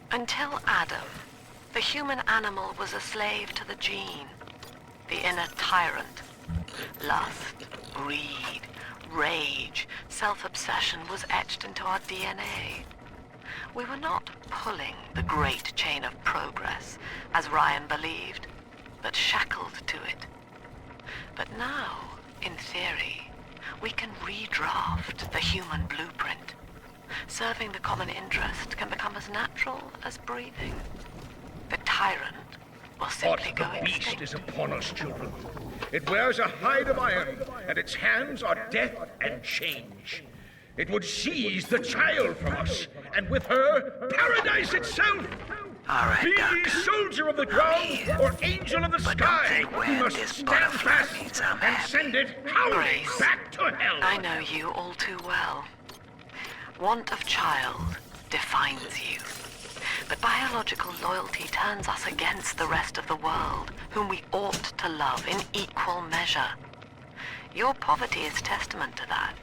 Until Adam, the human animal was a slave to the gene, the inner tyrant. Lust, greed, rage, self-obsession was etched into our DNA. We were not pulling the great chain of progress, as Ryan believed, but shackled to it. But now, in theory, we can redraft the human blueprint. Serving the common interest can become as natural as breathing. The tyrant will simply go The beast extinct. is upon us, children. It wears a hide of iron, and its hands are death and change. It would seize the child from us, and with her, paradise itself. All right, Be Doctor. ye soldier of the ground or angel of the sky, we must stand fast and send it howling back to hell. I know you all too well. Want of child defines you. But biological loyalty turns us against the rest of the world, whom we ought to love in equal measure. Your poverty is testament to that,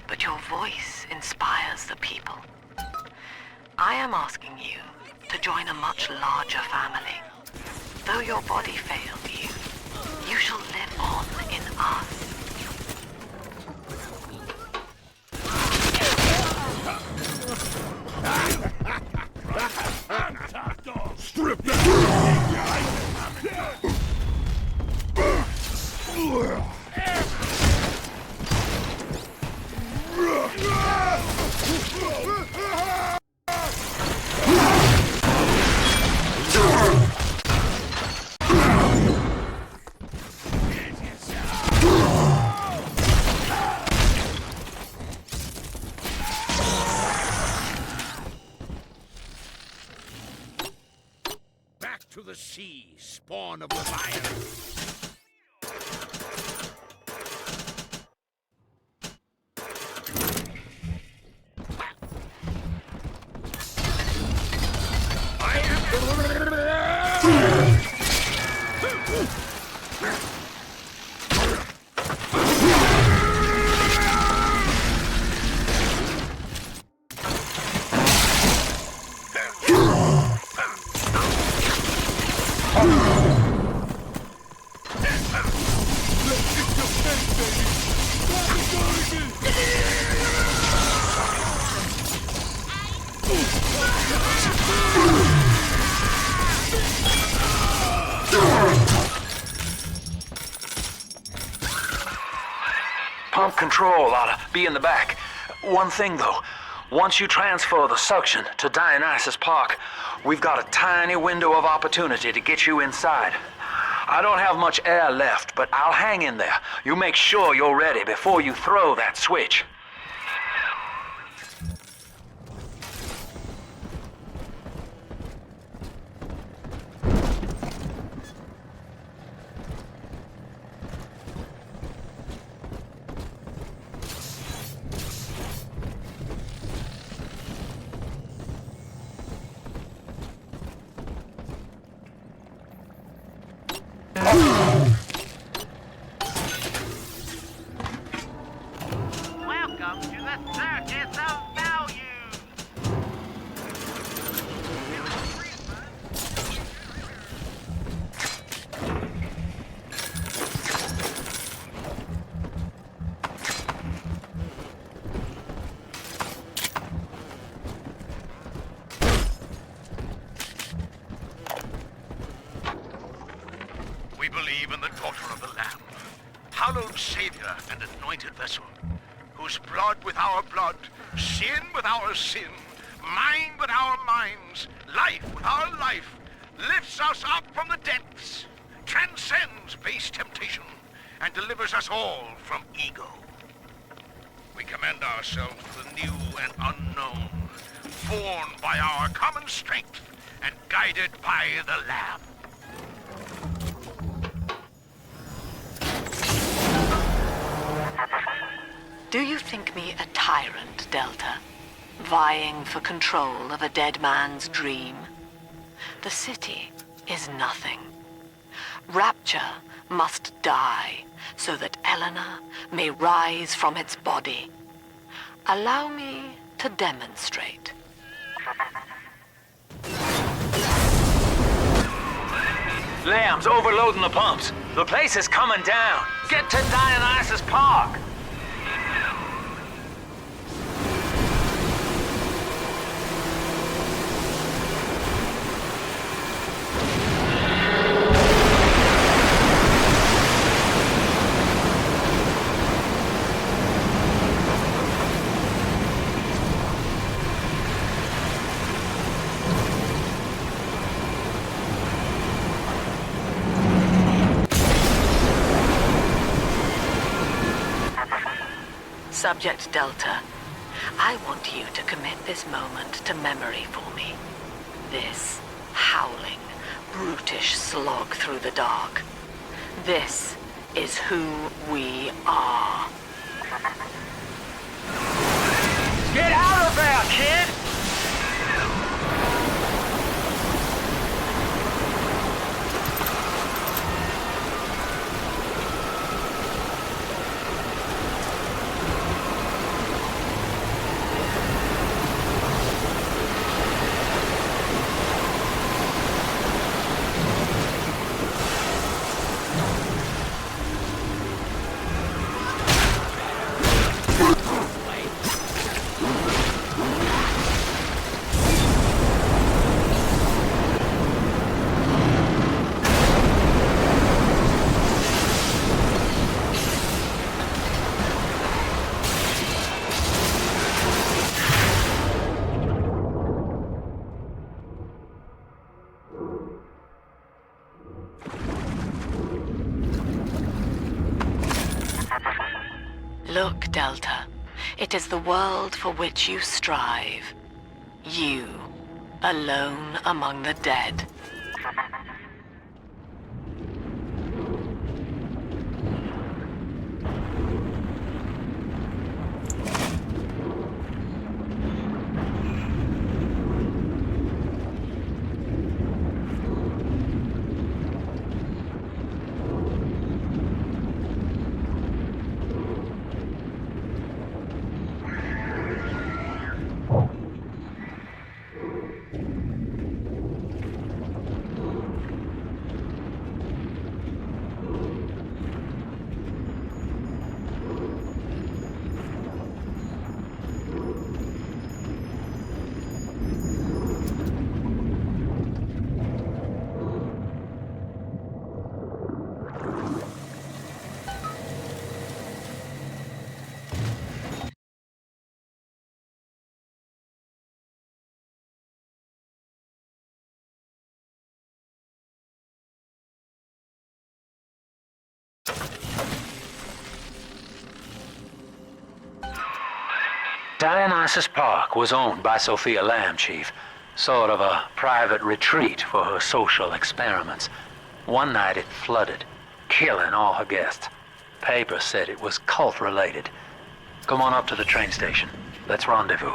but your voice inspires the people. I am asking you to join a much larger family. Though your body failed you, you shall live on in us. Strip back to the sea, spawn of Leviathan. Control ought to be in the back. One thing, though. Once you transfer the suction to Dionysus Park, we've got a tiny window of opportunity to get you inside. I don't have much air left, but I'll hang in there. You make sure you're ready before you throw that switch. Welcome to the Circus of Value! We believe in the daughter of the Lamb, hallowed Savior and anointed vessel, whose blood with our blood, sin with our sin, mind with our minds, life with our life, lifts us up from the depths, transcends base temptation, and delivers us all from ego. We commend ourselves to the new and unknown, born by our common strength and guided by the Lamb. Do you think me a tyrant, Delta? Vying for control of a dead man's dream? The city is nothing. Rapture must die so that Eleanor may rise from its body. Allow me to demonstrate. Lamb's overloading the pumps. The place is coming down. Get to Dionysus Park. Subject Delta, I want you to commit this moment to memory for me. This howling, brutish slog through the dark. This is who we are. Get out of there, kid! Look, Delta, it is the world for which you strive. You, alone among the dead. Dionysus Park was owned by Sophia Lamb, Chief. Sort of a private retreat for her social experiments. One night it flooded, killing all her guests. Papers said it was cult-related. Come on up to the train station. Let's rendezvous.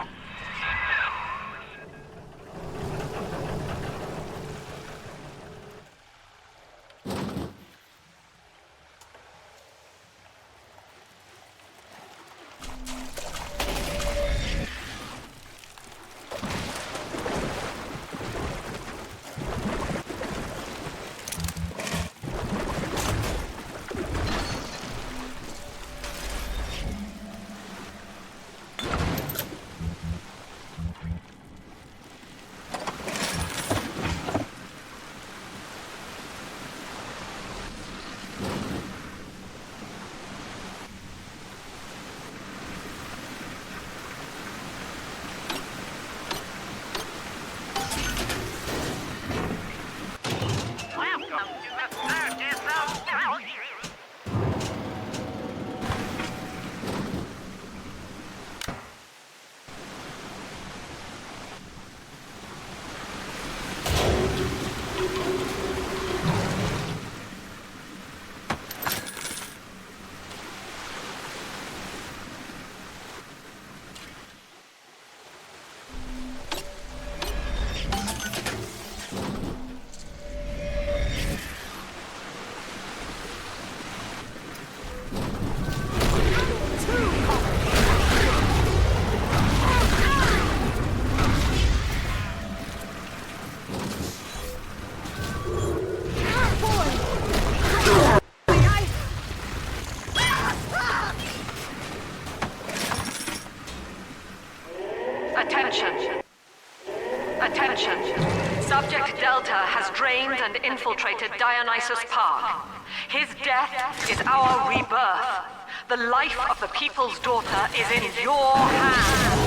Attention. Subject Delta has drained and infiltrated Dionysus Park. His death is our rebirth. The life of the People's Daughter is in your hands.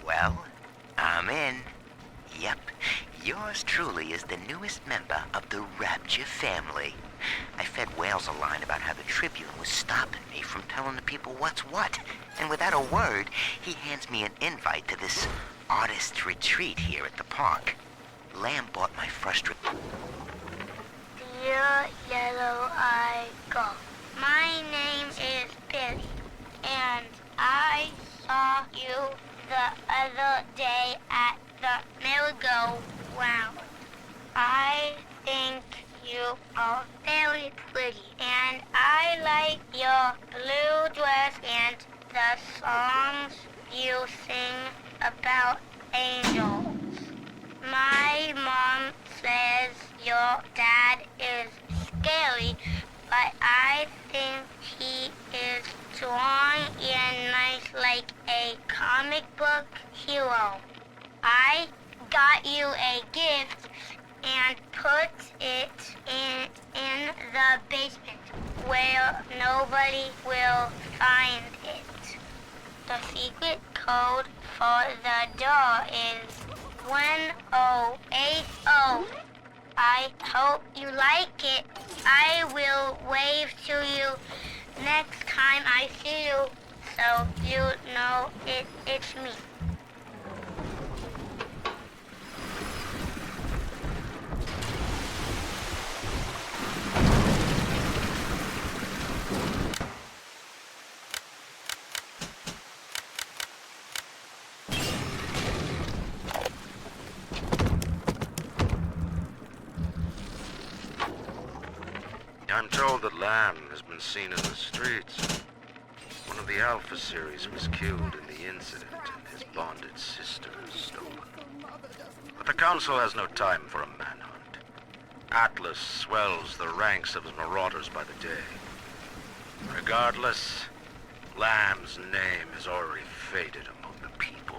Well, I'm in. Yep, yours truly is the newest member of the Rapture family. I fed Wales a line about how the Tribune was stopping me from telling the people what's what, and without a word, he hands me an invite to this artist retreat here at the park. Lamb bought my frustration. Dear Yellow-Eye Gull, my name is Billy, and I saw you the other day at the merry-go-round. I think you are very pretty, and I like your blue dress and the songs you sing about angels. My mom says your dad is scary, but I think he is drawn and nice like a comic book hero. I got you a gift and put it in the basement where nobody will find it. The secret code for the door is 1080. I hope you like it. I will wave to you next time I see you, so you know it's me. I'm told that Lamb has been seen in the streets. One of the Alpha series was killed in the incident, and his bonded sister is stolen. But the Council has no time for a manhunt. Atlas swells the ranks of his marauders by the day. Regardless, Lamb's name has already faded among the people.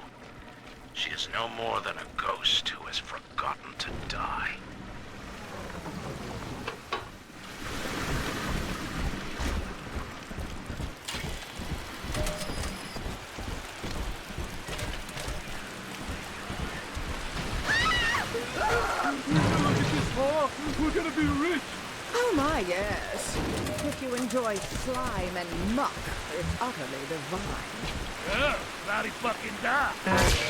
She is no more than a ghost who has forgotten to die. We're gonna be rich! Oh my, yes. If you enjoy slime and muck, it's utterly divine. Yeah, bloody fucking die.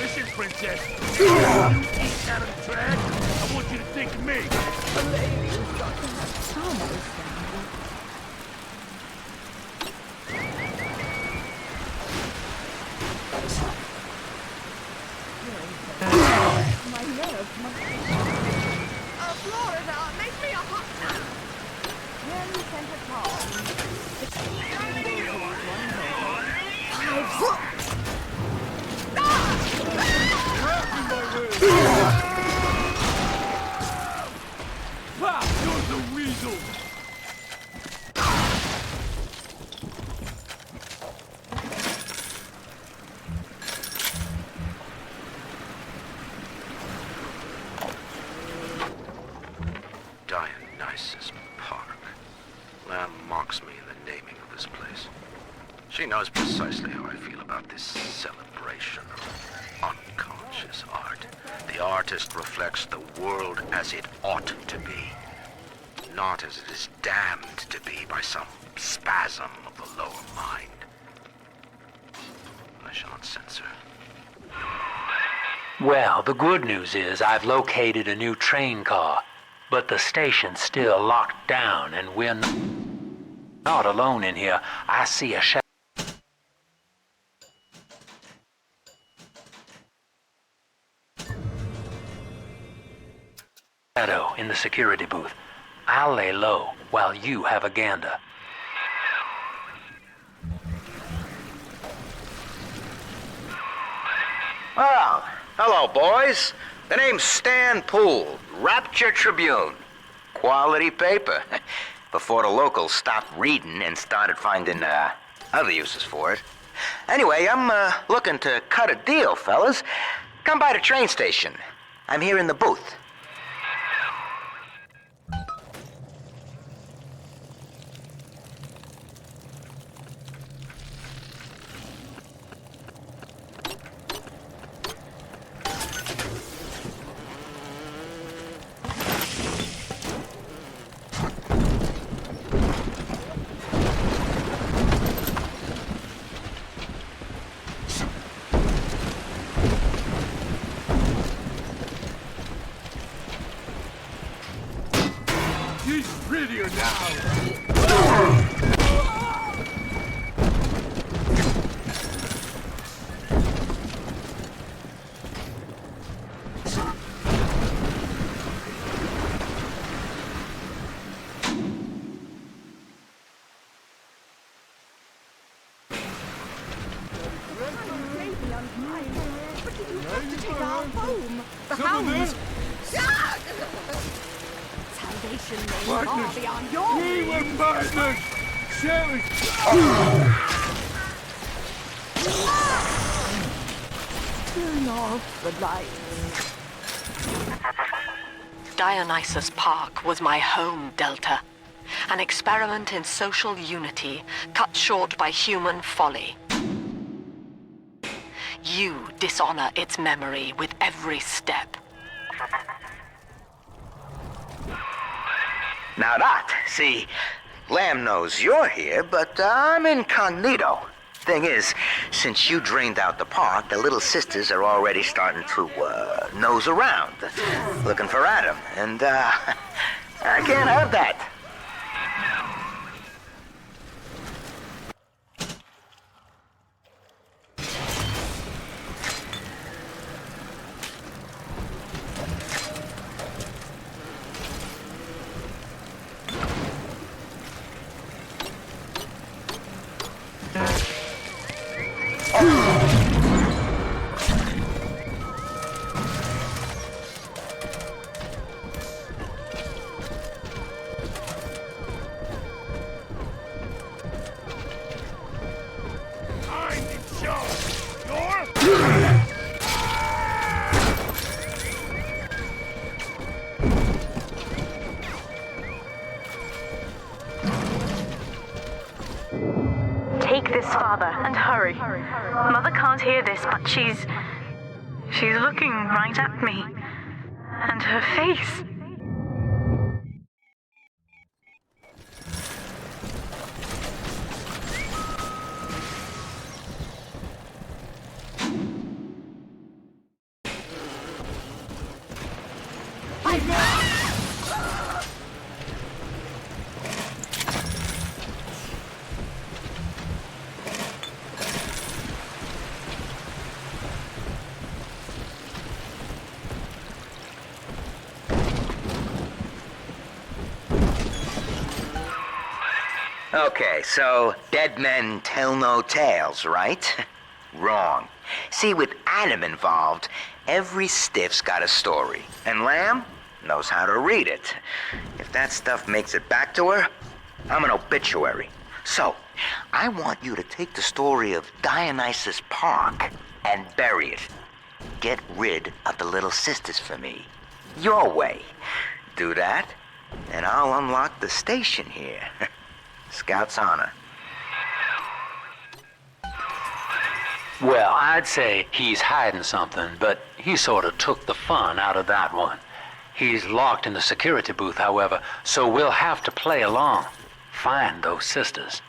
Listen, princess. You eat out of the trash. I want you to think of me. A lady who's got to have some understanding. My nerves must be... Florida, make me a hot tub. When you sent a call, Wow, you're the weasel. Dionysus Park. Lamb mocks me in the naming of this place. She knows precisely how I feel about this celebration of unconscious art. The artist reflects the world as it ought to be, not as it is damned to be by some spasm of the lower mind. I shall not censor. Well, the good news is I've located a new train car, but the station's still locked down and we're not alone in here. I see a shadow in the security booth. I'll lay low while you have a gander. Well, hello, boys. The name's Stan Poole, Rapture Tribune. Quality paper. Before the locals stopped reading and started finding other uses for it. Anyway, I'm looking to cut a deal, fellas. Come by the train station. I'm here in the booth. She's prettier now. Take our home. The hounds. Salvation may far beyond your We were partners. Sherry. Turn off the lights. Dionysus Park was my home, Delta. An experiment in social unity, cut short by human folly. You dishonor its memory with every step. Now that, see, Lamb knows you're here, but I'm incognito. Thing is, since you drained out the park, the little sisters are already starting to nose around, looking for Adam, and I can't have that. Father, and hurry. Mother can't hear this, but she's looking right at me. And her face. Okay, so dead men tell no tales, right? Wrong. See, with Adam involved, every stiff's got a story. And Lamb knows how to read it. If that stuff makes it back to her, I'm an obituary. So, I want you to take the story of Dionysus Park and bury it. Get rid of the little sisters for me. Your way. Do that, and I'll unlock the station here. Scout's honor. Well, I'd say he's hiding something, but he sort of took the fun out of that one. He's locked in the security booth, however, so we'll have to play along. Find those sisters.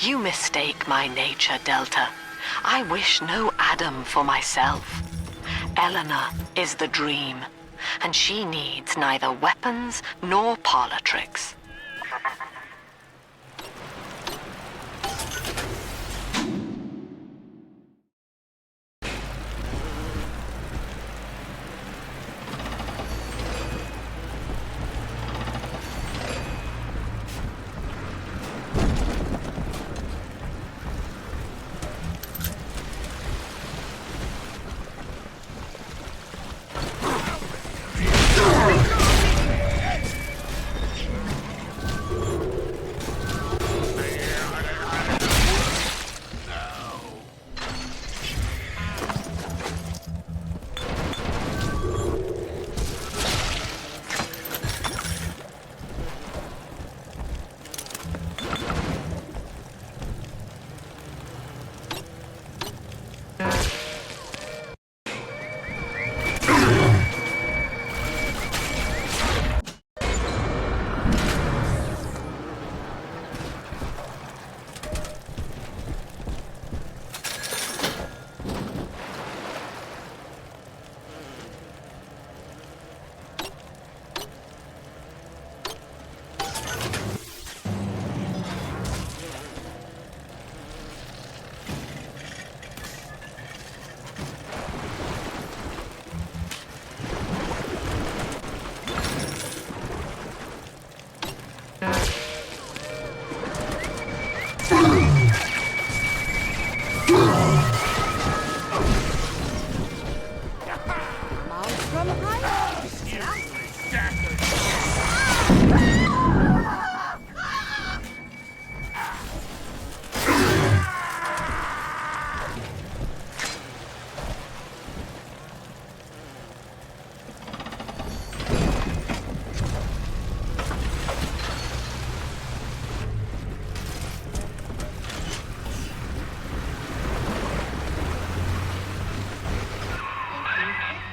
You mistake my nature, Delta. I wish no Adam for myself. Eleanor is the dream, and she needs neither weapons nor parlor tricks.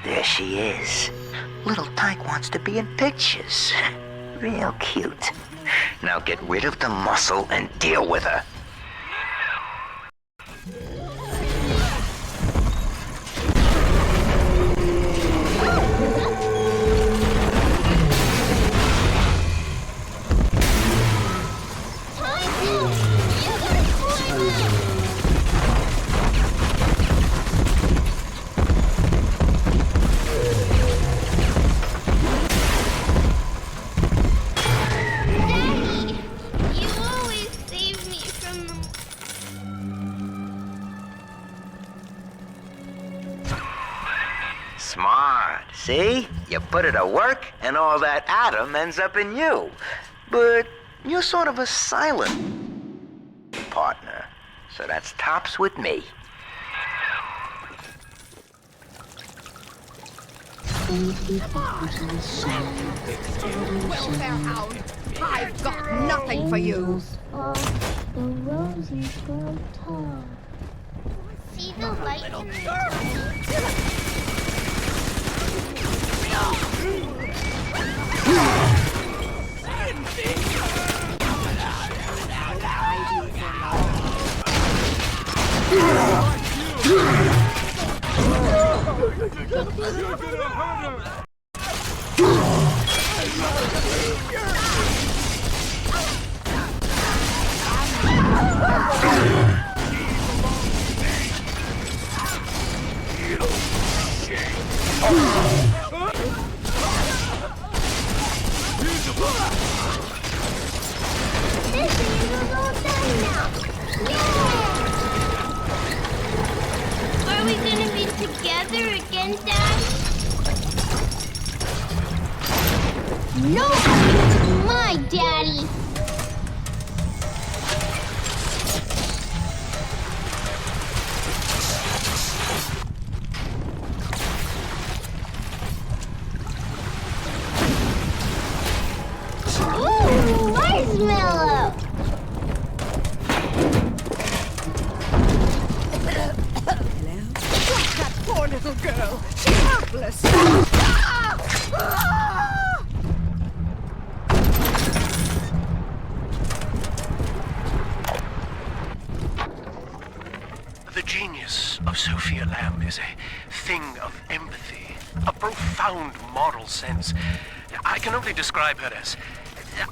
There she is. Little Tyke wants to be in pictures. Real cute. Now get rid of the muscle and deal with her. Smart. See? You put it to work, and all that atom ends up in you. But you're sort of a silent partner, so that's tops with me. Welfare hound, I've got nothing for you. The roses grow tall. See the light in the Are we gonna be together again, Dad? No! My daddy! Ooh, marshmallow! That poor little girl. She's helpless. The genius of Sophia Lamb is a thing of empathy, a profound moral sense. I can only describe her as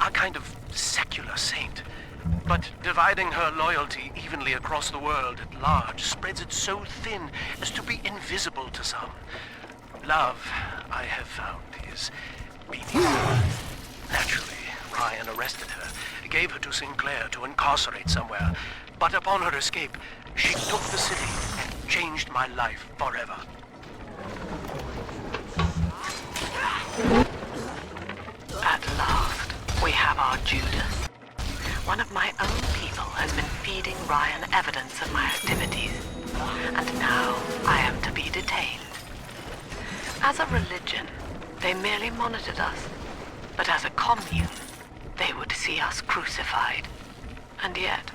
a kind of secular saint. But dividing her loyalty evenly across the world at large spreads it so thin as to be invisible to some. Love, I have found, is beneath her. Naturally, Ryan arrested her, gave her to Sinclair to incarcerate somewhere. But upon her escape, she took the city and changed my life forever. At last, we have our Judas. One of my own people has been feeding Ryan evidence of my activities, and now I am to be detained. As a religion, they merely monitored us, but as a commune, they would see us crucified. And yet,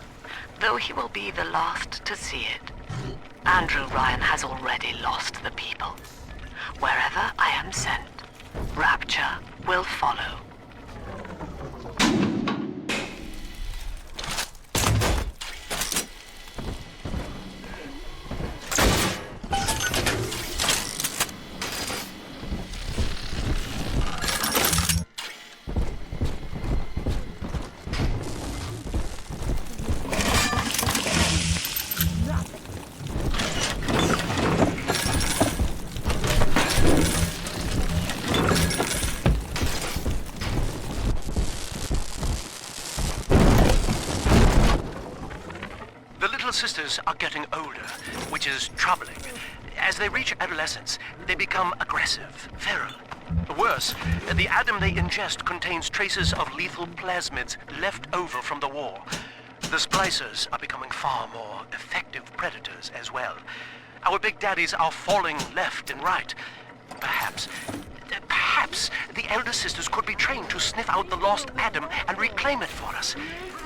though he will be the last to see it, Andrew Ryan has already lost the people. Wherever I am sent, Rapture will follow. Sisters are getting older, which is troubling. As they reach adolescence, they become aggressive, feral. Worse, the atom they ingest contains traces of lethal plasmids left over from the war. The splicers are becoming far more effective predators as well. Our big daddies are falling left and right. Perhaps the elder sisters could be trained to sniff out the lost atom and reclaim it for us.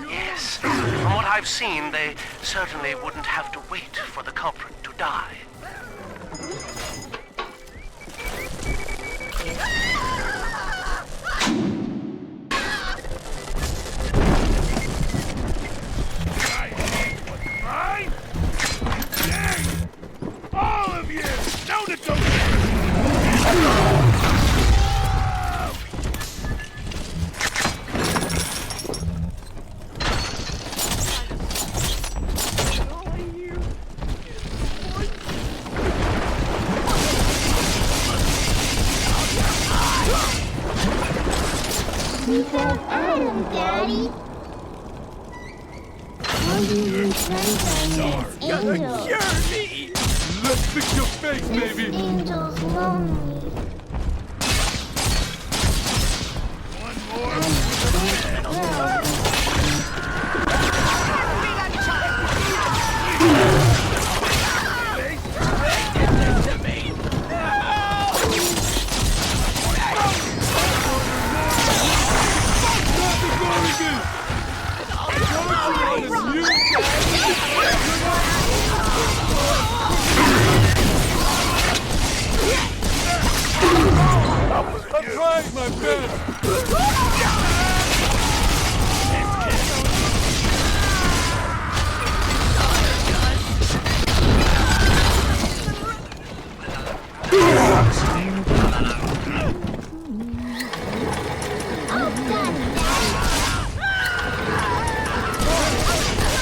Yes, from what I've seen, they certainly wouldn't have to wait for the culprit to die. She said Adam, Daddy. All you friends are angels. Cure me! Let's fix your face, baby! Angel's lonely. One more. I'm trying my best!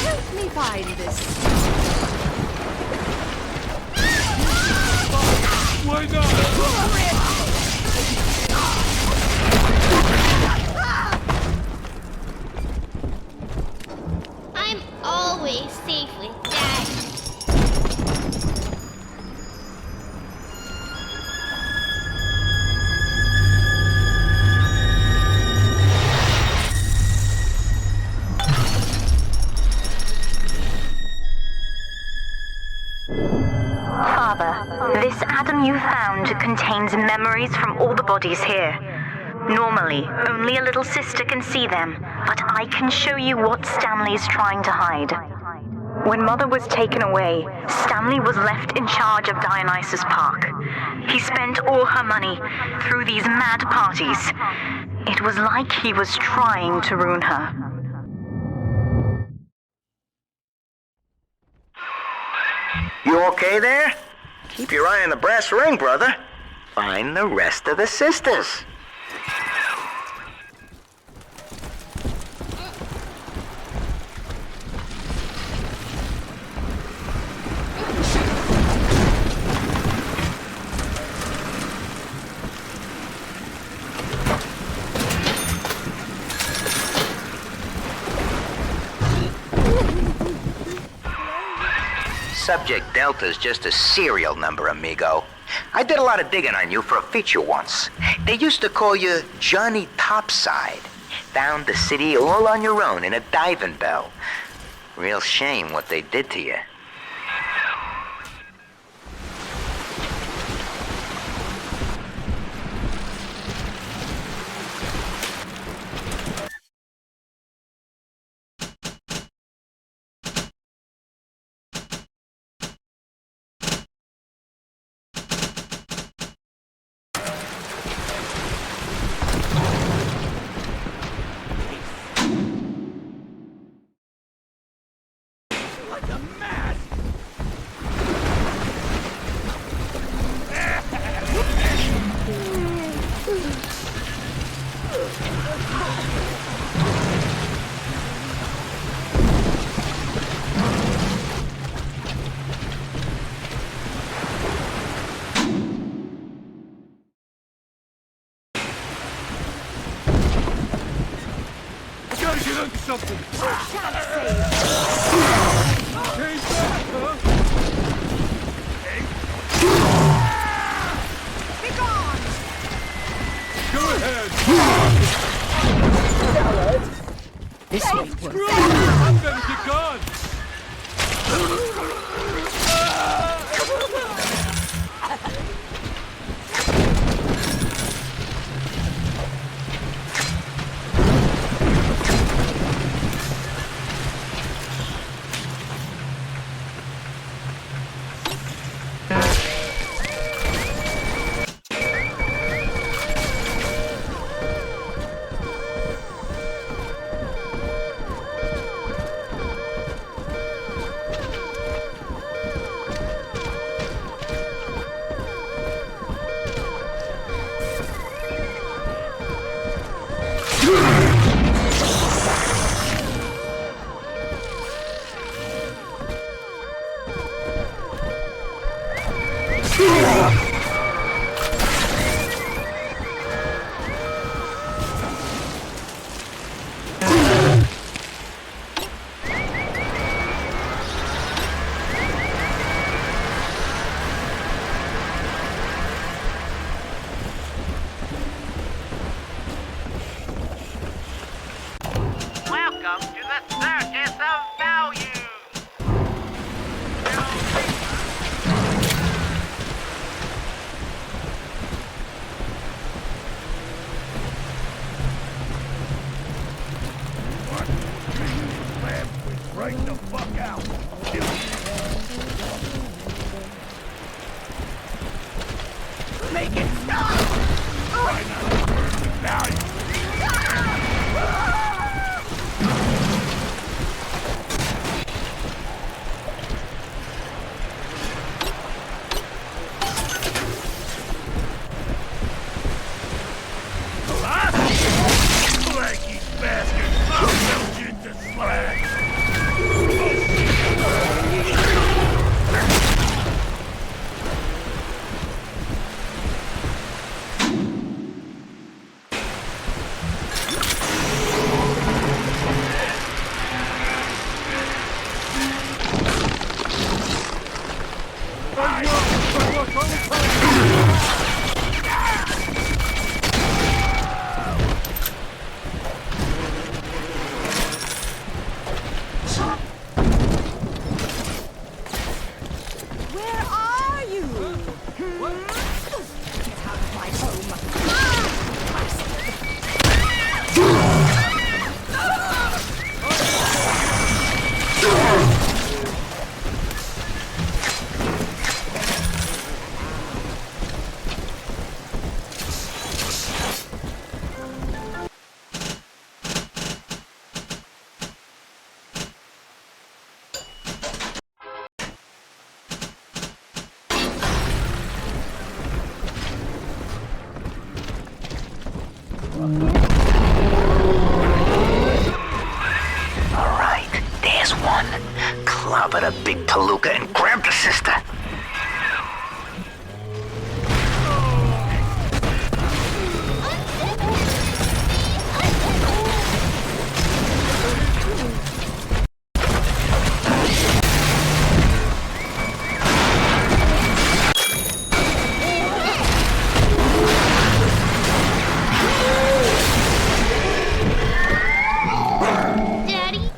Help me find this. Why not? I'm always safe with Daddy. Father, this Adam you found contains memories from all the bodies here. Normally, only a little sister can see them, but I can show you what Stanley's trying to hide. When Mother was taken away, Stanley was left in charge of Dionysus Park. He spent all her money through these mad parties. It was like he was trying to ruin her. You okay there? Keep your eye on the brass ring, brother. Find the rest of the sisters. Subject Delta's just a serial number, amigo. I did a lot of digging on you for a feature once. They used to call you Johnny Topside. Found the city all on your own in a diving bell. Real shame what they did to you. Gotta get under something! For God's sake! Came back, huh? Be gone! Go ahead! This won't work. I better get gone! Where are you? Get out of my home. Alright, there's one. Clobber the big palooka and grab the sister. Daddy?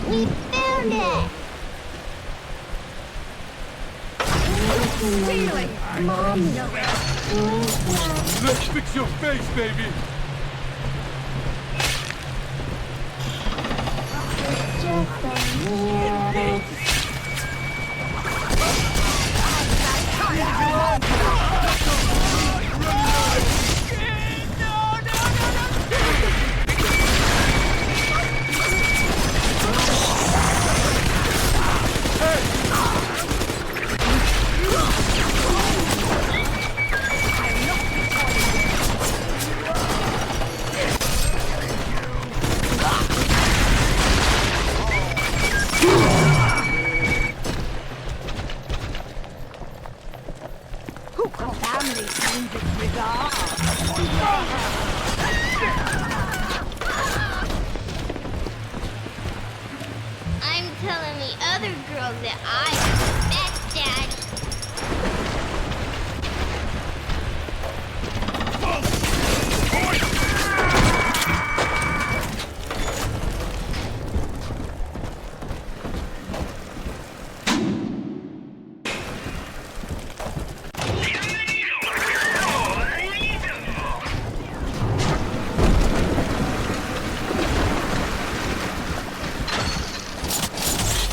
We found it! Stealing! Mommy! Let's fix your face, baby! Just a little. Who called family seems its regard? I'm telling the other girls that I am the best daddy.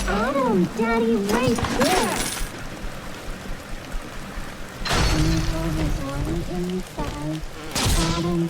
Adam, Daddy, right there! Can you hold this one inside? Adam.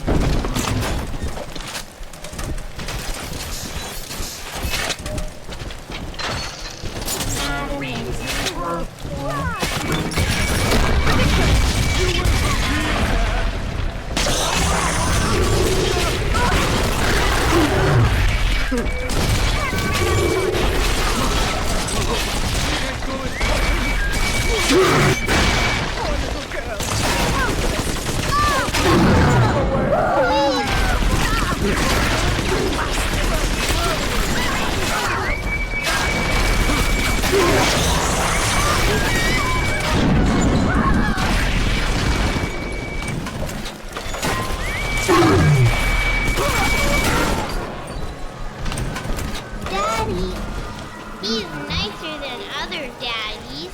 Daddy, he's nicer than other daddies.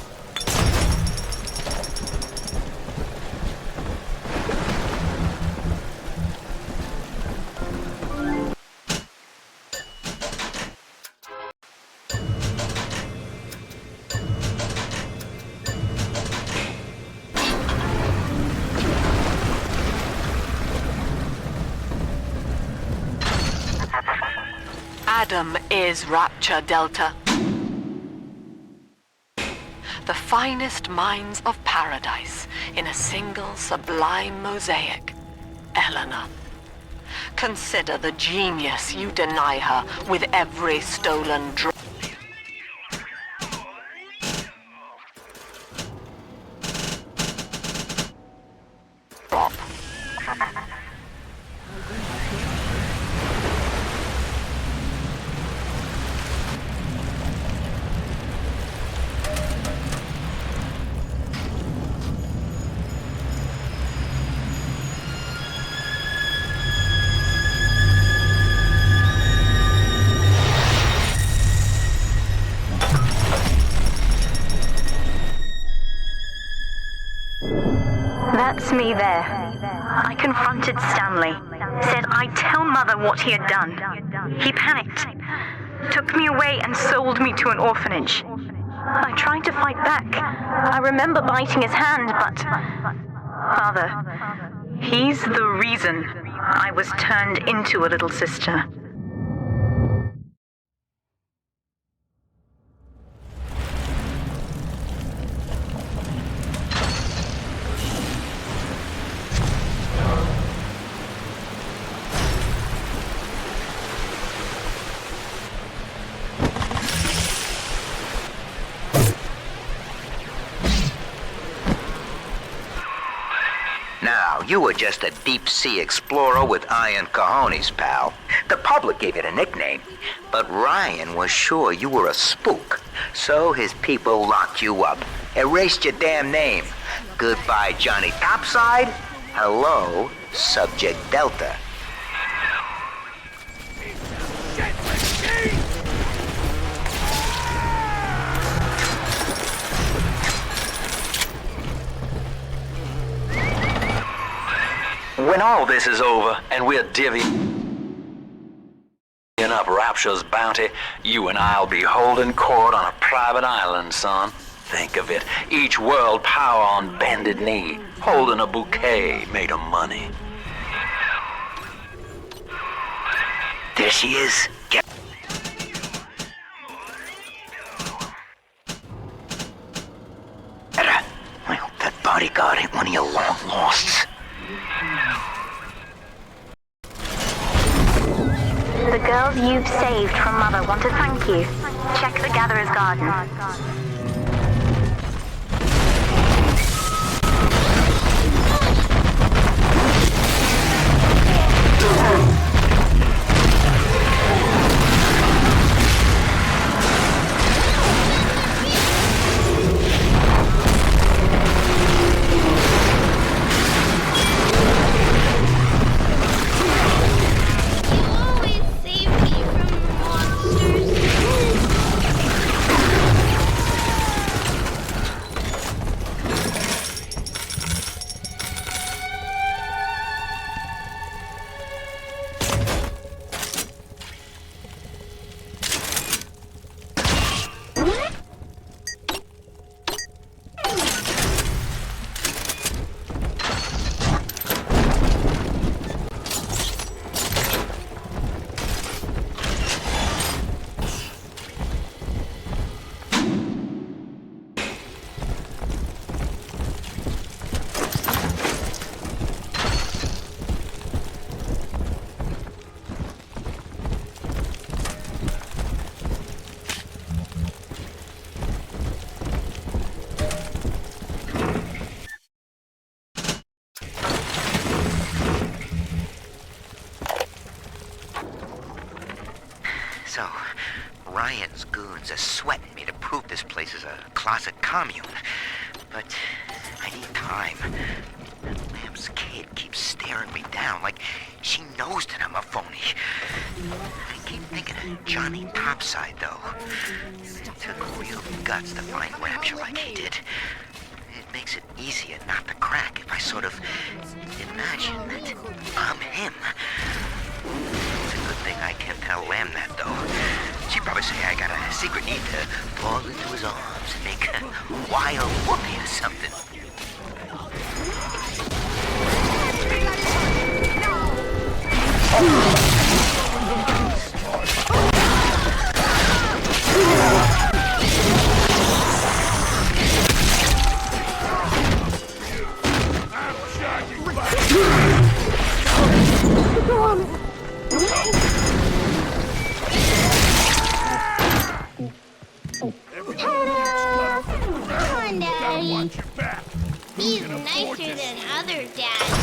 stardom is Rapture, Delta. The finest minds of paradise in a single sublime mosaic. Eleanor. Consider the genius you deny her with every stolen drop. That's me there. I confronted Stanley. Said I'd tell Mother what he had done. He panicked. Took me away and sold me to an orphanage. I tried to fight back. I remember biting his hand, but... Father, he's the reason I was turned into a little sister. Now, you were just a deep-sea explorer with iron cojones, pal. The public gave it a nickname, but Ryan was sure you were a spook, so his people locked you up, erased your damn name. Goodbye, Johnny Topside. Hello, Subject Delta. When all this is over and we're divvying up Rapture's bounty, you and I'll be holding court on a private island, son. Think of it. Each world power on bended knee, holding a bouquet made of money. There she is. Get... I hope that bodyguard ain't one of your long losts. The girls you've saved from Mother want to thank you. Check the Gatherer's Garden. So, Ryan's goons are sweating me to prove this place is a closet commune. But I need time. That Lamb's kid keeps staring me down like she knows that I'm a phony. I keep thinking of Johnny Topside, though. It took real guts to find Rapture like he did. It makes it easier not to crack if I sort of imagine that I'm him. It's a good thing I can't tell Lamb that, though. She'd probably say I got a secret need to fall into his arms and make a wild whoopee or something. Ta-da! Come on, Gotta Daddy. watch your back. He's Can afford nicer this. than other dads.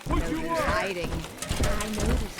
What you want? Hiding. I noticed.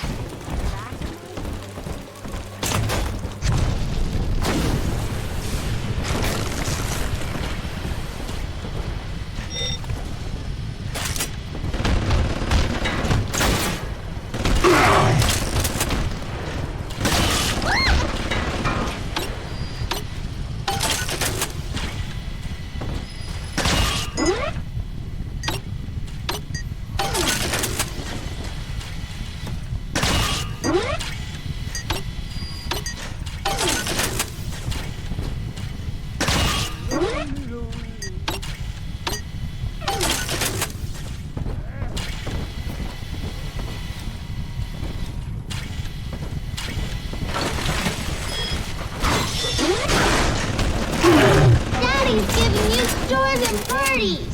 Daddy's giving you stores and parties.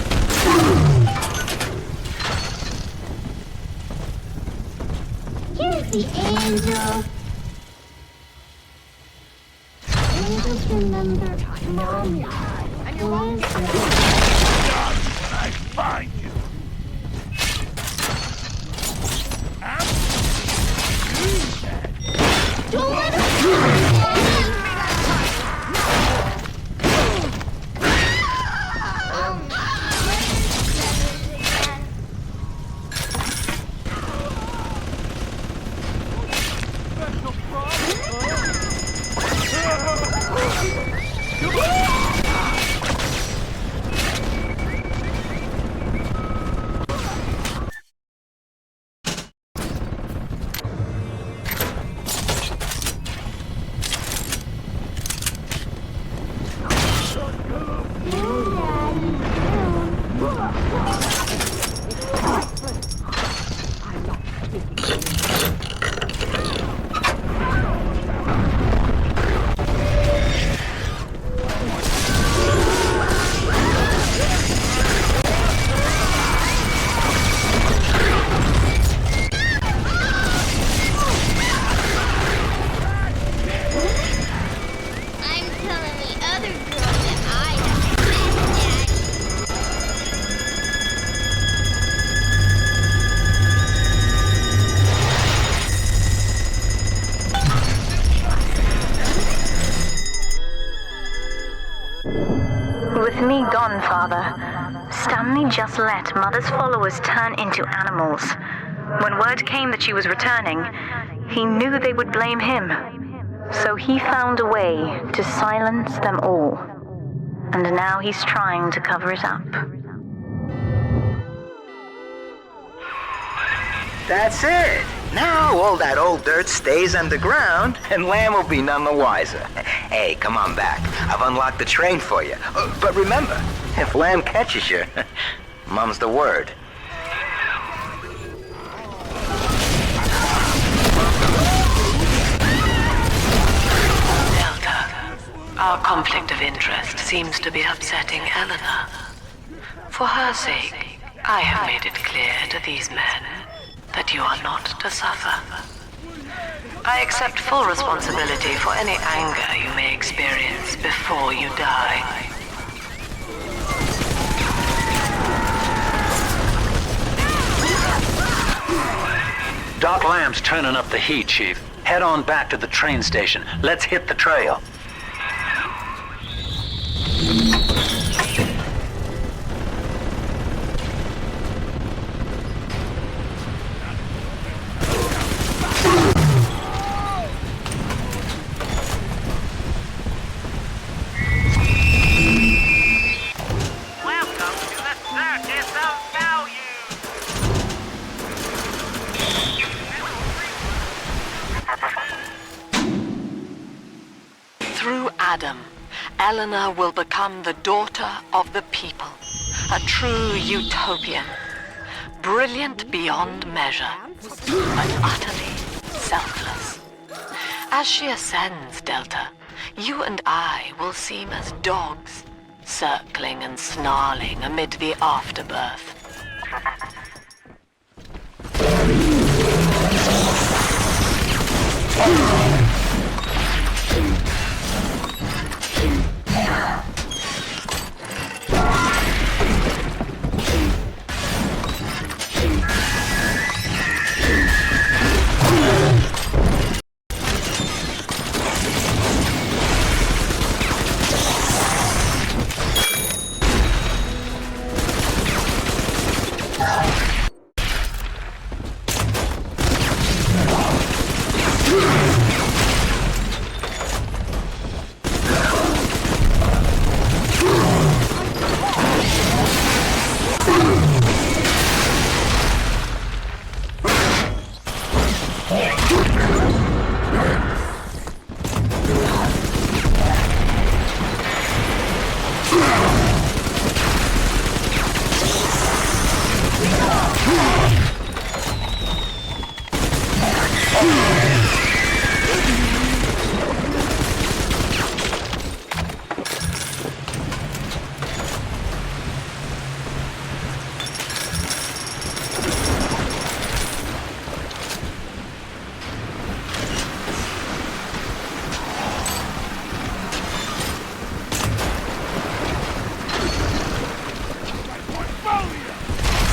Here's the angel. Angels remember Mommy. And you're wrong. I find you. Don't let him come, Daddy. I'm telling the other girls that I have this, Daddy. With me gone, Father, Stanley just let Mother's followers turn into animals. When word came that she was returning, he knew they would blame him. So he found a way to silence them all. And now he's trying to cover it up. That's it. Now all that old dirt stays underground, and Lamb will be none the wiser. Hey, come on back. I've unlocked the train for you. But remember, if Lamb catches you, mum's the word. Our conflict of interest seems to be upsetting Eleanor. For her sake, I have made it clear to these men that you are not to suffer. I accept full responsibility for any anger you may experience before you die. Doc Lamb's turning up the heat, Chief. Head on back to the train station. Let's hit the trail. Through Adam, Eleanor will become the daughter of the people, a true utopian. Brilliant beyond measure, but utterly selfless. As she ascends, Delta, you and I will seem as dogs, circling and snarling amid the afterbirth.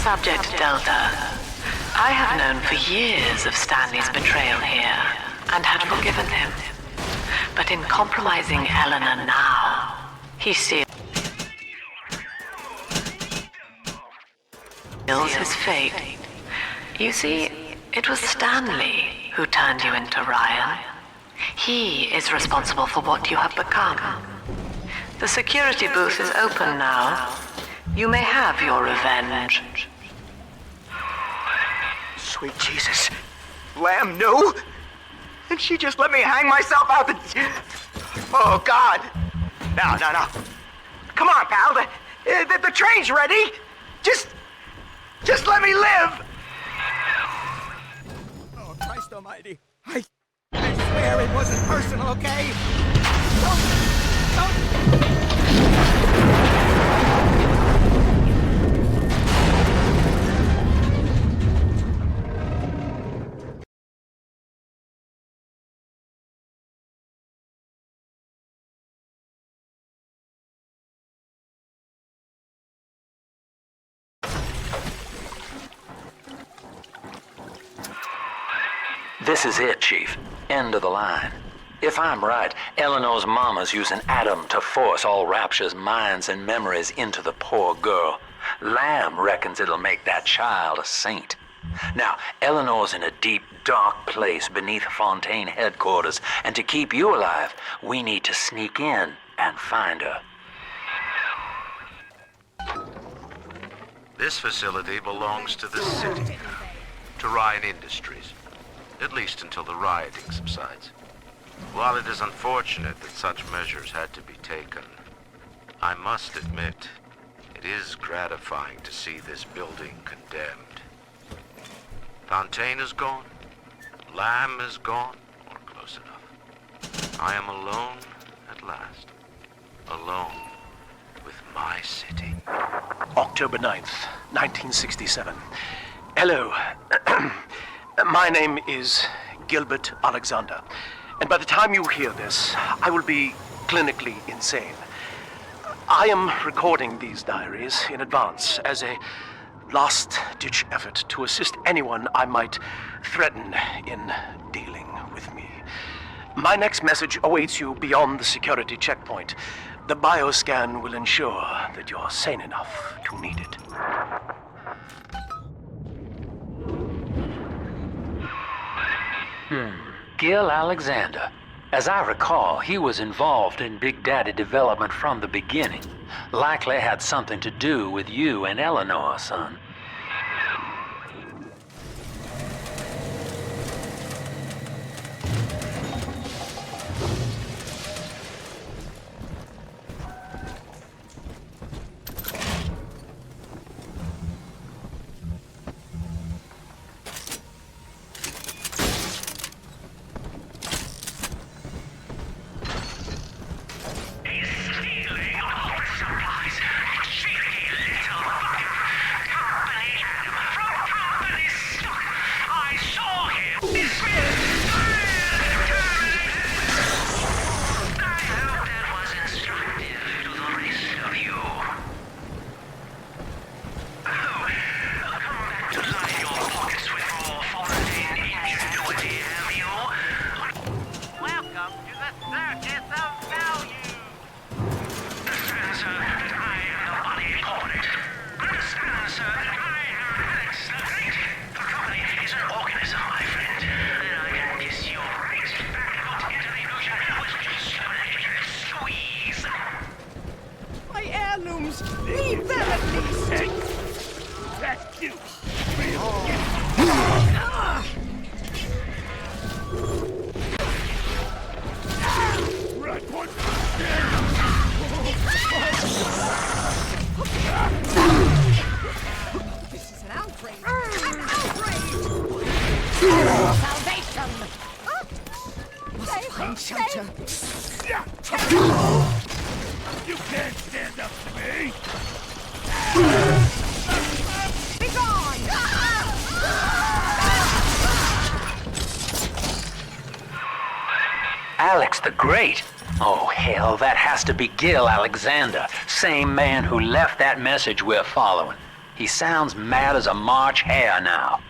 Subject Delta, I have known for years of Stanley's betrayal here, and had forgiven him. But in compromising Eleanor now, he seals his fate. You see, it was Stanley who turned you into Ryan. He is responsible for what you have become. The security booth is open now. You may have your revenge. Sweet Jesus. Lamb, no? And she just let me hang myself out the... Oh, God. No. Come on, pal. The train's ready. Just let me live. Oh, Christ almighty. I swear it wasn't personal, okay? Don't... This is it, Chief. End of the line. If I'm right, Eleanor's mama's using Adam to force all Rapture's minds and memories into the poor girl. Lamb reckons it'll make that child a saint. Now, Eleanor's in a deep, dark place beneath Fontaine headquarters, and to keep you alive, we need to sneak in and find her. This facility belongs to the city, to Ryan Industries, at least until the rioting subsides. While it is unfortunate that such measures had to be taken, I must admit, it is gratifying to see this building condemned. Fontaine is gone, Lamb is gone, or close enough. I am alone at last, alone with my city. October 9th, 1967. Hello. My name is Gilbert Alexander, and by the time you hear this, I will be clinically insane. I am recording these diaries in advance as a last-ditch effort to assist anyone I might threaten in dealing with me. My next message awaits you beyond the security checkpoint. The bioscan will ensure that you're sane enough to need it. Gil Alexander. As I recall, he was involved in Big Daddy development from the beginning. Likely had something to do with you and Eleanor, son. Salvation! Find shelter. You can't stand up to me! Be gone! Alex the Great? Oh, hell, that has to be Gil Alexander, same man who left that message we're following. He sounds mad as a March hare now.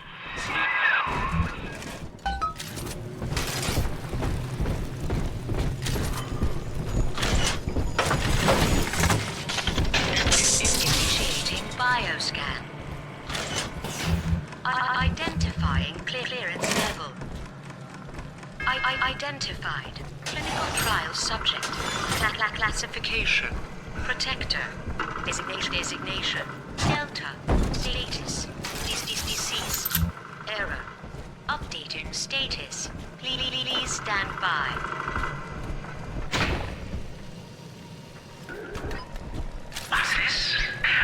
Initiating bioscan. Identifying clearance level. Identified. Clinical trial subject. Classification. Protector. Designation. Delta. Status. Disease. Error. Updating status. Please stand by. What's this?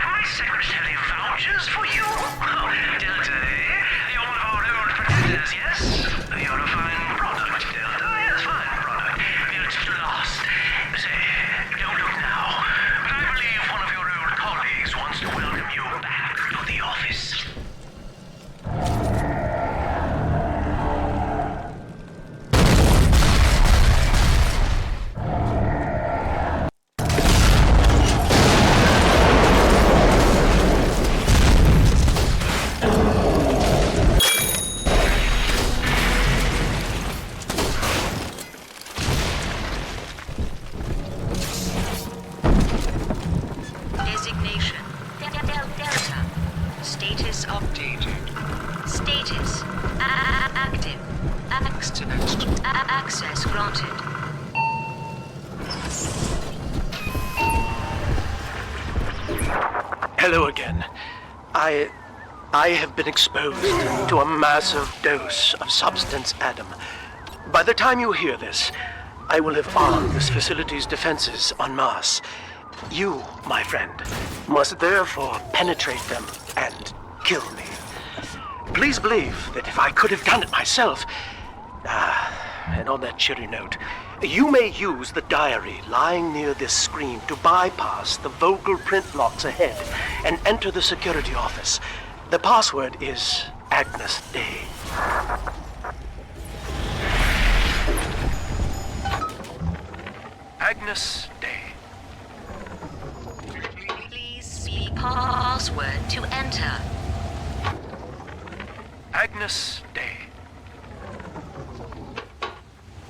My secretary vouchers for you? Oh, Delta, eh? You're one of our old protectors, yes? You're a fine product, Delta. Yes, fine product. Built to last. Say, don't look now, but I believe one of your old colleagues wants to welcome you back to the office. Designation. Delta. Status updated. Status. Active. Access granted. Hello again. I have been exposed to a massive dose of Substance Adam. By the time you hear this, I will have armed this facility's defenses en masse. You, my friend, must therefore penetrate them and kill me. Please believe that if I could have done it myself... and on that cheery note, you may use the diary lying near this screen to bypass the vocal print locks ahead and enter the security office. The password is Agnes Day. Agnes Day. Please speak password to enter. Agnes Day.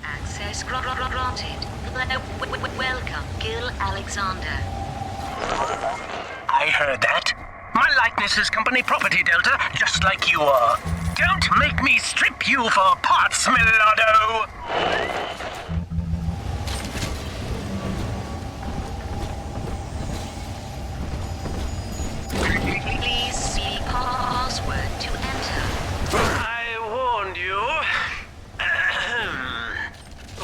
Access granted. Welcome, Gil Alexander. I heard that. My likeness is company property, Delta, just like you are. Don't make me strip you for parts, Millardo! Please speak password to enter. I warned you.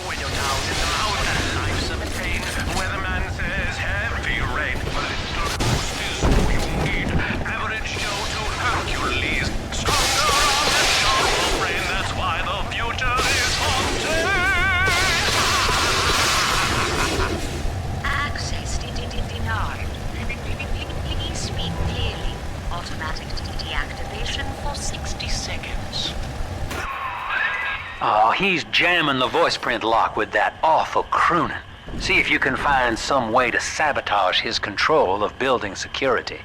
When you're down in the mountain, life's a pain. Weatherman says heavy rain. But little boost is all you need. Average Joe to Hercules. Stronger on the sharper brain. That's why the future is haunted. Access denied. Please speak clearly. Automatic deactivation for 60 seconds. Oh, he's jamming the voice print lock with that awful crooning. See if you can find some way to sabotage his control of building security.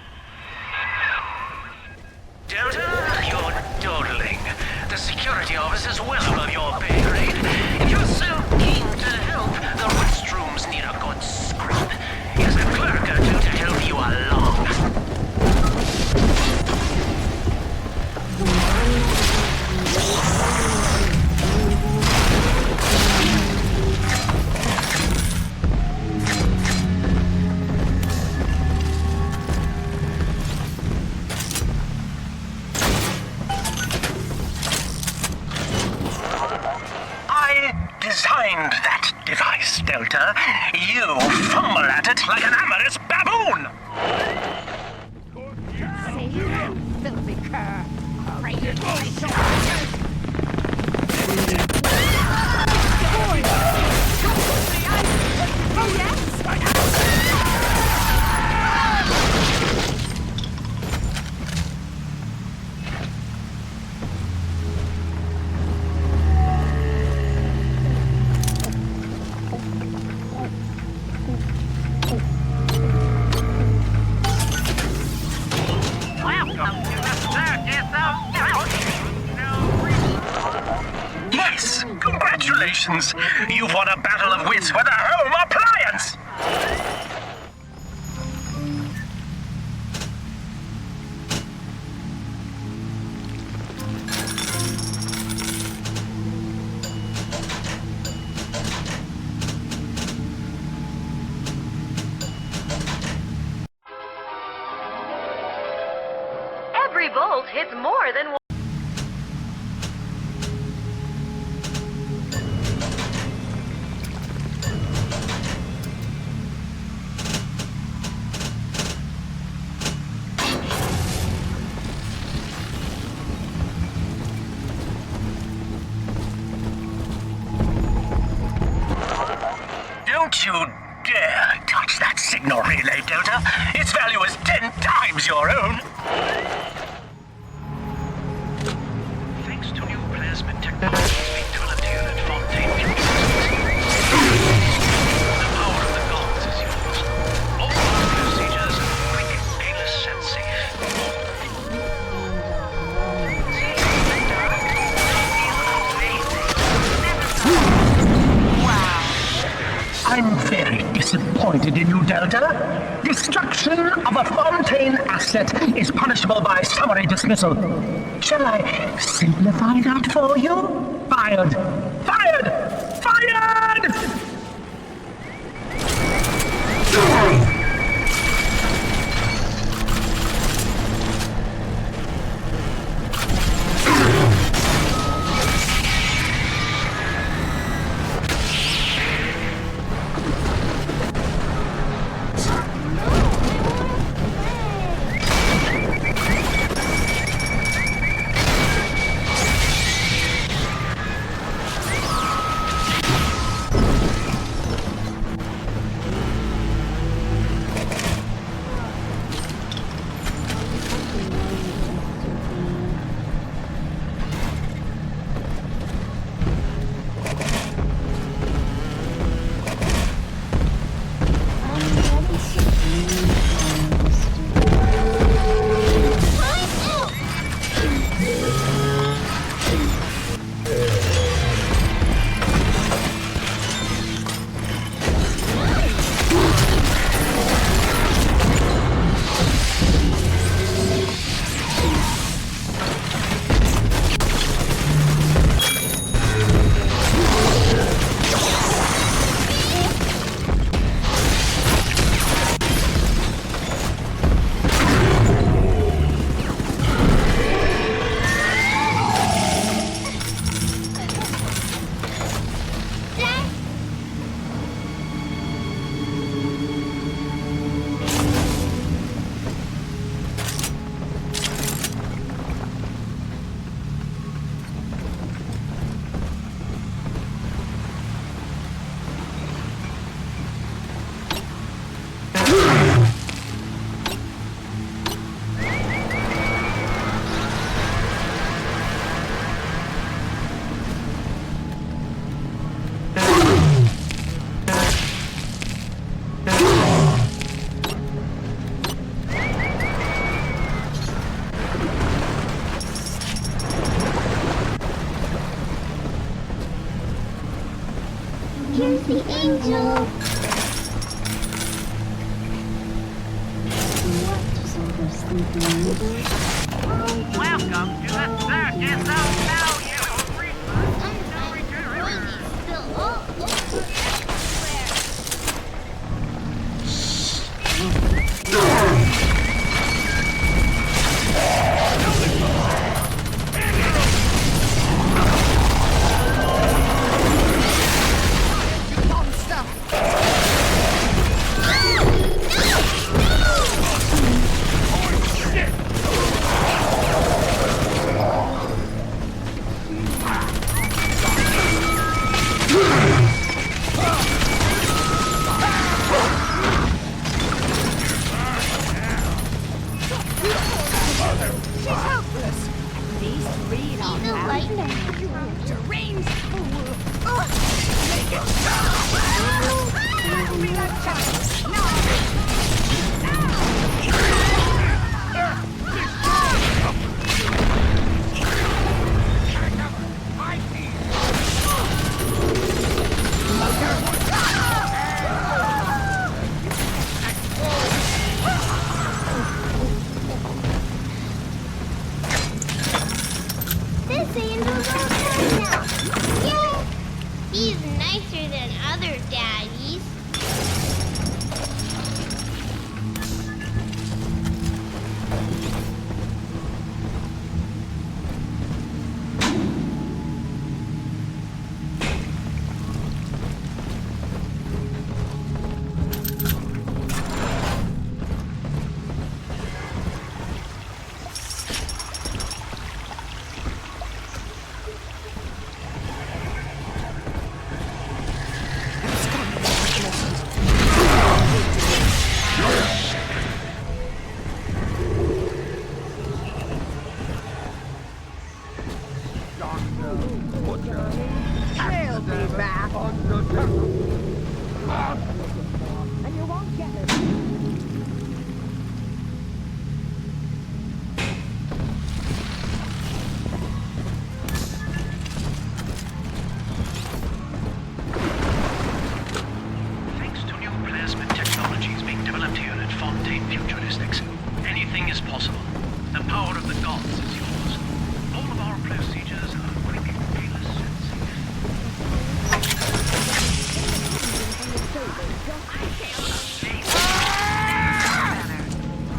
Delta, you're dawdling. The security office is well above your pay grade. If you're so keen to help, the restrooms need a good scrub. Here's a clerk or two to help you along. Designed that device, Delta. You fumble at it like an amorous baboon! See you, filthy cur. Great. Congratulations! You've won a battle of wits with a home appliance! Every bolt hits more than one. Don't you dare touch that signal relay, Delta. Its value is 10 times your own. Thanks to new plasmid technologies being developed here at Fontaine the power of the gods is yours. All our procedures are quick, painless, and safe. I'm very disappointed in you, Delta. Destruction of a Fontaine asset is punishable by summary dismissal. Shall I simplify that for you? Fired! Fired! Fired! Here's the angel. What does all this thinking? Welcome to the circus of value! She'll be back. And you won't get it. Thanks to new plasmid technologies being developed here at Fontaine Futuristics, anything is possible. The power of the gods is yours. All of our procedures are quick, painless, and safe.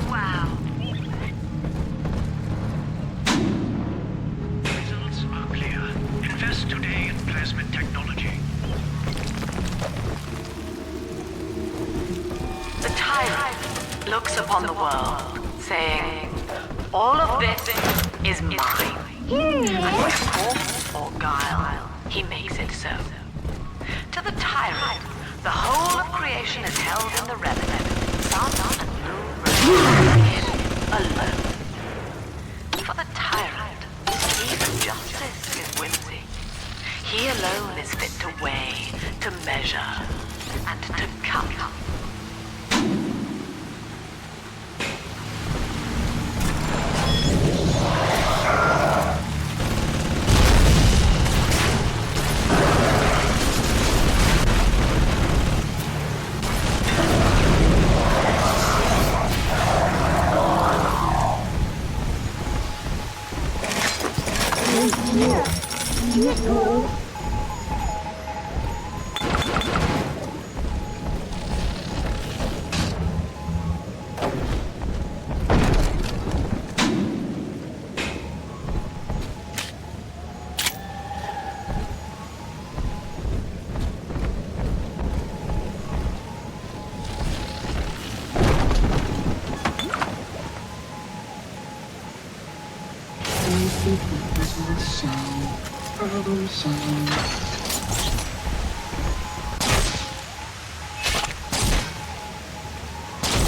Wow. Results are clear. Invest today in plasmid technology. The tyrant looks upon the world, saying, all of this is mine. And with force or guile, he makes it so. To the tyrant, the whole of creation is held in the revenant. Sun and moon remain him alone. For the tyrant, even justice is whimsy. He alone is fit to weigh, to measure, and to cut.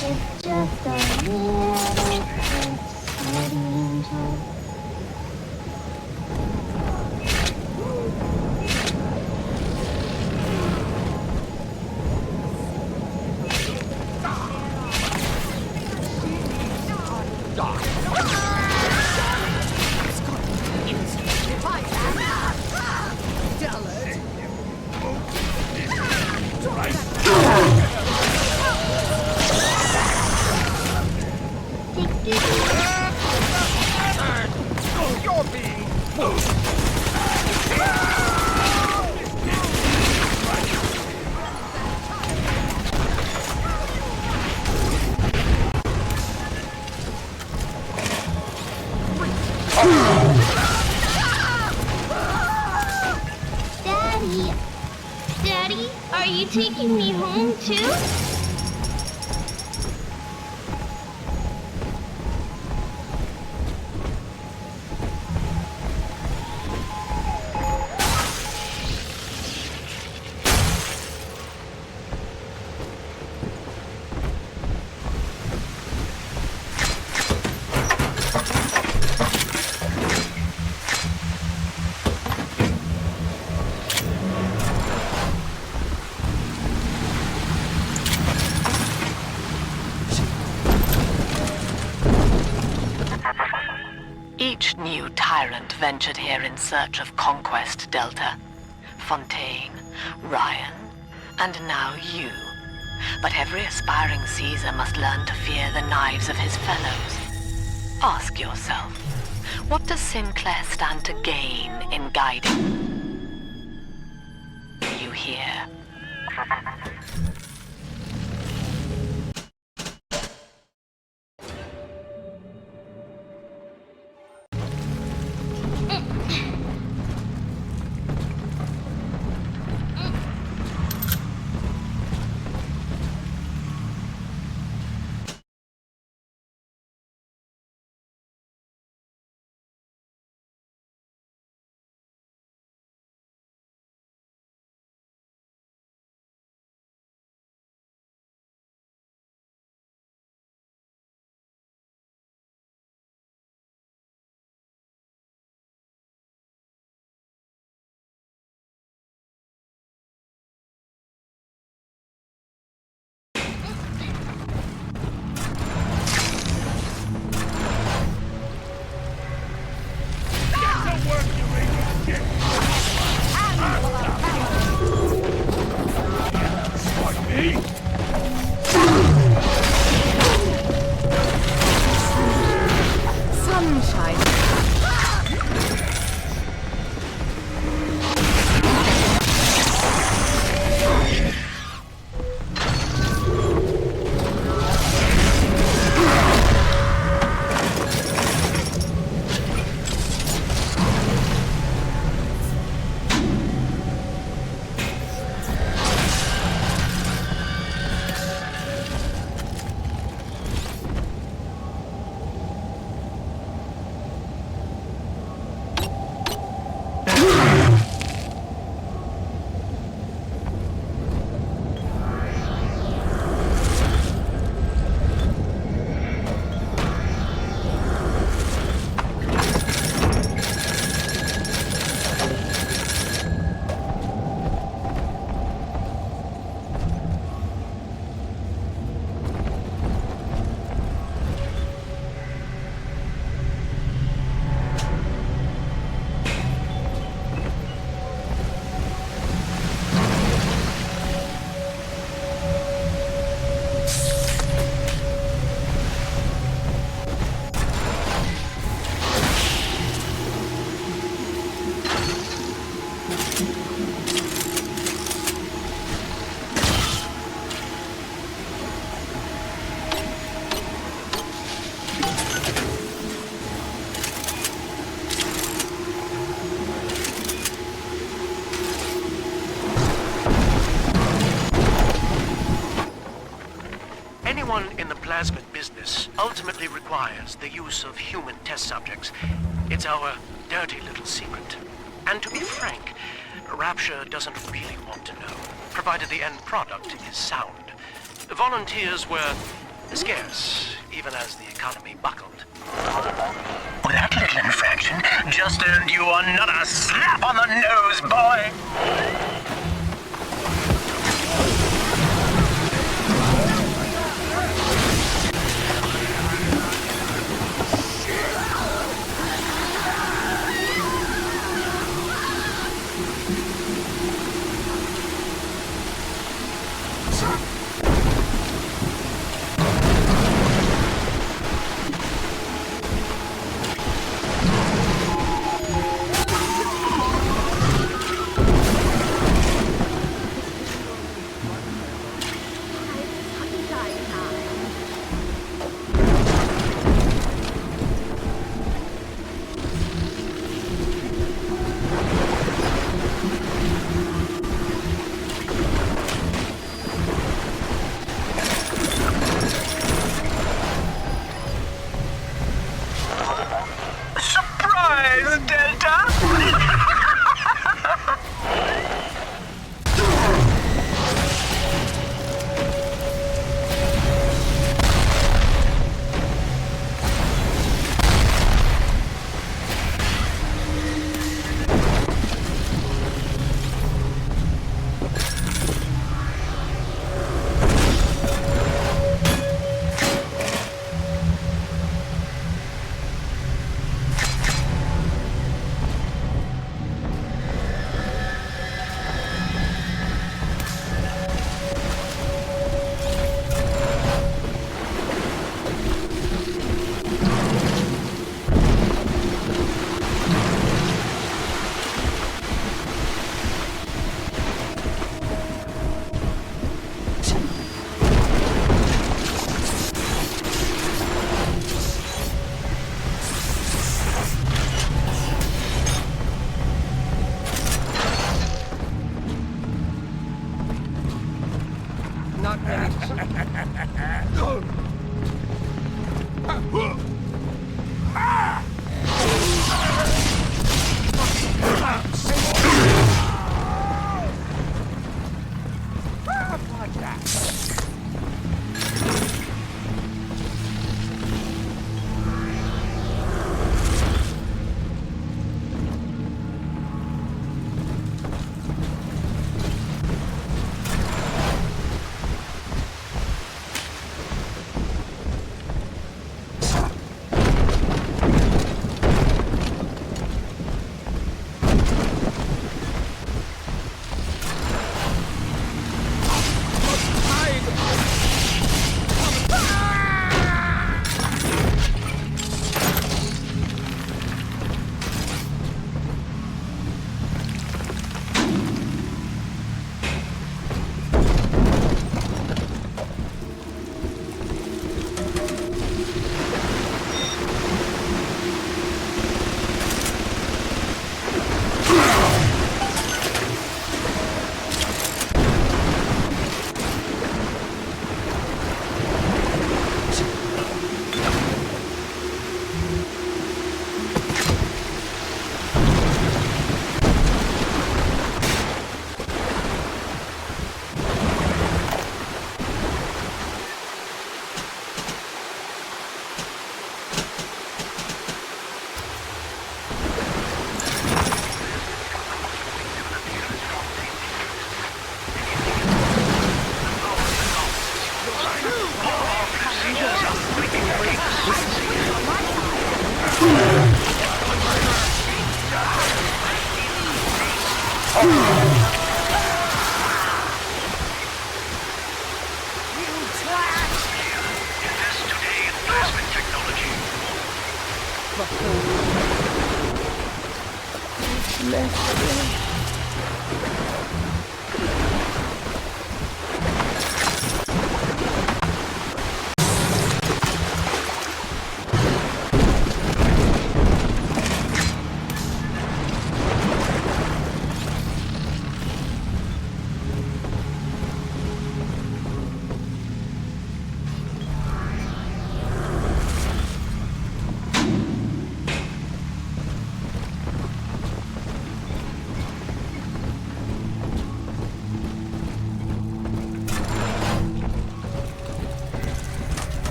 It's just a little exciting angel. You're being Daddy! Daddy, are you taking me home too? Each new tyrant ventured here in search of conquest, Delta. Fontaine, Ryan, and now you. But every aspiring Caesar must learn to fear the knives of his fellows. Ask yourself, what does Sinclair stand to gain in guiding? You hear? Anyone in the plasmid business ultimately requires the use of human test subjects. It's our dirty little secret. And to be frank, Rapture doesn't really want to know, provided the end product is sound. Volunteers were scarce, even as the economy buckled. That little infraction just earned you another slap on the nose, boy!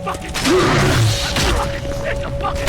fucking I'm fucking sick of fucking...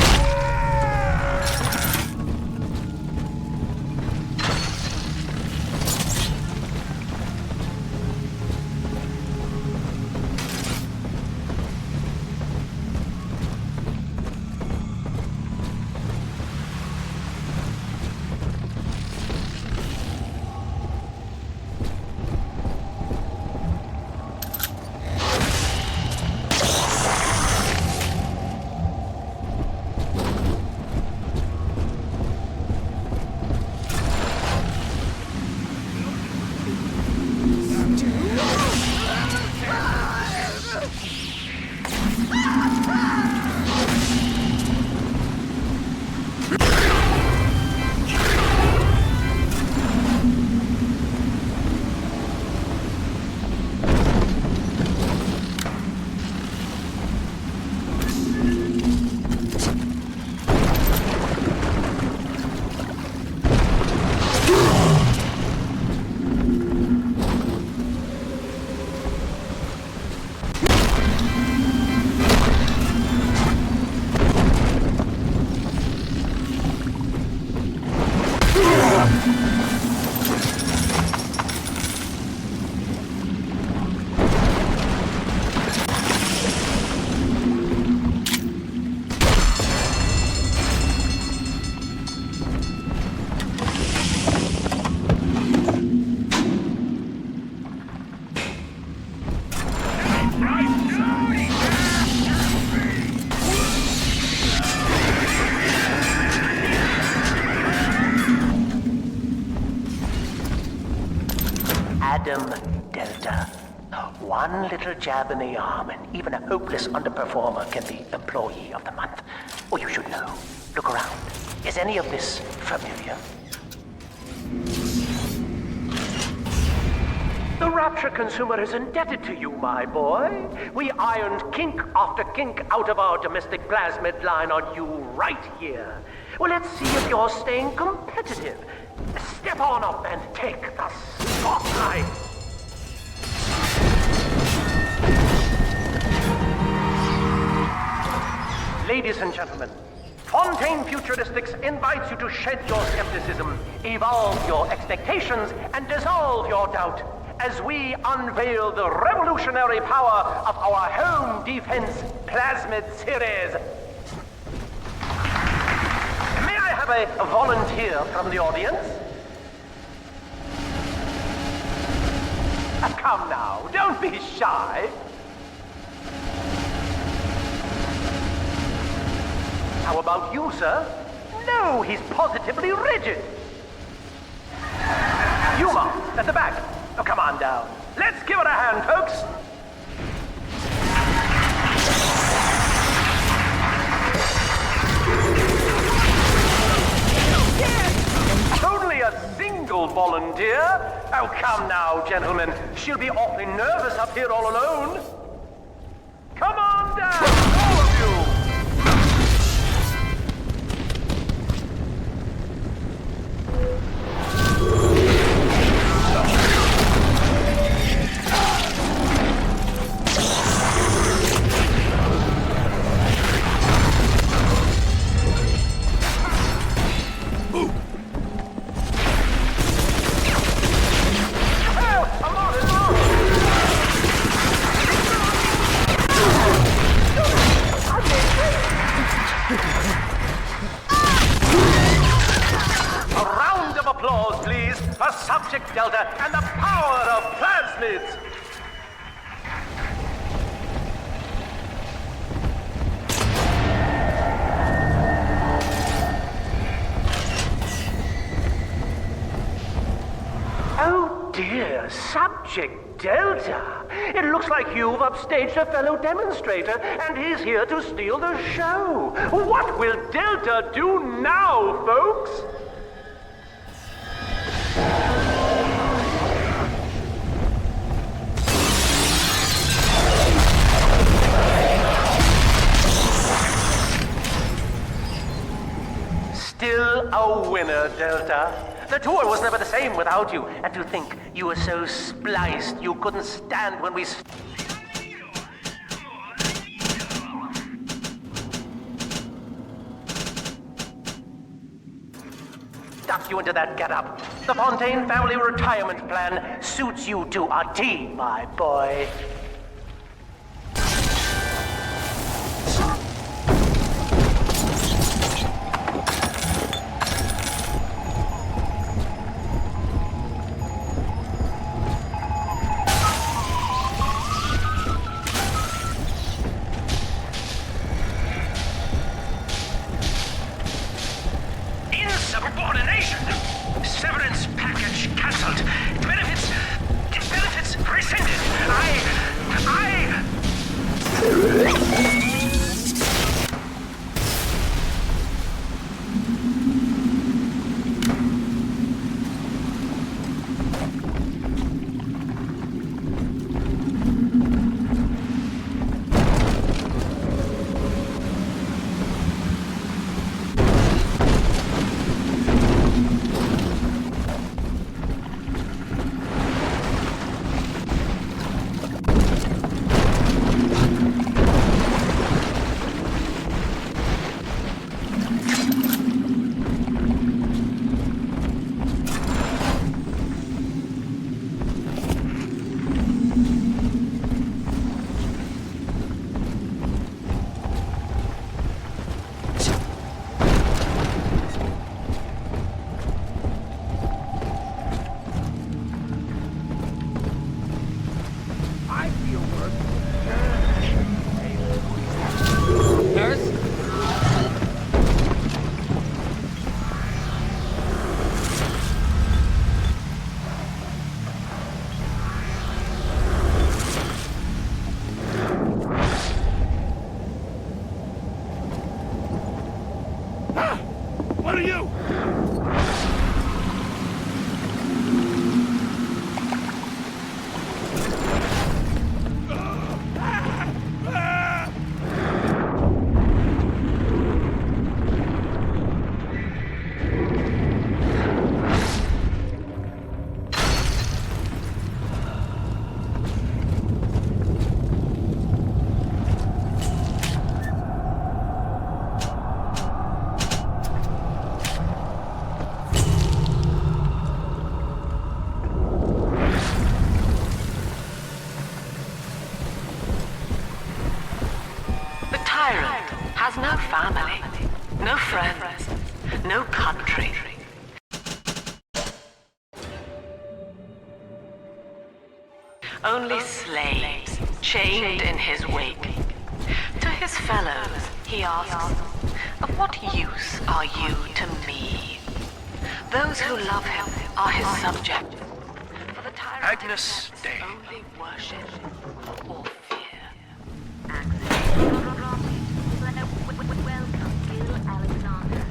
Adam Delta. One little jab in the arm, and even a hopeless underperformer can be Employee of the Month. Or you should know. Look around. Is any of this familiar? The Rapture consumer is indebted to you, my boy. We ironed kink after kink out of our domestic plasmid line on you right here. Well, let's see if you're staying competitive. Step on up and take the spotlight. Ladies and gentlemen, Fontaine Futuristics invites you to shed your skepticism, evolve your expectations, and dissolve your doubt as we unveil the revolutionary power of our home defense plasmid series. May I have a volunteer from the audience? Come now, don't be shy. How about you, sir? No, he's positively rigid. Yuma, at the back. Oh, come on down. Let's give it a hand, folks. Only a single volunteer? Oh, come now, gentlemen. She'll be awfully nervous up here all alone. Come on down, all of you. For Subject Delta and the power of plasmids! Oh dear, Subject Delta! It looks like you've upstaged a fellow demonstrator, and he's here to steal the show. What will Delta do now, folks? Still a winner, Delta. The tour was never the same without you. And to think you were so spliced you couldn't stand when we... stuck you into that getup. The Fontaine family retirement plan suits you to a T, my boy. Insubordination! Severance package cancelled. Benefits rescinded. What are you? Has no family, no friends, no country. Only slaves, chained in his wake. To his fellows, he asks, of what use are you to me? Those who love him are his subjects. For the tyrant Agnes Day. only worship or fear. Welcome to Alexander.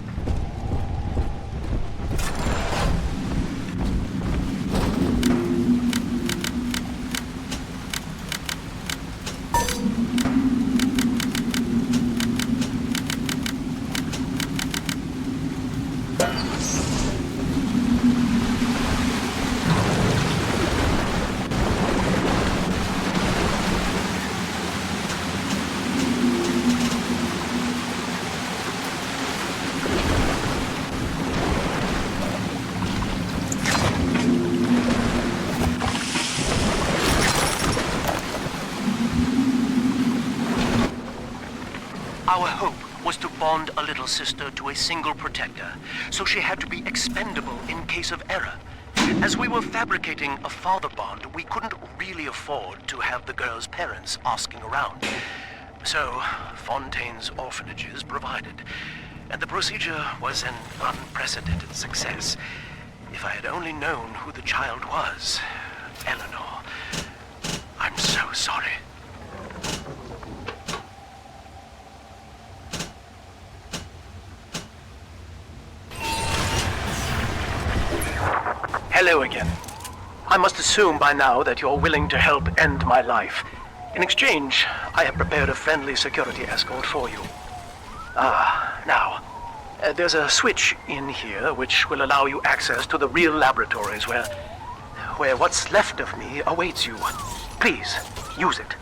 Our hope was to bond a little sister to a single protector, so she had to be expendable in case of error. As we were fabricating a father bond, we couldn't really afford to have the girl's parents asking around. So, Fontaine's orphanages provided, and the procedure was an unprecedented success. If I had only known who the child was, Eleanor. I'm so sorry. Hello again. I must assume by now that you're willing to help end my life. In exchange, I have prepared a friendly security escort for you. Now, there's a switch in here which will allow you access to the real laboratories where what's left of me awaits you. Please, use it.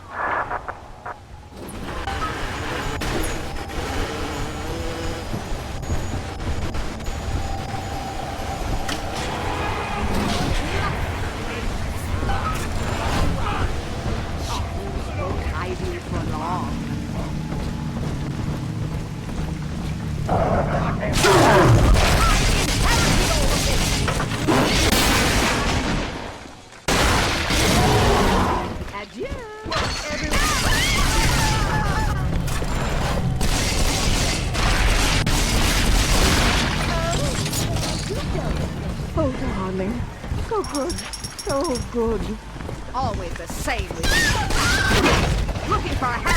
So good. So good. Always the same with you. Looking for a hat.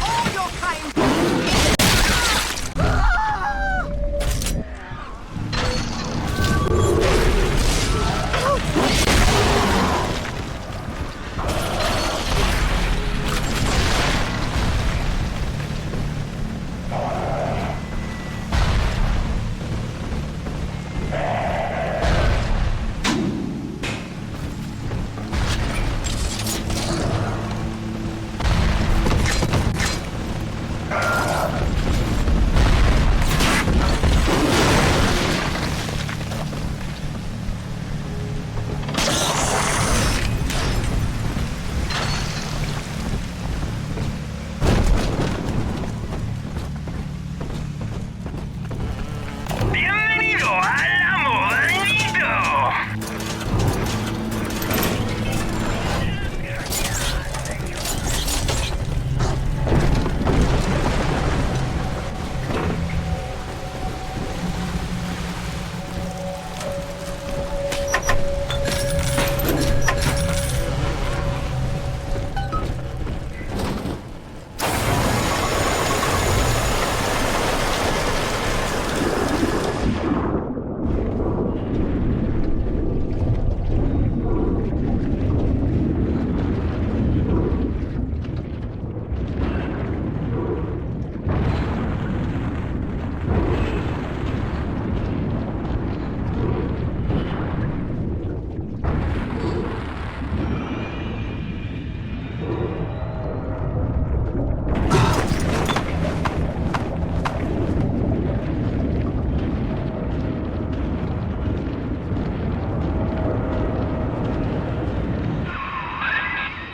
All your kind.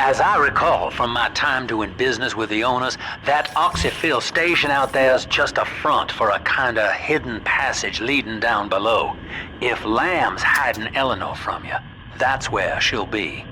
As I recall from my time doing business with the owners, that oxyfill station out there's just a front for a kinda hidden passage leading down below. If Lamb's hiding Eleanor from you, that's where she'll be.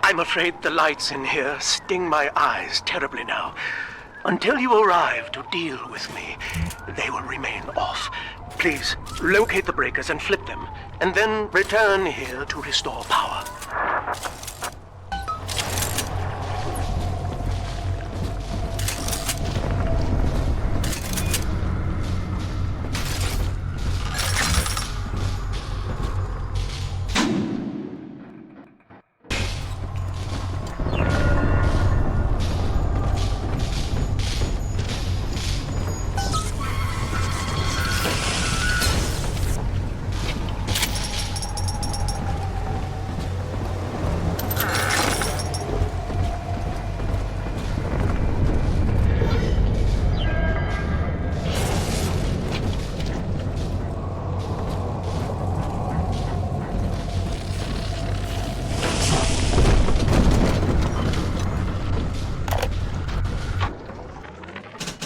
I'm afraid the lights in here sting my eyes terribly now. Until you arrive to deal with me, they will remain off. Please, locate the breakers and flip them, and then return here to restore power.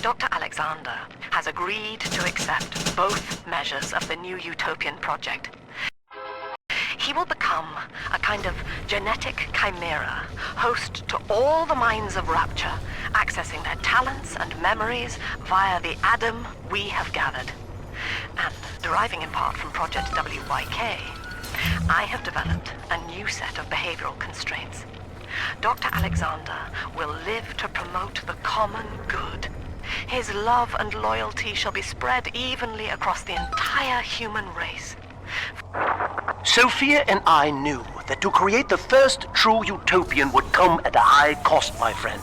Dr. Alexander has agreed to accept both measures of the new utopian project. He will become a kind of genetic chimera, host to all the minds of Rapture, accessing their talents and memories via the Adam we have gathered. And deriving in part from Project WYK, I have developed a new set of behavioral constraints. Dr. Alexander will live to promote the common good. His love and loyalty shall be spread evenly across the entire human race. Sophia and I knew that to create the first true utopian would come at a high cost, my friend.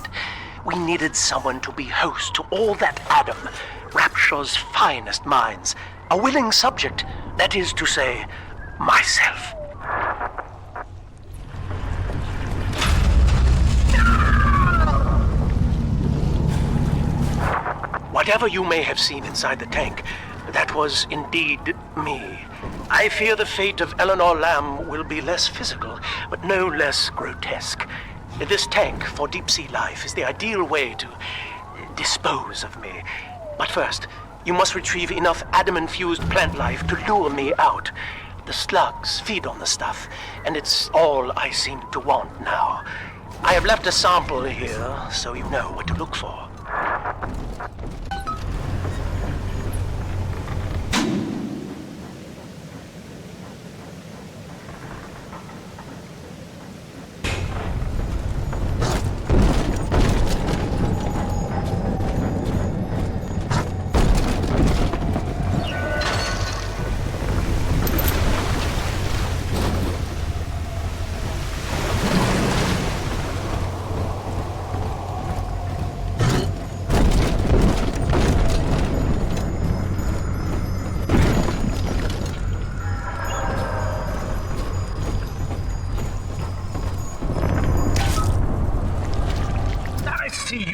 We needed someone to be host to all that Adam, Rapture's finest minds. A willing subject, that is to say, myself. Whatever you may have seen inside the tank, that was indeed me. I fear the fate of Eleanor Lamb will be less physical, but no less grotesque. This tank for deep-sea life is the ideal way to dispose of me. But first, you must retrieve enough Adam-infused plant life to lure me out. The slugs feed on the stuff, and it's all I seem to want now. I have left a sample here, so you know what to look for.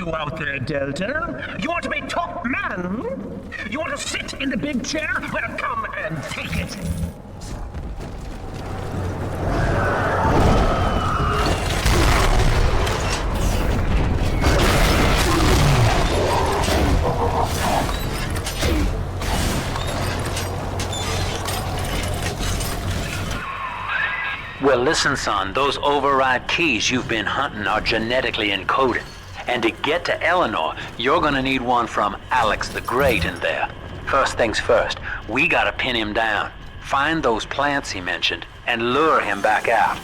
Out there, Delta. You want to be top man? You want to sit in the big chair? Well, come and take it. Well, listen, son, those override keys you've been hunting are genetically encoded. And to get to Eleanor, you're gonna need one from Alex the Great in there. First things first, we gotta pin him down. Find those plants he mentioned, and lure him back out.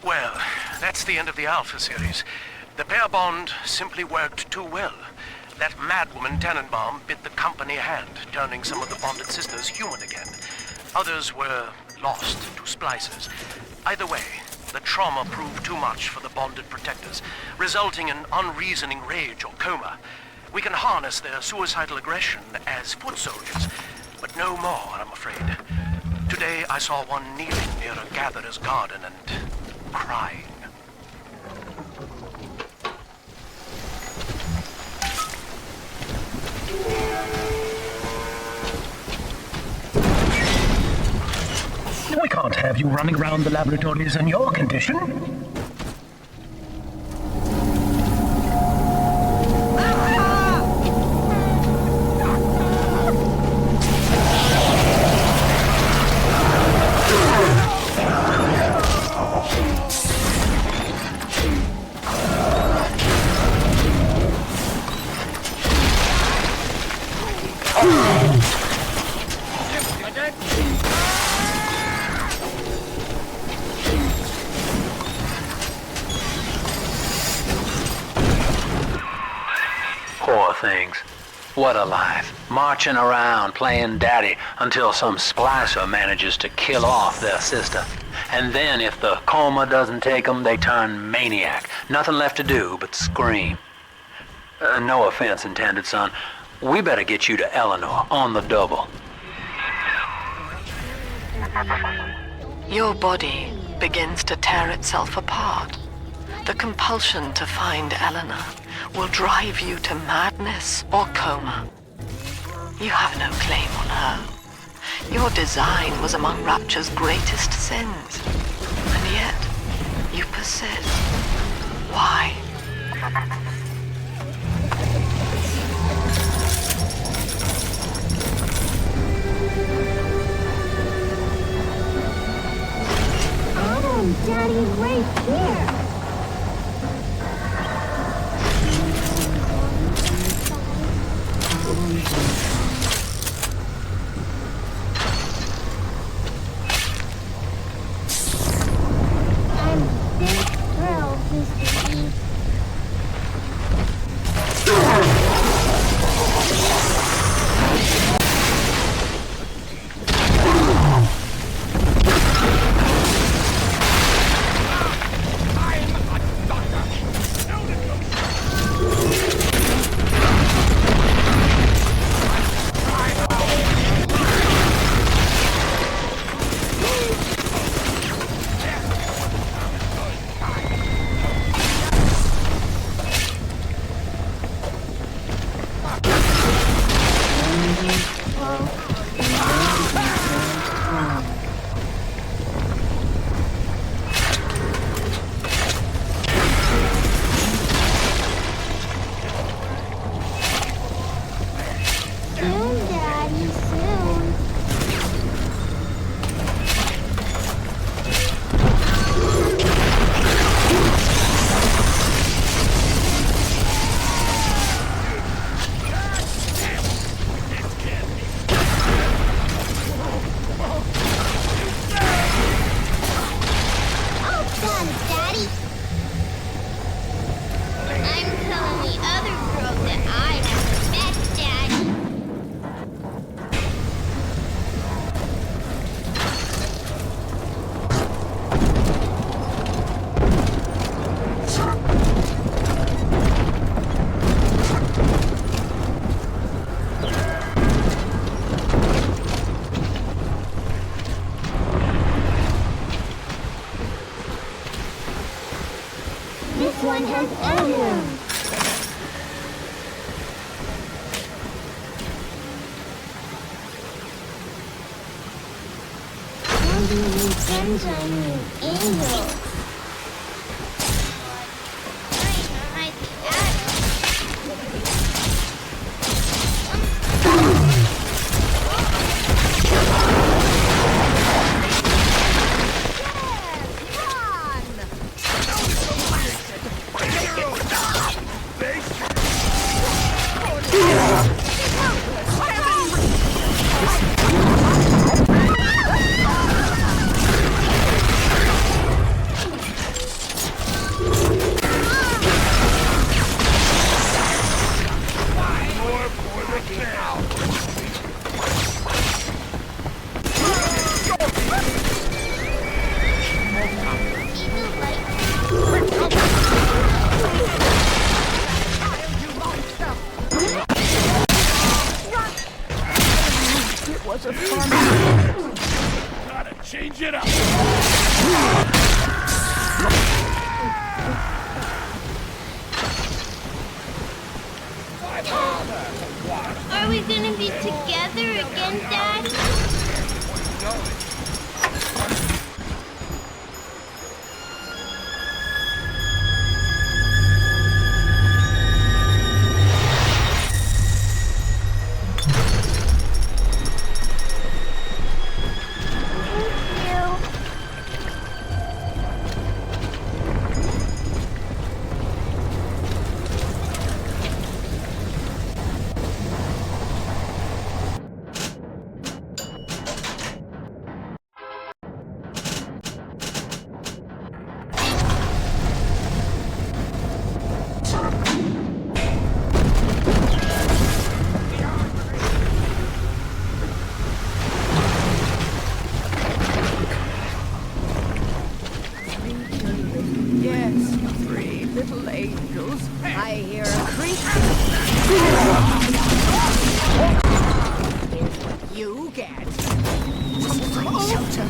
Well, that's the end of the Alpha series. The pair bond simply worked too well. That madwoman Tannenbaum bit the company hand, turning some of the bonded sisters human again. Others were lost to splicers. Either way, the trauma proved too much for the bonded protectors, resulting in unreasoning rage or coma. We can harness their suicidal aggression as foot soldiers, but no more, I'm afraid. Today I saw one kneeling near a gatherer's garden and crying. We can't have you running around the laboratories in your condition. Poor things. What a life. Marching around, playing daddy, until some splicer manages to kill off their sister. And then if the coma doesn't take them, they turn maniac. Nothing left to do but scream. No offense intended, son. We better get you to Eleanor on the double. Your body begins to tear itself apart. The compulsion to find Eleanor will drive you to madness or coma. You have no claim on her. Your design was among Rapture's greatest sins. And yet, you persist. Why? Oh, Daddy's right here. I'm big thrilled, Mr. E. I revenge on you, Angel. Gotta change it up. Are we gonna be together again, Dad? I hear a creak. You get shelter.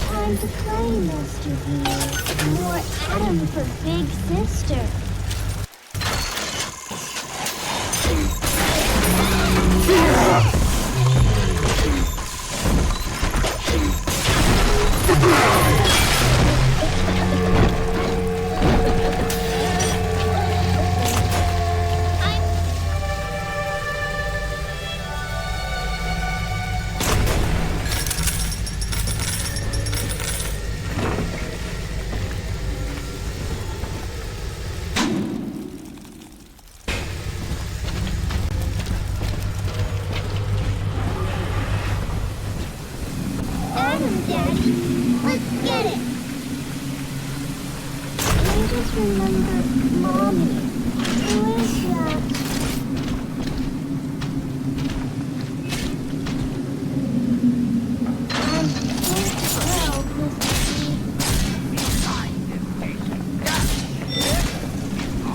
Time to play, Mr. B. More Adam for Big Sister. Daddy. Let's get it. I just remember Mommy. Who is that? I'm so proud,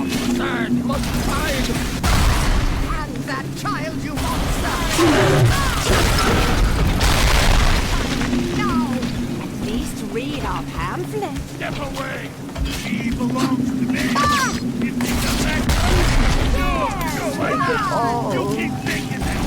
Absurd! Look tired! And that child, you monster! Read our pamphlet. Step away! She belongs to me! Give me the back! Go like that! You keep thinking that!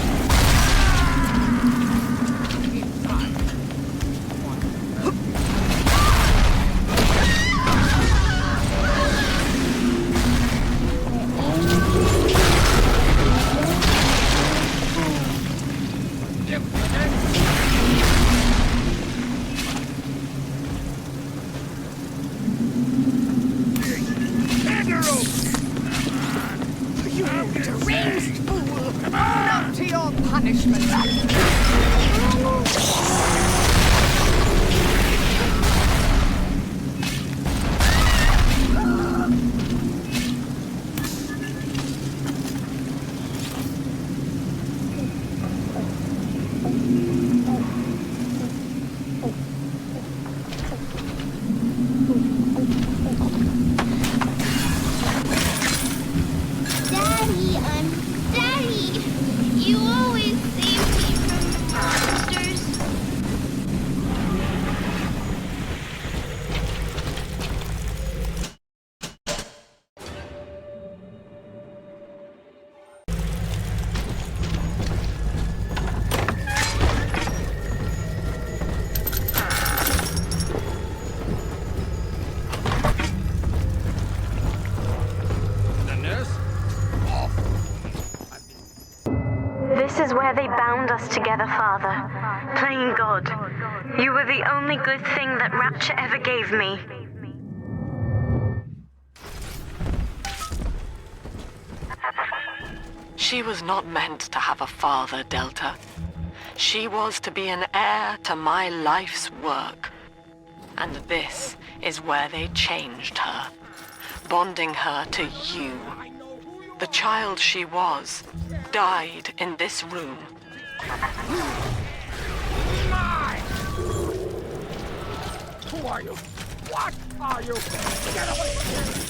us together, Father. Playing God. You were the only good thing that Rapture ever gave me. She was not meant to have a father, Delta. She was to be an heir to my life's work. And this is where they changed her, bonding her to you. The child she was died in this room. Who are you? What are you? Get away from me!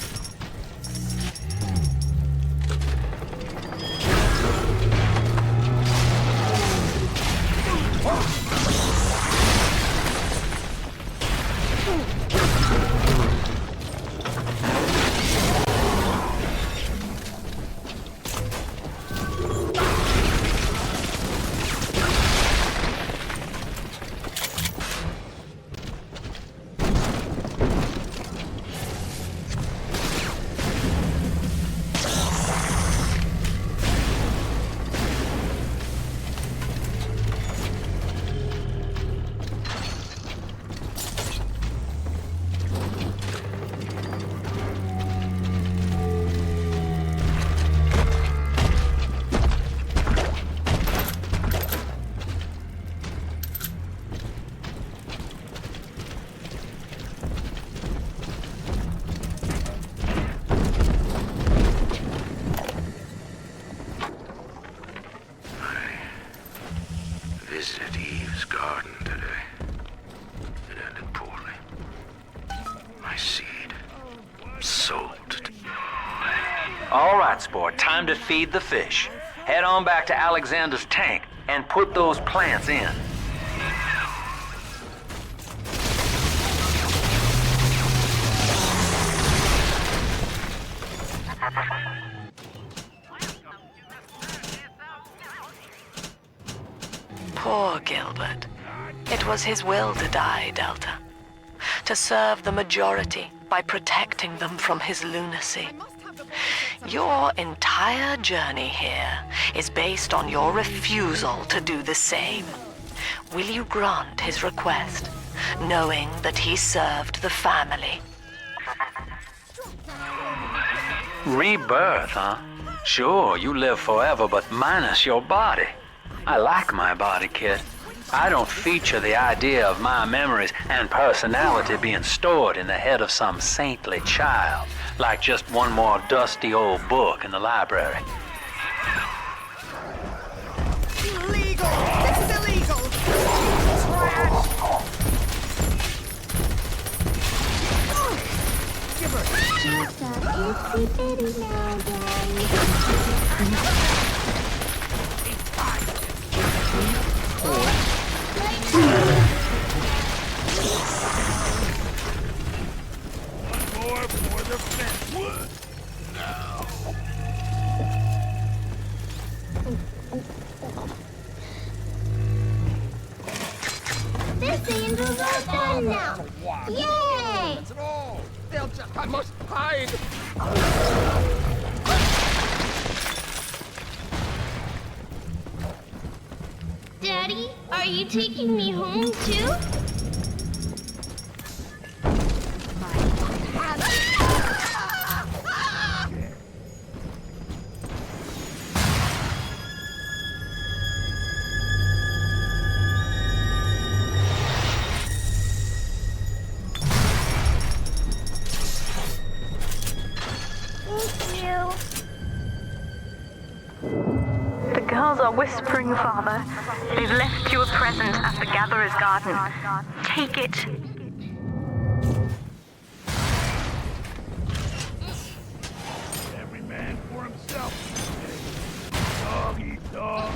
Visited Eve's garden today. It ended poorly. My seed sold to... All right, sport. Time to feed the fish. Head on back to Alexander's tank and put those plants in. Poor Gilbert. It was his will to die, Delta. To serve the majority by protecting them from his lunacy. Your entire journey here is based on your refusal to do the same. Will you grant his request, knowing that he served the family? Rebirth, huh? Sure, you live forever, but minus your body. I like my body, kid. I don't feature the idea of my memories and personality being stored in the head of some saintly child, like just one more dusty old book in the library. Illegal! This is illegal! Trash! Give her! Just a itsy bitty now, Daddy. One more for the fence. Now. This angel's all done now. Yay! That's it all. Delta, I must hide. Daddy, are you taking me home too? Thank you. The girls are whispering, Father. They've left you a present at the Gatherer's Garden. Take it. Every man for himself. Dog eat dog.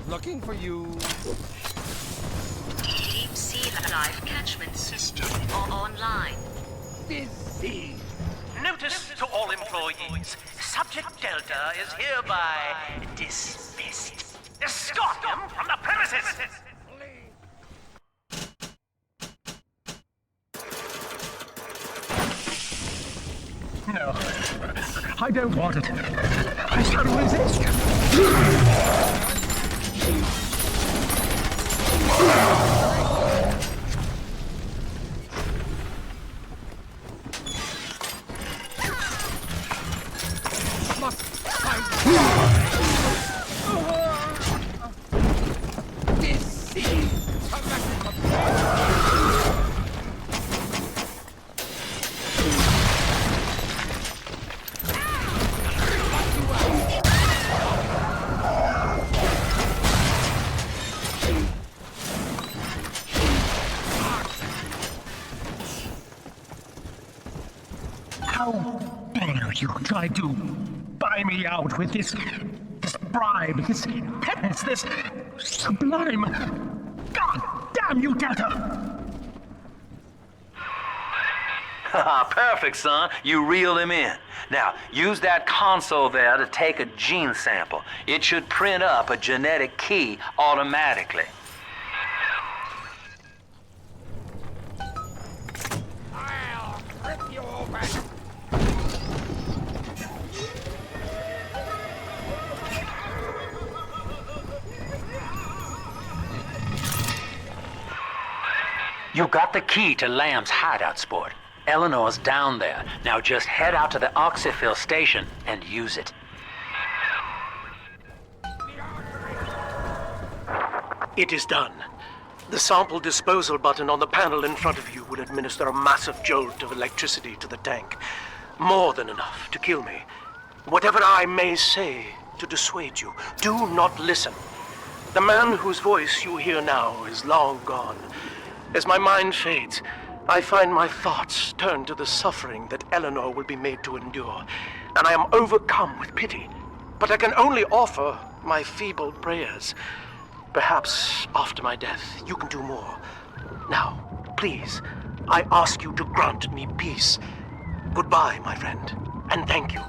Looking for you. Deep sea life catchment system online. Busy. Notice to all employees. Subject Delta is hereby dismissed. Escort him from the premises! No, I don't want it. I can't resist. How dare you try to buy me out with this bribe, this penance, this sublime... God damn you, Delta! Perfect, son. You reeled him in. Now, use that console there to take a gene sample. It should print up a genetic key automatically. I'll rip you open. You got the key to Lamb's hideout, sport. Eleanor's down there. Now just head out to the oxyfill station and use it. It is done. The sample disposal button on the panel in front of you will administer a massive jolt of electricity to the tank. More than enough to kill me. Whatever I may say to dissuade you, do not listen. The man whose voice you hear now is long gone. As my mind fades, I find my thoughts turn to the suffering that Eleanor will be made to endure, and I am overcome with pity. But I can only offer my feeble prayers. Perhaps after my death, you can do more. Now, please, I ask you to grant me peace. Goodbye, my friend, and thank you.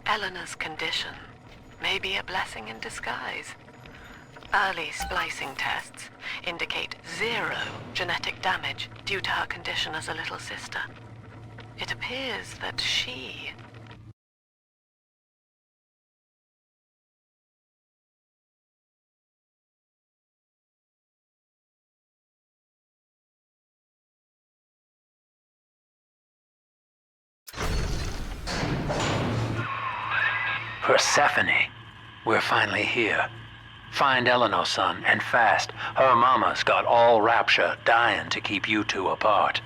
Eleanor's condition may be a blessing in disguise. Early splicing tests indicate 0 genetic damage due to her condition as a little sister. It appears that she... Persephone, we're finally here. Find Eleanor, son, and fast. Her mama's got all Rapture dying to keep you two apart.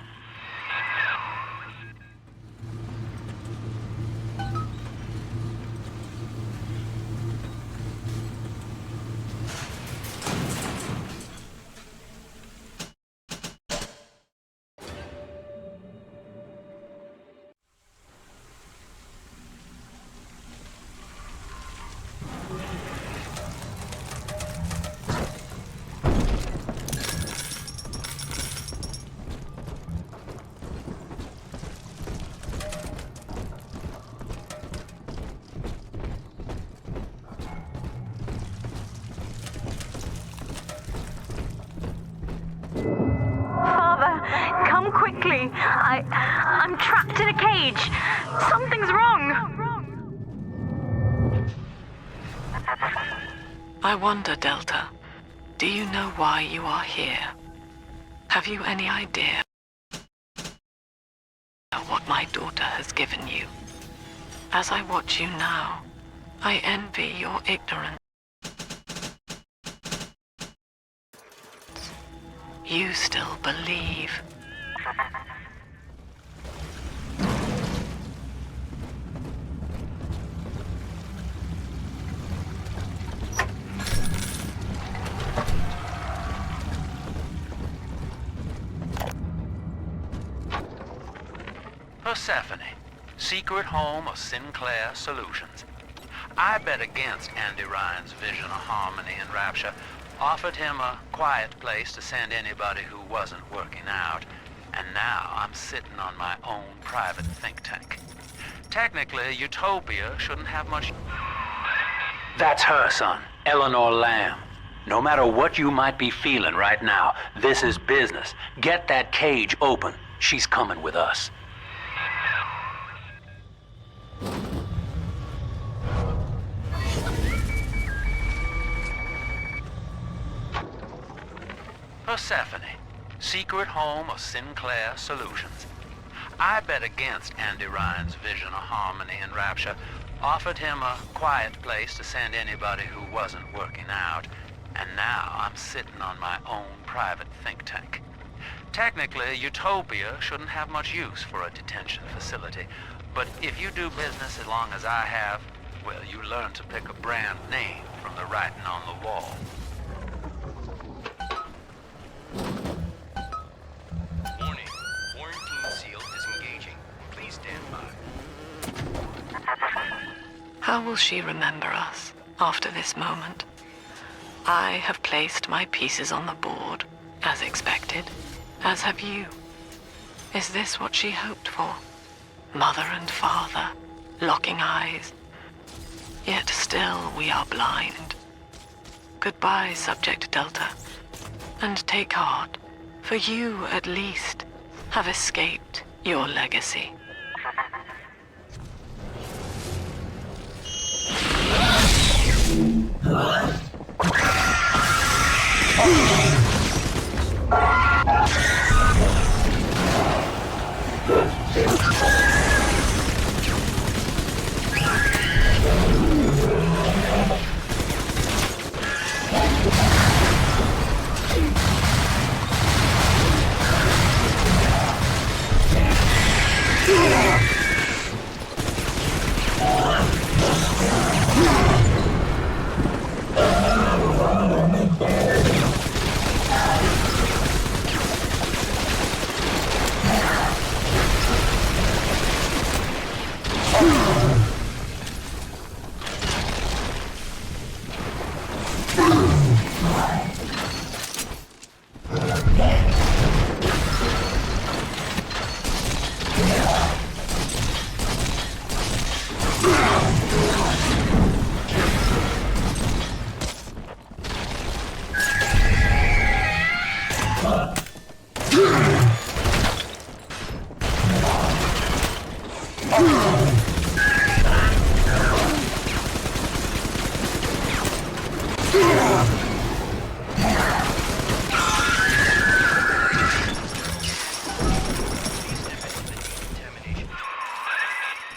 quickly. I'm trapped in a cage. Something's wrong. I wonder, Delta, do you know why you are here? Have you any idea what my daughter has given you? As I watch you now, I envy your ignorance. You still believe. Persephone, secret home of Sinclair Solutions. I bet against Andy Ryan's vision of harmony and rapture, offered him a quiet place to send anybody who wasn't working out, and now I'm sitting on my own private think tank. Technically, Utopia shouldn't have much... That's her, son, Eleanor Lamb. No matter what you might be feeling right now, this is business. Get that cage open. She's coming with us. Persephone, secret home of Sinclair Solutions. I bet against Andy Ryan's vision of harmony and rapture, offered him a quiet place to send anybody who wasn't working out, and now I'm sitting on my own private think tank. Technically, Utopia shouldn't have much use for a detention facility, but if you do business as long as I have, well, you learn to pick a brand name from the writing on the wall. Warning. Quarantine seal disengaging. Please stand by. How will she remember us after this moment? I have placed my pieces on the board, as expected, as have you. Is this what she hoped for? Mother and father, locking eyes. Yet still we are blind. Goodbye, Subject Delta. And take heart, for you, at least, have escaped your legacy.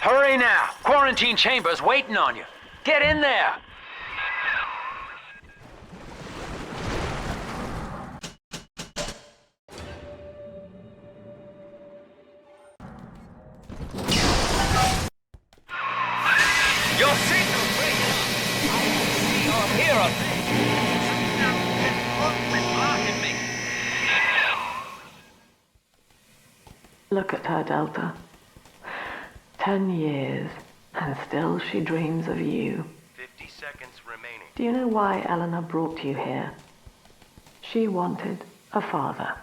Hurry now! Quarantine chamber's waiting on you. Get in there! Your signal breaks. I see or hear a thing. Look at her, Delta. 10 years, and still she dreams of you. 50 seconds remaining. Do you know why Eleanor brought you here? She wanted a father.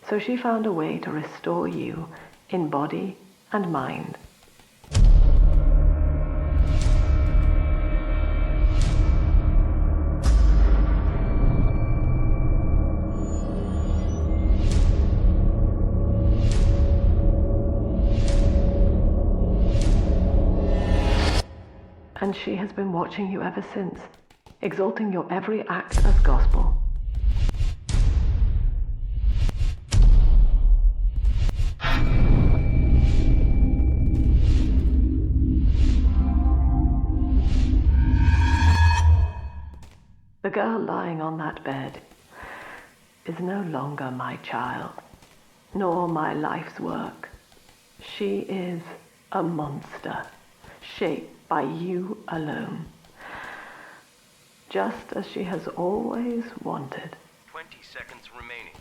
So she found a way to restore you in body and mind. And she has been watching you ever since, exalting your every act as gospel. The girl lying on that bed is no longer my child, nor my life's work. She is a monster, shaped by you alone, just as she has always wanted. 20 seconds remaining.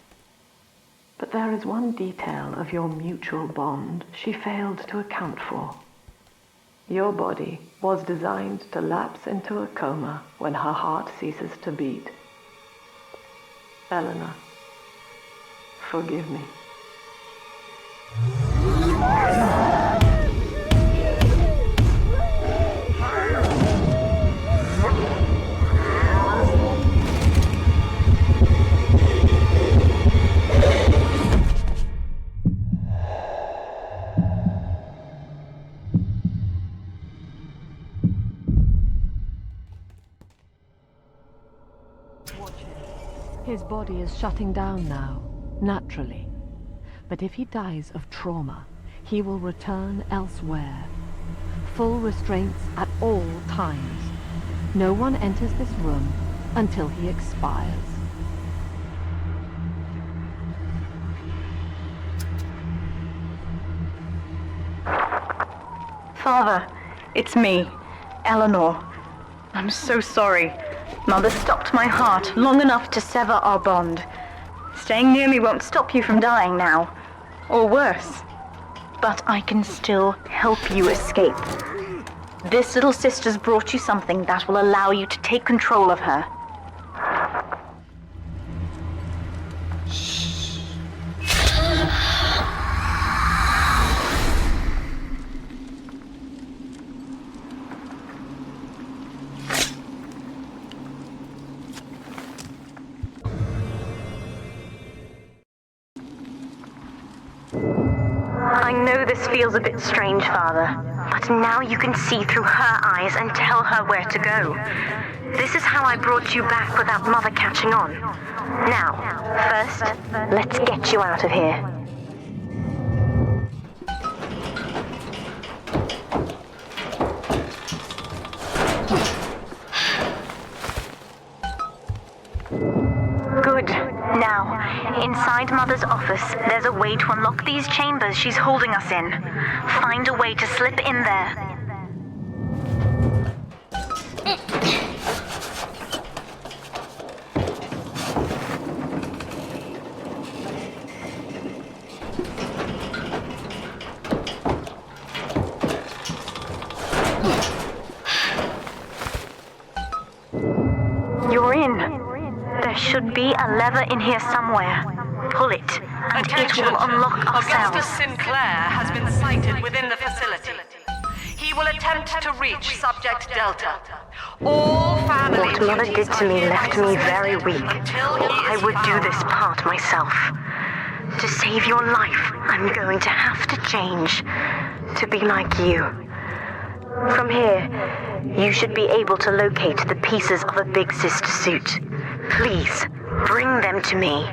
But there is one detail of your mutual bond she failed to account for. Your body was designed to lapse into a coma when her heart ceases to beat. Eleanor, forgive me. His body is shutting down now, naturally. But if he dies of trauma, he will return elsewhere. Full restraints at all times. No one enters this room until he expires. Father, it's me, Eleanor. I'm so sorry. Mother stopped my heart long enough to sever our bond. Staying near me won't stop you from dying now. Or worse. But I can still help you escape. This little sister's brought you something that will allow you to take control of her. I know this feels a bit strange, Father, but now you can see through her eyes and tell her where to go. This is how I brought you back without Mother catching on. Now, first, let's get you out of here. Good. Now, inside Mother's office, there's a way to unlock these chambers she's holding us in. Find a way to slip in there. You're in. There should be a lever in here somewhere. Pull it, and it will unlock our cells. Augustus Sinclair has been sighted within the facility. He will attempt to reach Subject Delta. All family... What Mother did to me left me very weak. I would do this part myself. To save your life, I'm going to have to change. To be like you. From here, you should be able to locate the pieces of a Big Sister suit. Please, bring them to me.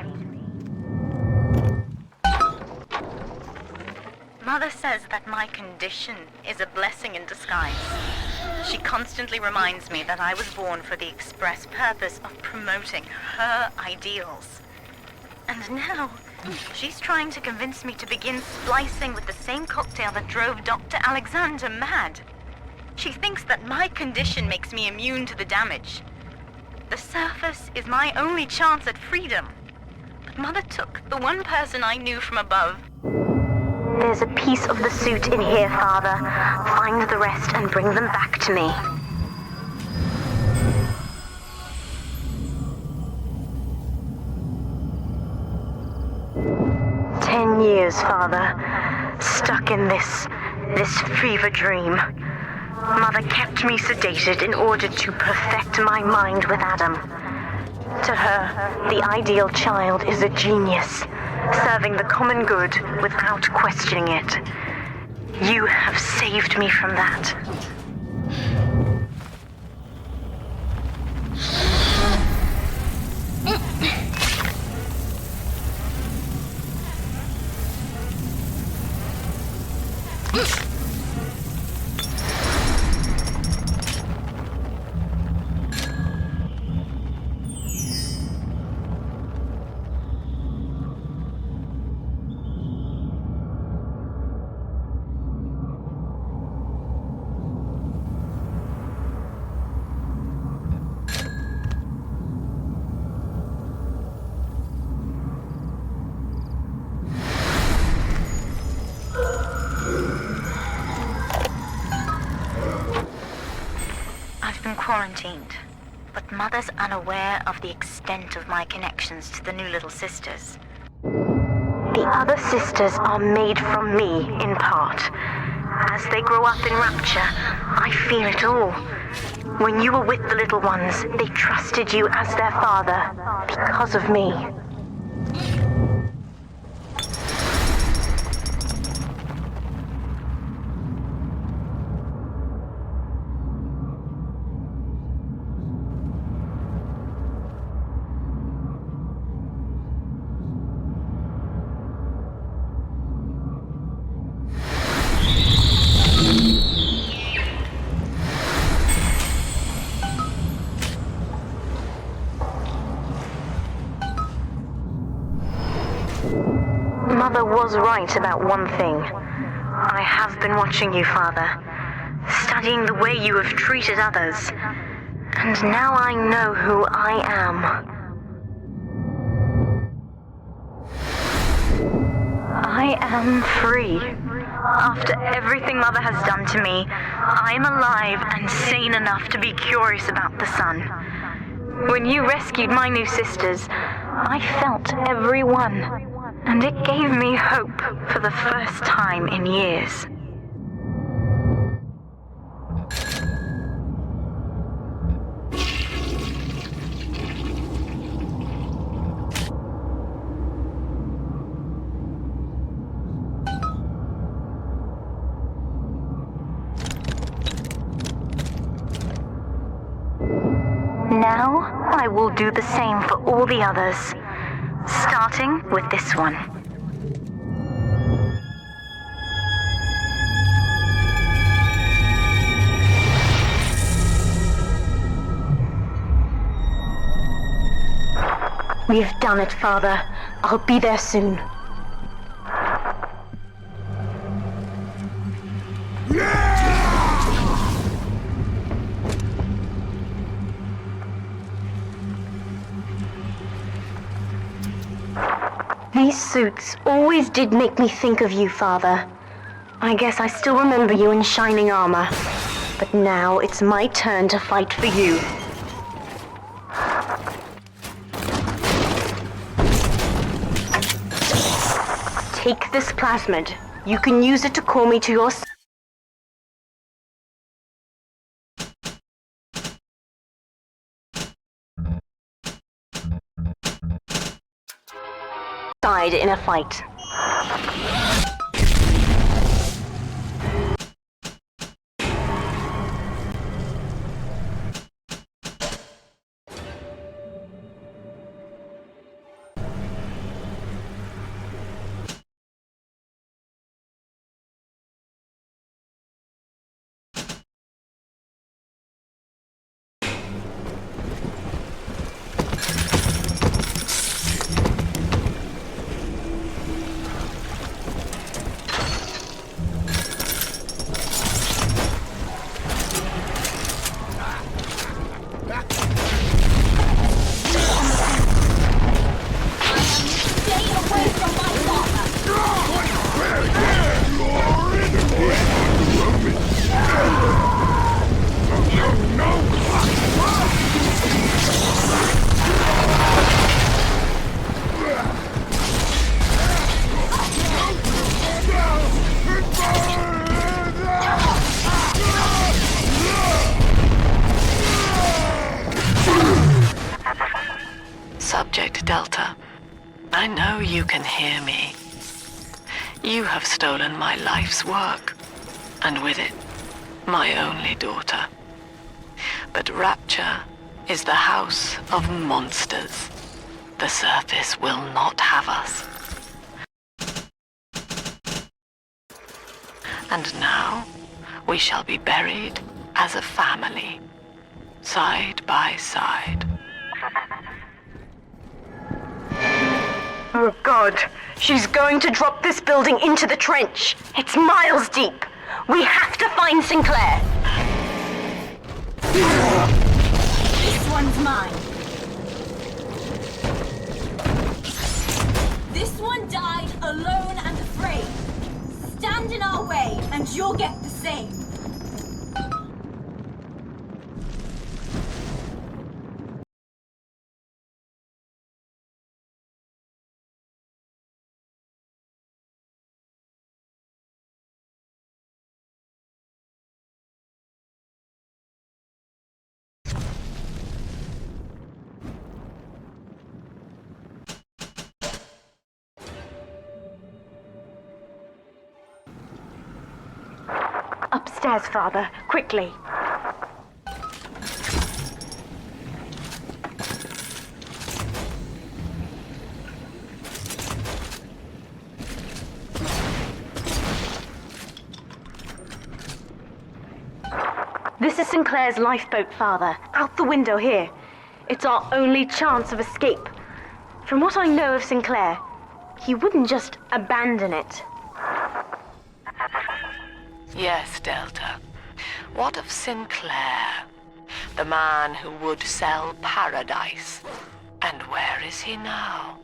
Mother says that my condition is a blessing in disguise. She constantly reminds me that I was born for the express purpose of promoting her ideals. And now, she's trying to convince me to begin splicing with the same cocktail that drove Dr. Alexander mad. She thinks that my condition makes me immune to the damage. The surface is my only chance at freedom. But Mother took the one person I knew from above. There's a piece of the suit in here, Father. Find the rest and bring them back to me. "10 years, Father. Stuck in this fever dream. Mother kept me sedated in order to perfect my mind with Adam. To her, the ideal child is a genius, serving the common good without questioning it. You have saved me from that. been quarantined, but Mother's unaware of the extent of my connections to the new little sisters. The other sisters are made from me, in part. As they grow up in Rapture, I feel it all. When you were with the little ones, they trusted you as their father, because of me. Mother was right about one thing. I have been watching you, Father, studying the way you have treated others, and now I know who I am. I am free. After everything Mother has done to me, I am alive and sane enough to be curious about the sun. When you rescued my new sisters, I felt every one. And it gave me hope for the first time in years. Now, I will do the same for all the others. Starting with this one. We have done it, Father. I'll be there soon. These suits always did make me think of you, Father. I guess I still remember you in shining armor. But now it's my turn to fight for you. Take this plasmid. You can use it to call me to your side in a fight. Subject Delta, I know you can hear me. You have stolen my life's work, and with it, my only daughter. But Rapture is the house of monsters. The surface will not have us. And now, we shall be buried as a family, side by side. Oh God, she's going to drop this building into the trench. It's miles deep. We have to find Sinclair. This one's mine. This one died alone and afraid. Stand in our way and you'll get the same. Upstairs, Father. Quickly. This is Sinclair's lifeboat, Father. Out the window here. It's our only chance of escape. From what I know of Sinclair, he wouldn't just abandon it. Yes, Delta. What of Sinclair? The man who would sell paradise. And where is he now?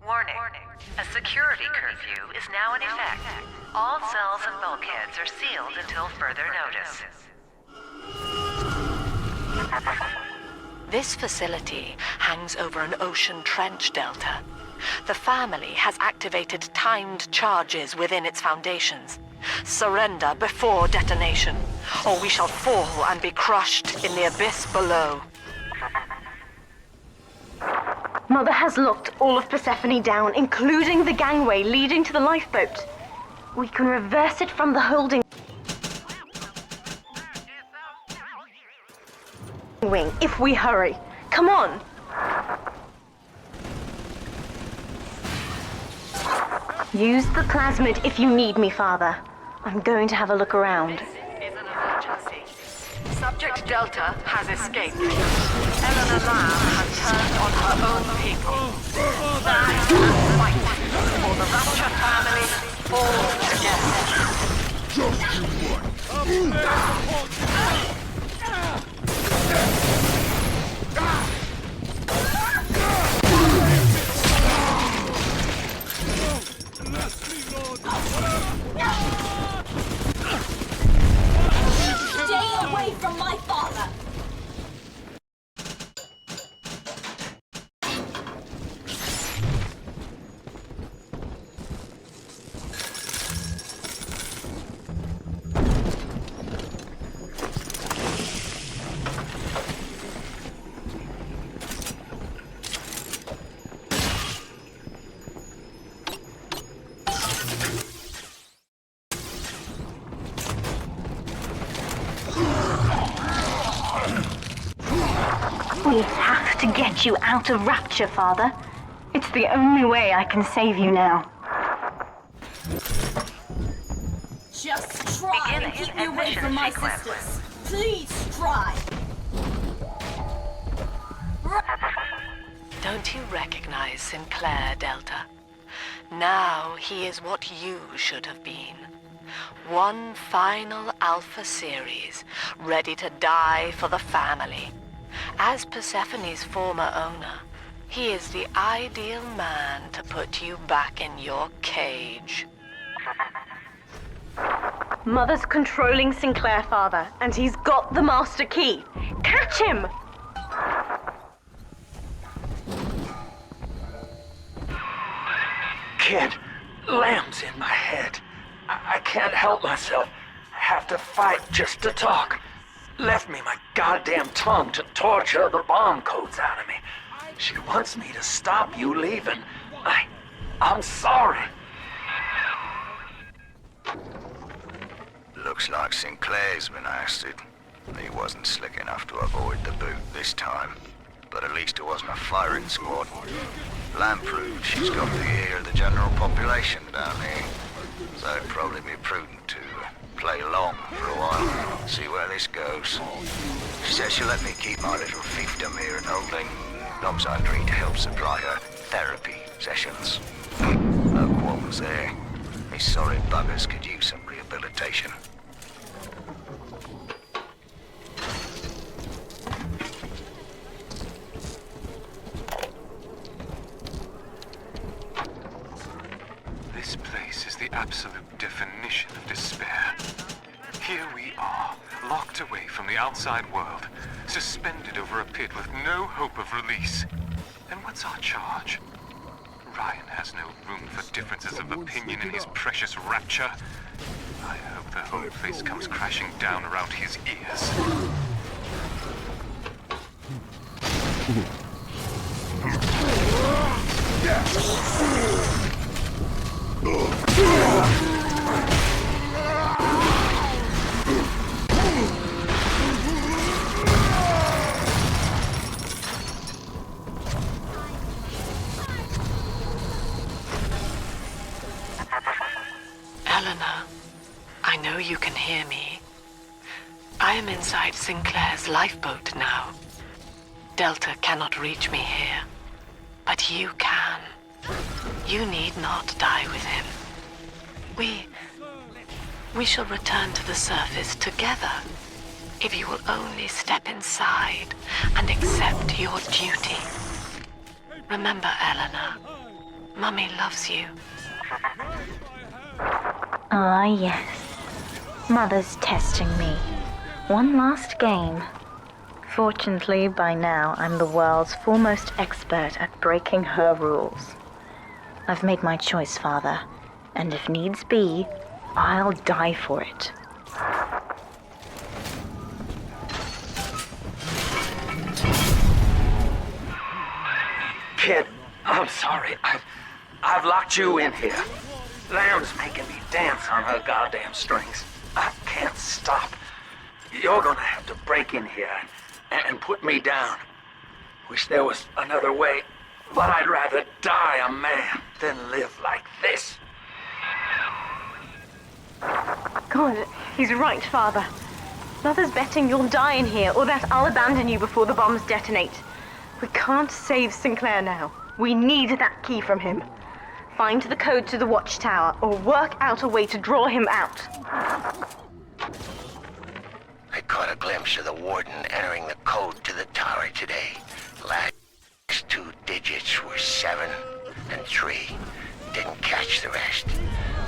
Warning. A security curfew is now in effect. All cells and bulkheads are sealed until further notice. This facility hangs over an ocean trench, Delta. The family has activated timed charges within its foundations. Surrender before detonation, or we shall fall and be crushed in the abyss below. Mother has locked all of Persephone down, including the gangway leading to the lifeboat. We can reverse it from the holding wing if we hurry. Come on! Use the plasmid if you need me, Father. I'm going to have a look around. This is an emergency. Subject Delta has escaped. Eleanor Lamb has turned on her own people. Stand and fight for the Rapture family all Stay away from my father! We have to get you out of Rapture, Father. It's the only way I can save you now. Just try and keep me away from my sisters. Please try. Don't you recognize Sinclair, Delta? Now he is what you should have been. One final Alpha series, ready to die for the family. As Persephone's former owner, he is the ideal man to put you back in your cage. Mother's controlling Sinclair, Father, and he's got the master key. Catch him! Kid, Lamb's in my head. I can't help myself. Have to fight just to talk. Left me my goddamn tongue to torture the bomb codes out of me. She wants me to stop you leaving. I'm sorry. Looks like Sinclair's been ousted. He wasn't slick enough to avoid the boot this time. But at least it wasn't a firing squad. Lamb proved she's got the ear of the general population down here. So it'd probably be prudent to play along for a while, see where this goes. She says she'll let me keep my little fiefdom here in holding. Knobs I agreed to help supply her therapy sessions. No qualms there. These sorry buggers could use some rehabilitation. This place is the absolute definition of despair. Here we are, locked away from the outside world, suspended over a pit with no hope of release. And what's our charge? Ryan has no room for differences of opinion in his precious Rapture. I hope the whole place comes crashing down around his ears. Sinclair's lifeboat now. Delta cannot reach me here, but you can. You need not die with him. We shall return to the surface together, if you will only step inside and accept your duty. Remember, Eleanor, Mummy loves you. Ah, yes. Mother's testing me. One last game. Fortunately, by now, I'm the world's foremost expert at breaking her rules. I've made my choice, Father, and if needs be, I'll die for it. Kid, I'm sorry. I've locked you in here. Lamb's making me dance on her goddamn strings. I can't stop. You're gonna have to break in here and put me down. Wish there was another way, but I'd rather die a man than live like this. God, he's right, Father. Mother's betting you'll die in here, or that I'll abandon you before the bombs detonate. We can't save Sinclair now. We need that key from him. Find the code to the watchtower, or work out a way to draw him out. I caught a glimpse of the warden entering the code to the tower today. Last 2 digits were 7 and 3. Didn't catch the rest.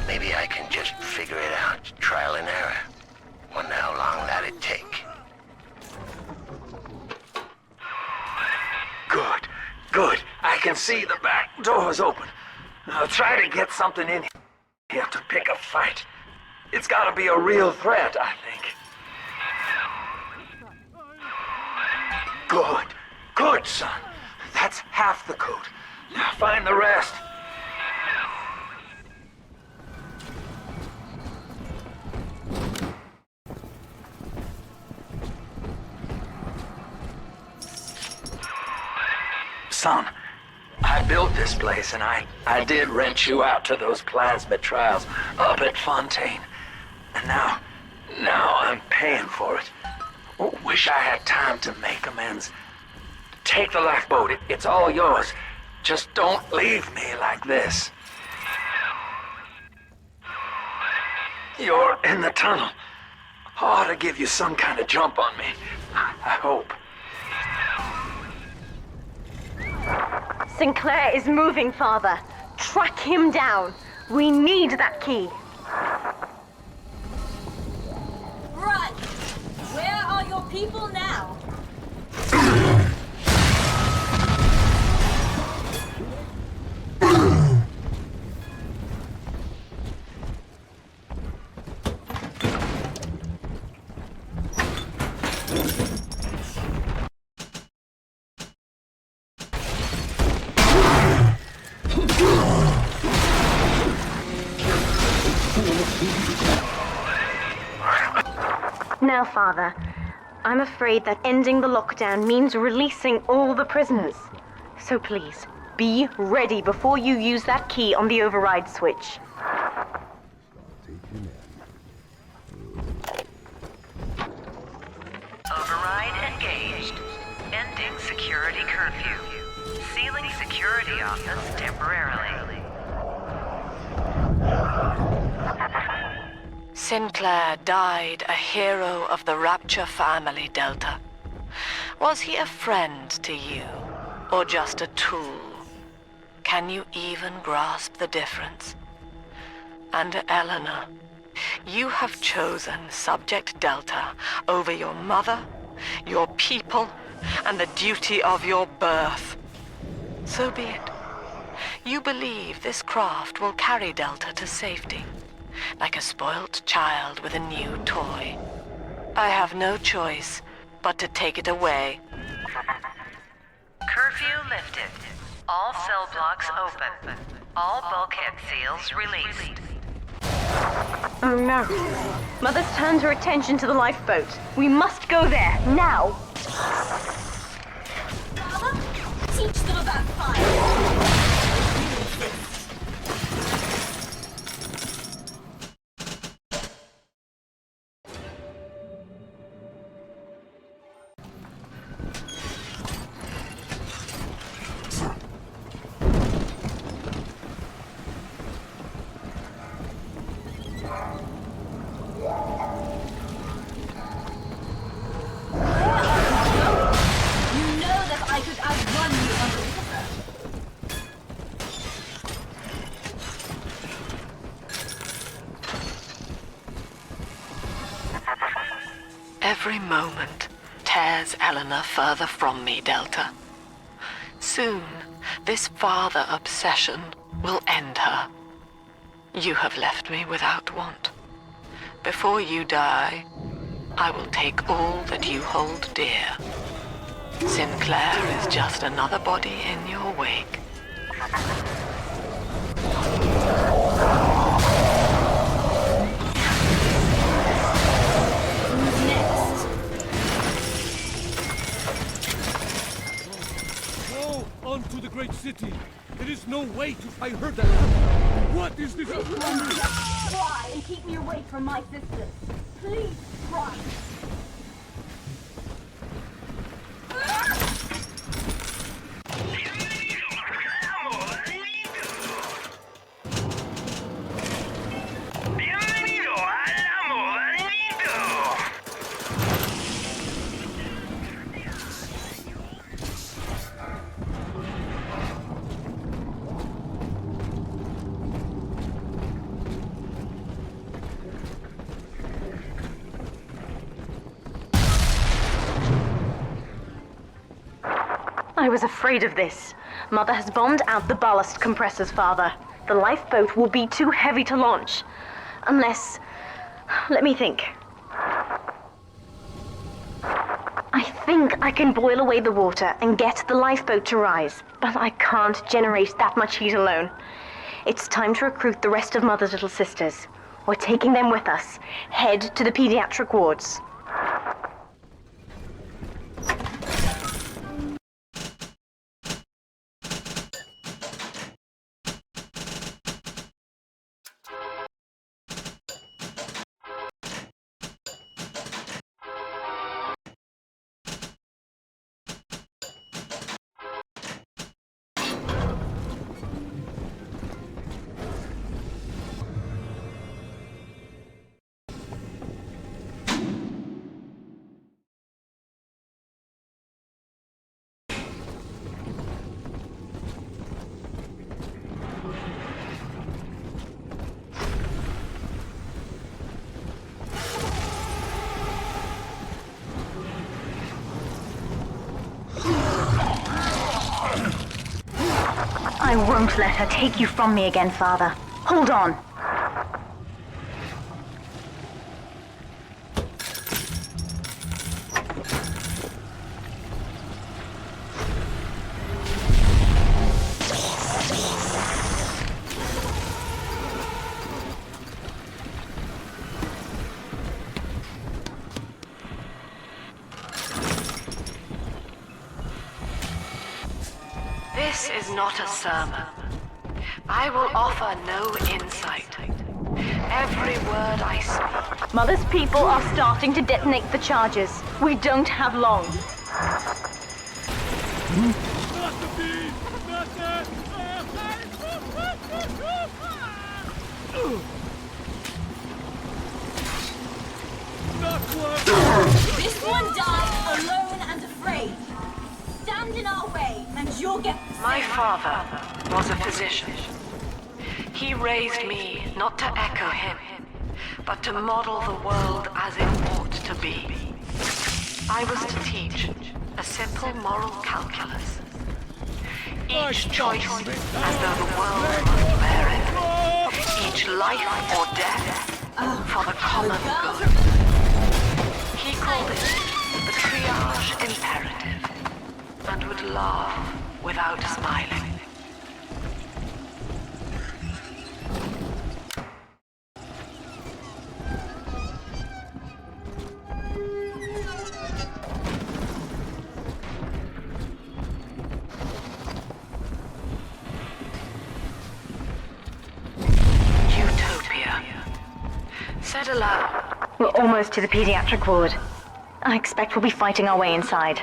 Maybe I can just figure it out, trial and error. Wonder how long that'd take. Good. I can see the back door's open. I'll try to get something in here to pick a fight. It's gotta be a real threat, I think. Good, son. That's half the code. Now find the rest. Son, I built this place and I did rent you out to those plasmid trials up at Fontaine. And now I'm paying for it. Wish I had time to make amends. Take the lifeboat, it's all yours. Just don't leave me like this. You're in the tunnel. Ought to give you some kind of jump on me. I hope. Sinclair is moving, Father. Track him down. We need that key. Run! Where are your people now? Now, Father, I'm afraid that ending the lockdown means releasing all the prisoners. So please, be ready before you use that key on the override switch. Override engaged. Ending security curfew. Sealing security office temporarily. Sinclair died a hero of the Rapture family, Delta. Was he a friend to you, or just a tool? Can you even grasp the difference? And Eleanor, you have chosen Subject Delta over your mother, your people, and the duty of your birth. So be it. You believe this craft will carry Delta to safety, like a spoilt child with a new toy. I have no choice but to take it away. Curfew lifted. All cell blocks open. All bulkhead seals released. Oh no. Mother's turned her attention to the lifeboat. We must go there, now. Father, teach them about fire. moment tears Eleanor further from me, Delta. Soon, this father obsession will end her. You have left me without want. Before you die, I will take all that you hold dear. Sinclair is just another body in your wake. Who's next? Go on to the great city. There is no way to... I heard that. What is this? Try and keep me away from my sisters. Please try. I was afraid of this. Mother has bombed out the ballast compressors, Father. The lifeboat will be too heavy to launch. Unless... let me think. I think I can boil away the water and get the lifeboat to rise, but I can't generate that much heat alone. It's time to recruit the rest of Mother's little sisters. We're taking them with us. Head to the pediatric wards. I won't let her take you from me again, Father. Hold on. This is not a sermon. I will offer no insight. Every word I speak... Mother's people are starting to detonate the charges. We don't have long. This one died alone and afraid. Stand in our way, and you'll get the My father was a physician. He raised me not to echo him, but to model the world as it ought to be. I was to teach a simple moral calculus. Each choice as though the world must bear it. Each life or death for the common good. He called it the triage imperative, and would laugh without smiling. Utopia. Said aloud. We're almost to the pediatric ward. I expect we'll be fighting our way inside.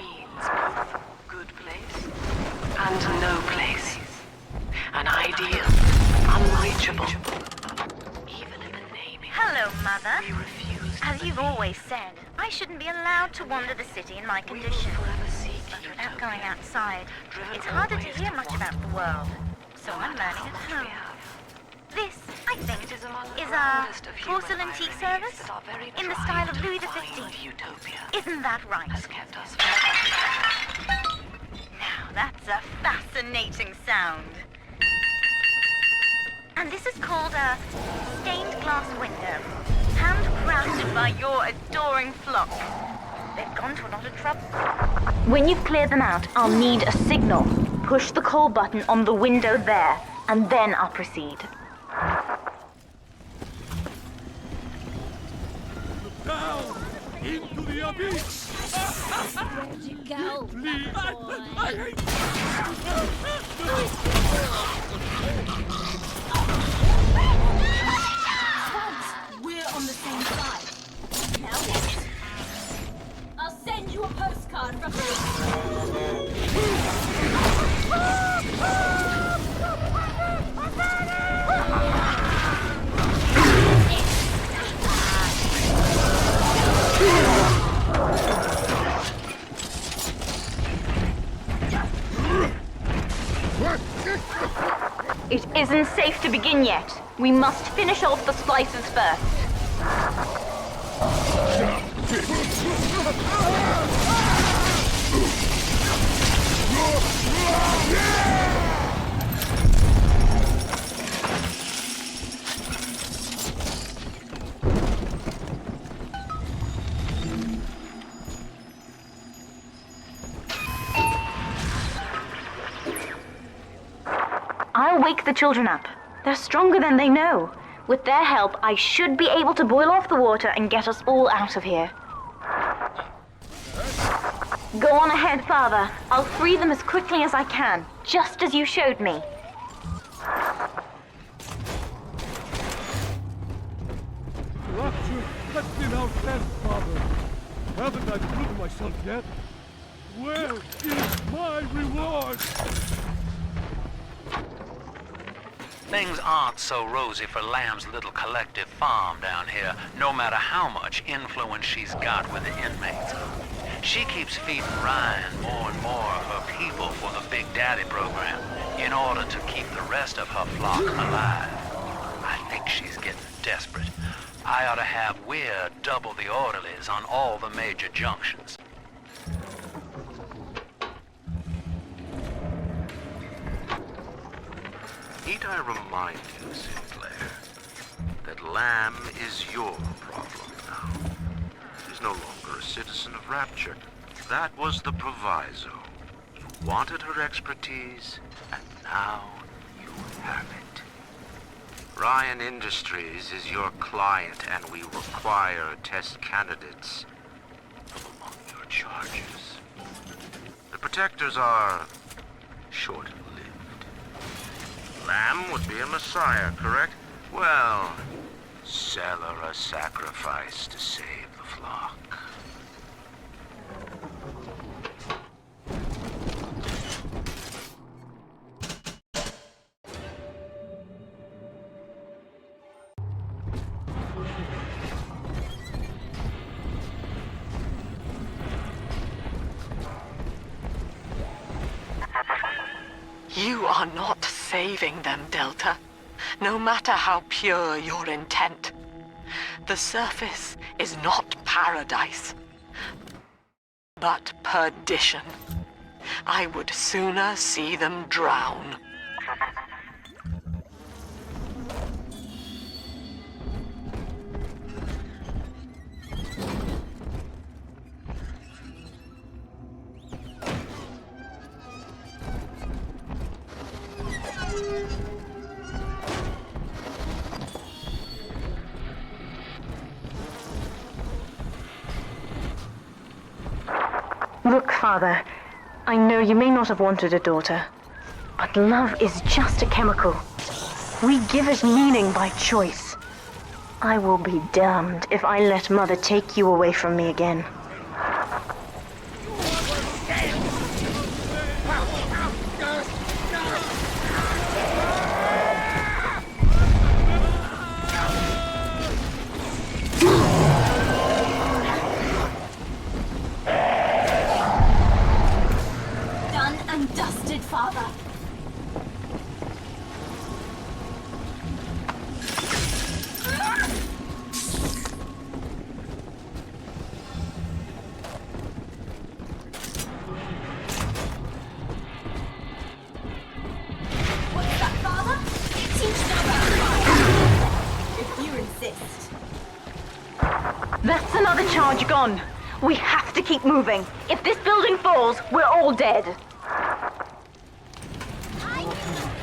And no place. An ideal, unreachable. Even in the naming. Hello, Mother. As you've always said, I shouldn't be allowed to wander the city in my condition. But without going outside, it's harder to hear much about the world. So I'm learning at home. This, I think, is a porcelain tea service in the style of Louis XV. Isn't that right? Now, that's a fascinating sound. And this is called a stained glass window, handcrafted by your adoring flock. They've gone to a lot of trouble. When you've cleared them out, I'll need a signal. Push the call button on the window there, and then I'll proceed. Down into the abyss! Where'd you go, Please. We're on the same side. Now what? I'll send you a postcard from It isn't safe to begin yet. We must finish off the splices first. I'll wake the children up. They're stronger than they know. With their help, I should be able to boil off the water and get us all out of here. Go on ahead, Father. I'll free them as quickly as I can, just as you showed me. Rapture has been outdone, Father. Haven't I proved myself yet? Where is my reward? Things aren't so rosy for Lamb's little collective farm down here, no matter how much influence she's got with the inmates. She keeps feeding Ryan more and more of her people for the Big Daddy program in order to keep the rest of her flock alive. I think she's getting desperate. I ought to have Weir double the orderlies on all the major junctions. Need I remind you, Sinclair, that Lamb is your problem now. She's no longer a citizen of Rapture. That was the proviso. You wanted her expertise, and now you have it. Ryan Industries is your client, and we require test candidates from among your charges. The protectors are short-lived. Lamb would be a messiah, correct? Well, sell her a sacrifice to save the flock. You are not saving them, Delta, no matter how pure your intent. The surface is not paradise, but perdition. I would sooner see them drown. Look, Father, I know you may not have wanted a daughter, but love is just a chemical. We give it meaning by choice. I will be damned if I let Mother take you away from me again. Done and dusted, Father. charge gone. We have to keep moving. If this building falls, we're all dead.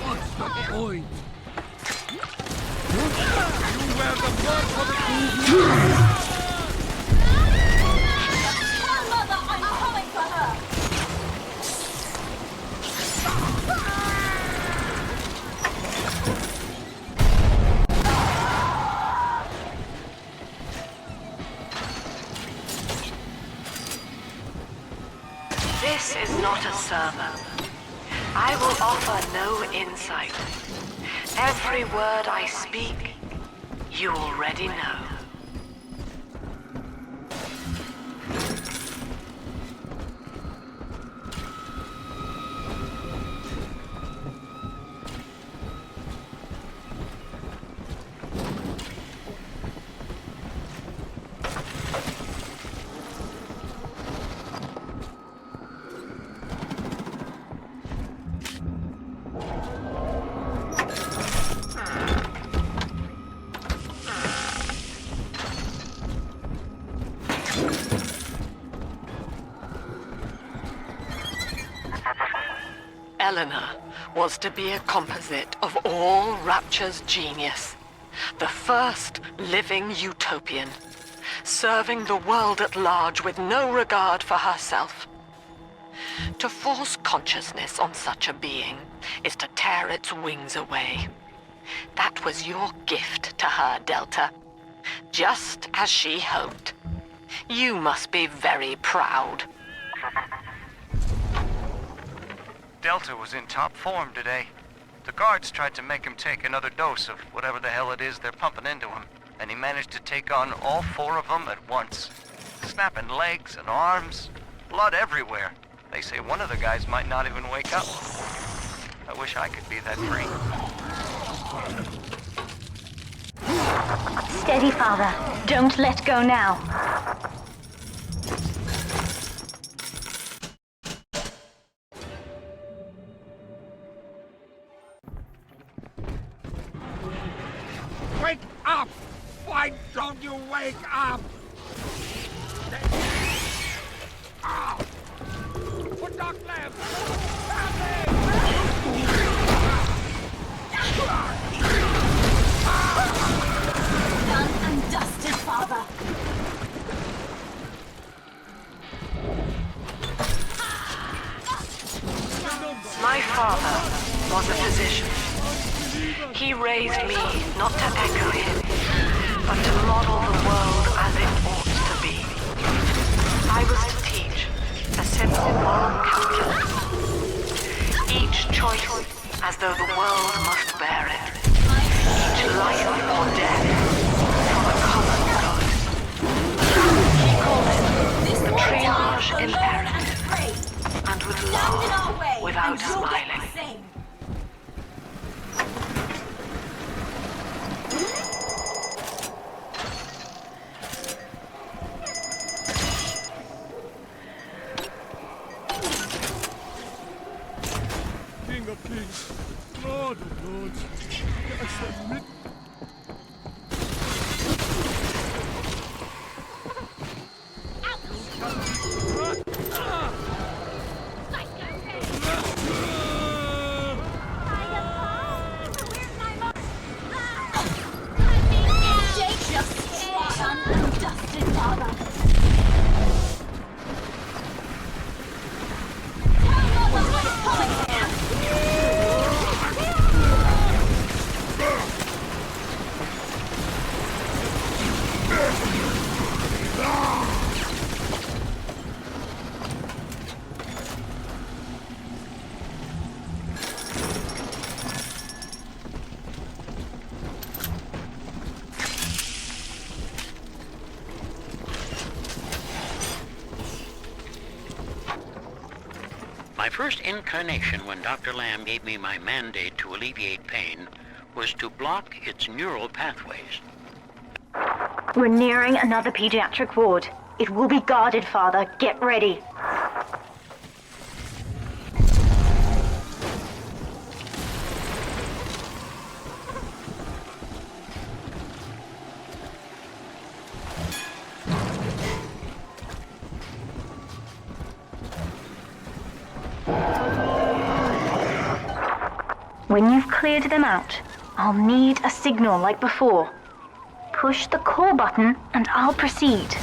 What's the point? You wear the blood for the Tell Mother I'm coming for her! This is not a sermon. I will offer no insight. Every word I speak, you already know. Eleanor was to be a composite of all Rapture's genius. The first living utopian, serving the world at large with no regard for herself. To force consciousness on such a being is to tear its wings away. That was your gift to her, Delta. Just as she hoped. You must be very proud. Delta was in top form today. The guards tried to make him take another dose of whatever the hell it is they're pumping into him, and he managed to take on all 4 of them at once. Snapping legs and arms, blood everywhere. They say one of the guys might not even wake up. I wish I could be that free. Steady, Father. Don't let go now. Wake up! Why don't you wake up? Ow! Put Doc Lamb! Done and dusted, Father. My father was a physician. He raised me not to echo him, but to model the world as it ought to be. I was to teach a simple moral calculus. Each choice as though the world must bear it. Each life or death for the common good. He called it the triage imperative, and would laugh without smiling. King of Kings, Lord of Lords, I submit. My first incarnation when Dr. Lamb gave me my mandate to alleviate pain was to block its neural pathways. We're nearing another pediatric ward. It will be guarded, Father. Get ready. When you've cleared them out, I'll need a signal like before. Push the call button and I'll proceed.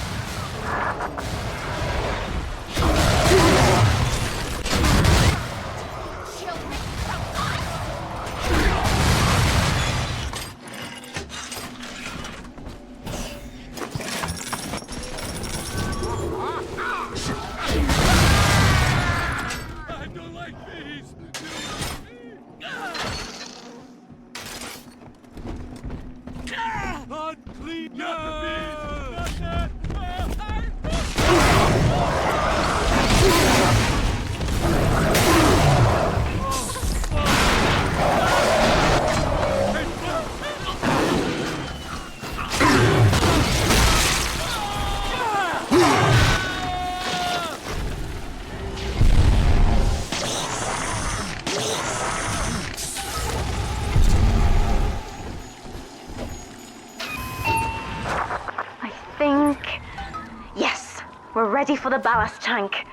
We're ready for the ballast tank.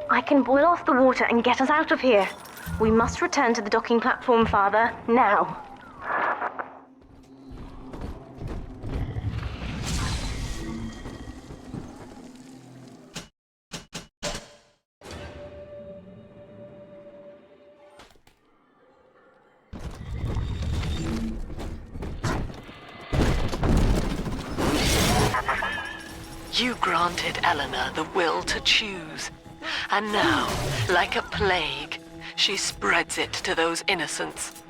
I can boil off the water and get us out of here. We must return to the docking platform, Father, now. You granted Eleanor the will to choose, and now, like a plague, she spreads it to those innocents.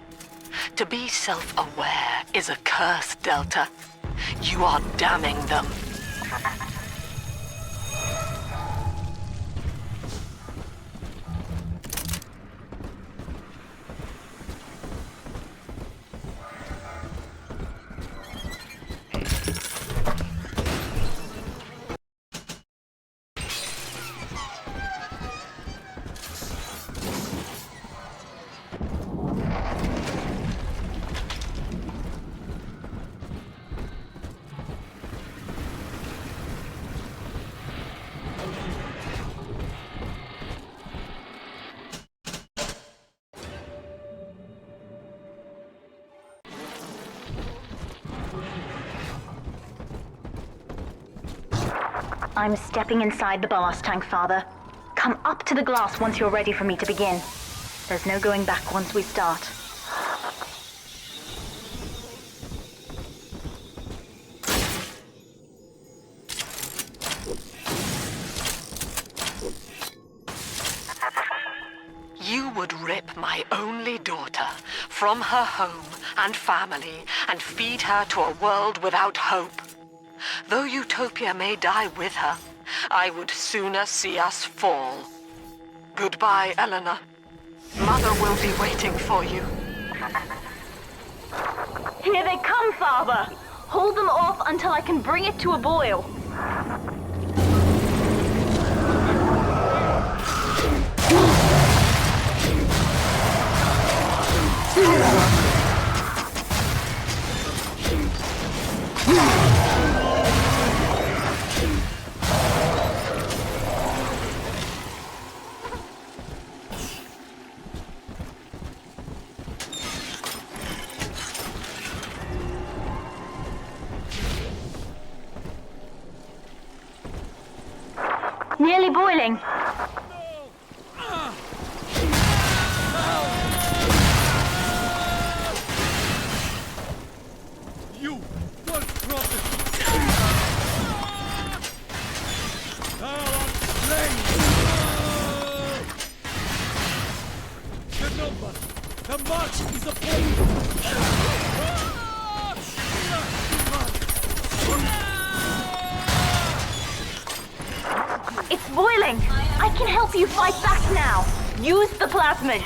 To be self-aware is a curse, Delta. You are damning them. I'm stepping inside the ballast tank, Father. Come up to the glass once you're ready for me to begin. There's no going back once we start. You would rip my only daughter from her home and family and feed her to a world without hope. Though Utopia may die with her, I would sooner see us fall. Goodbye, Eleanor. Mother will be waiting for you. Here they come, Father! Hold them off until I can bring it to a boil. Nearly boiling. You, what prophet? Thou art slain! The number, the march is upon you! It's boiling! I can help you fight back now! Use the plasmid!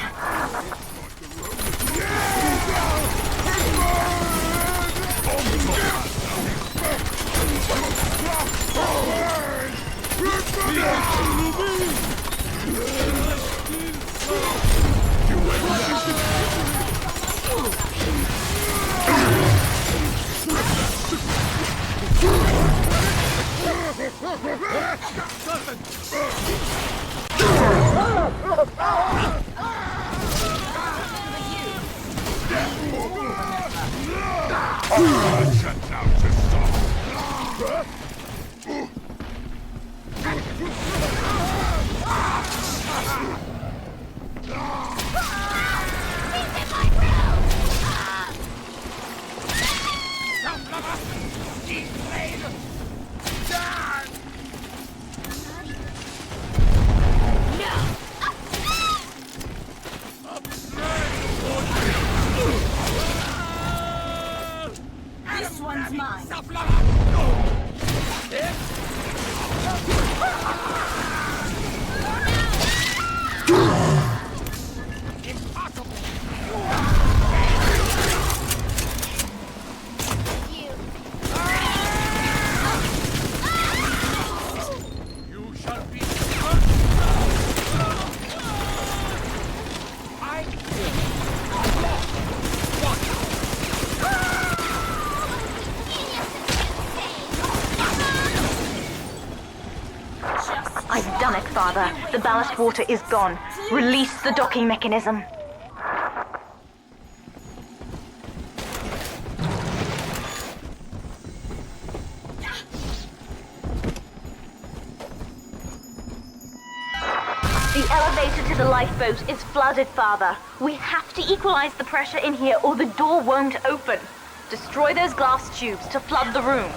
This one's mine. I've done it, Father. The ballast water is gone. Release the docking mechanism. The elevator to the lifeboat is flooded, Father. We have to equalize the pressure in here or the door won't open. Destroy those glass tubes to flood the room.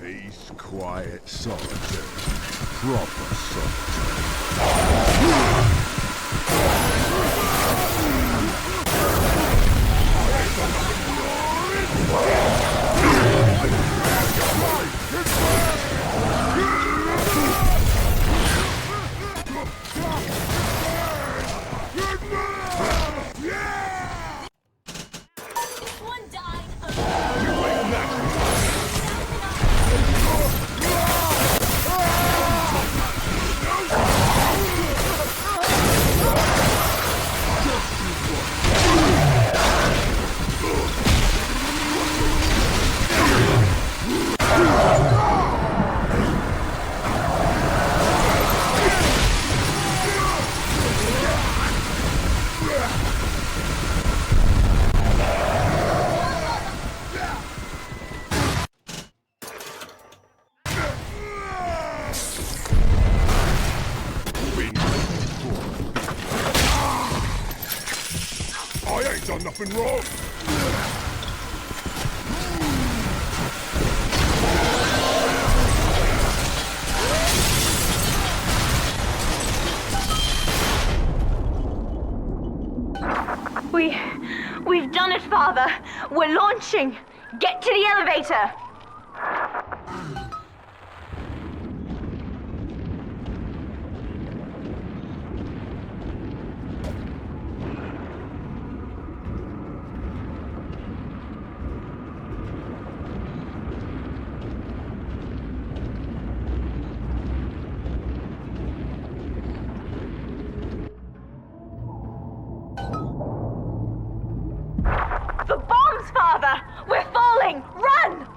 Peace, quiet, solitude. Proper solitude. One died. I ain't done nothing wrong. We've done it, Father. We're launching. Get to the elevator. The bombs, Father! We're falling! Run!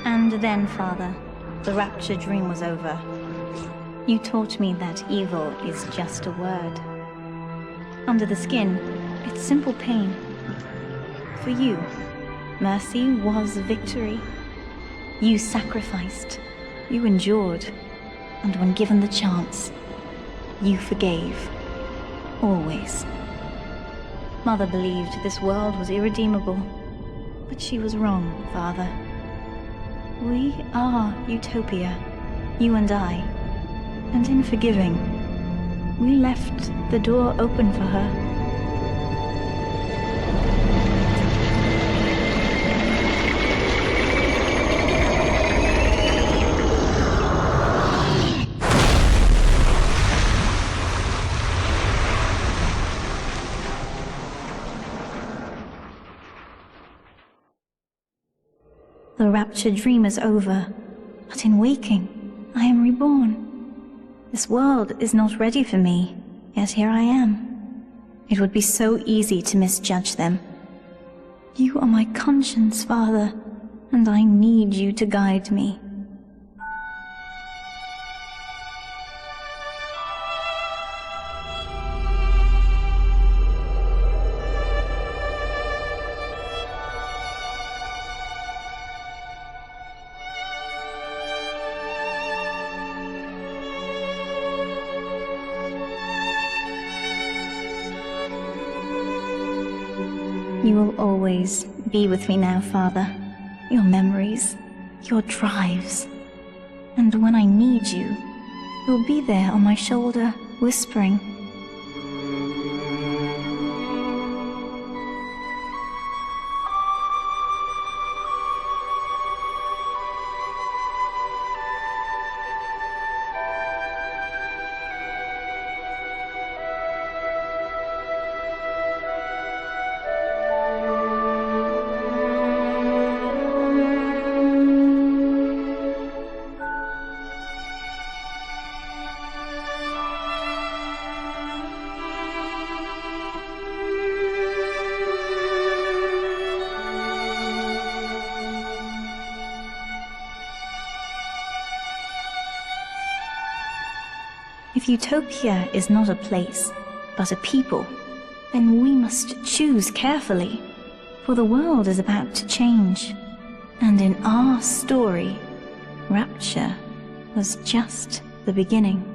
And then, Father, the Rapture dream was over. You taught me that evil is just a word. Under the skin, it's simple pain. For you, mercy was victory. You sacrificed, you endured, and when given the chance, you forgave. Always. Mother believed this world was irredeemable, but she was wrong, Father. We are Utopia, you and I, and in forgiving, we left the door open for her. The Rapture dream is over, but in waking, I am reborn. This world is not ready for me, yet here I am. It would be so easy to misjudge them. You are my conscience, Father, and I need you to guide me. You will always be with me now, Father. Your memories, your drives. And when I need you, you'll be there on my shoulder, whispering. If utopia is not a place, but a people, then we must choose carefully, for the world is about to change. And in our story, Rapture was just the beginning.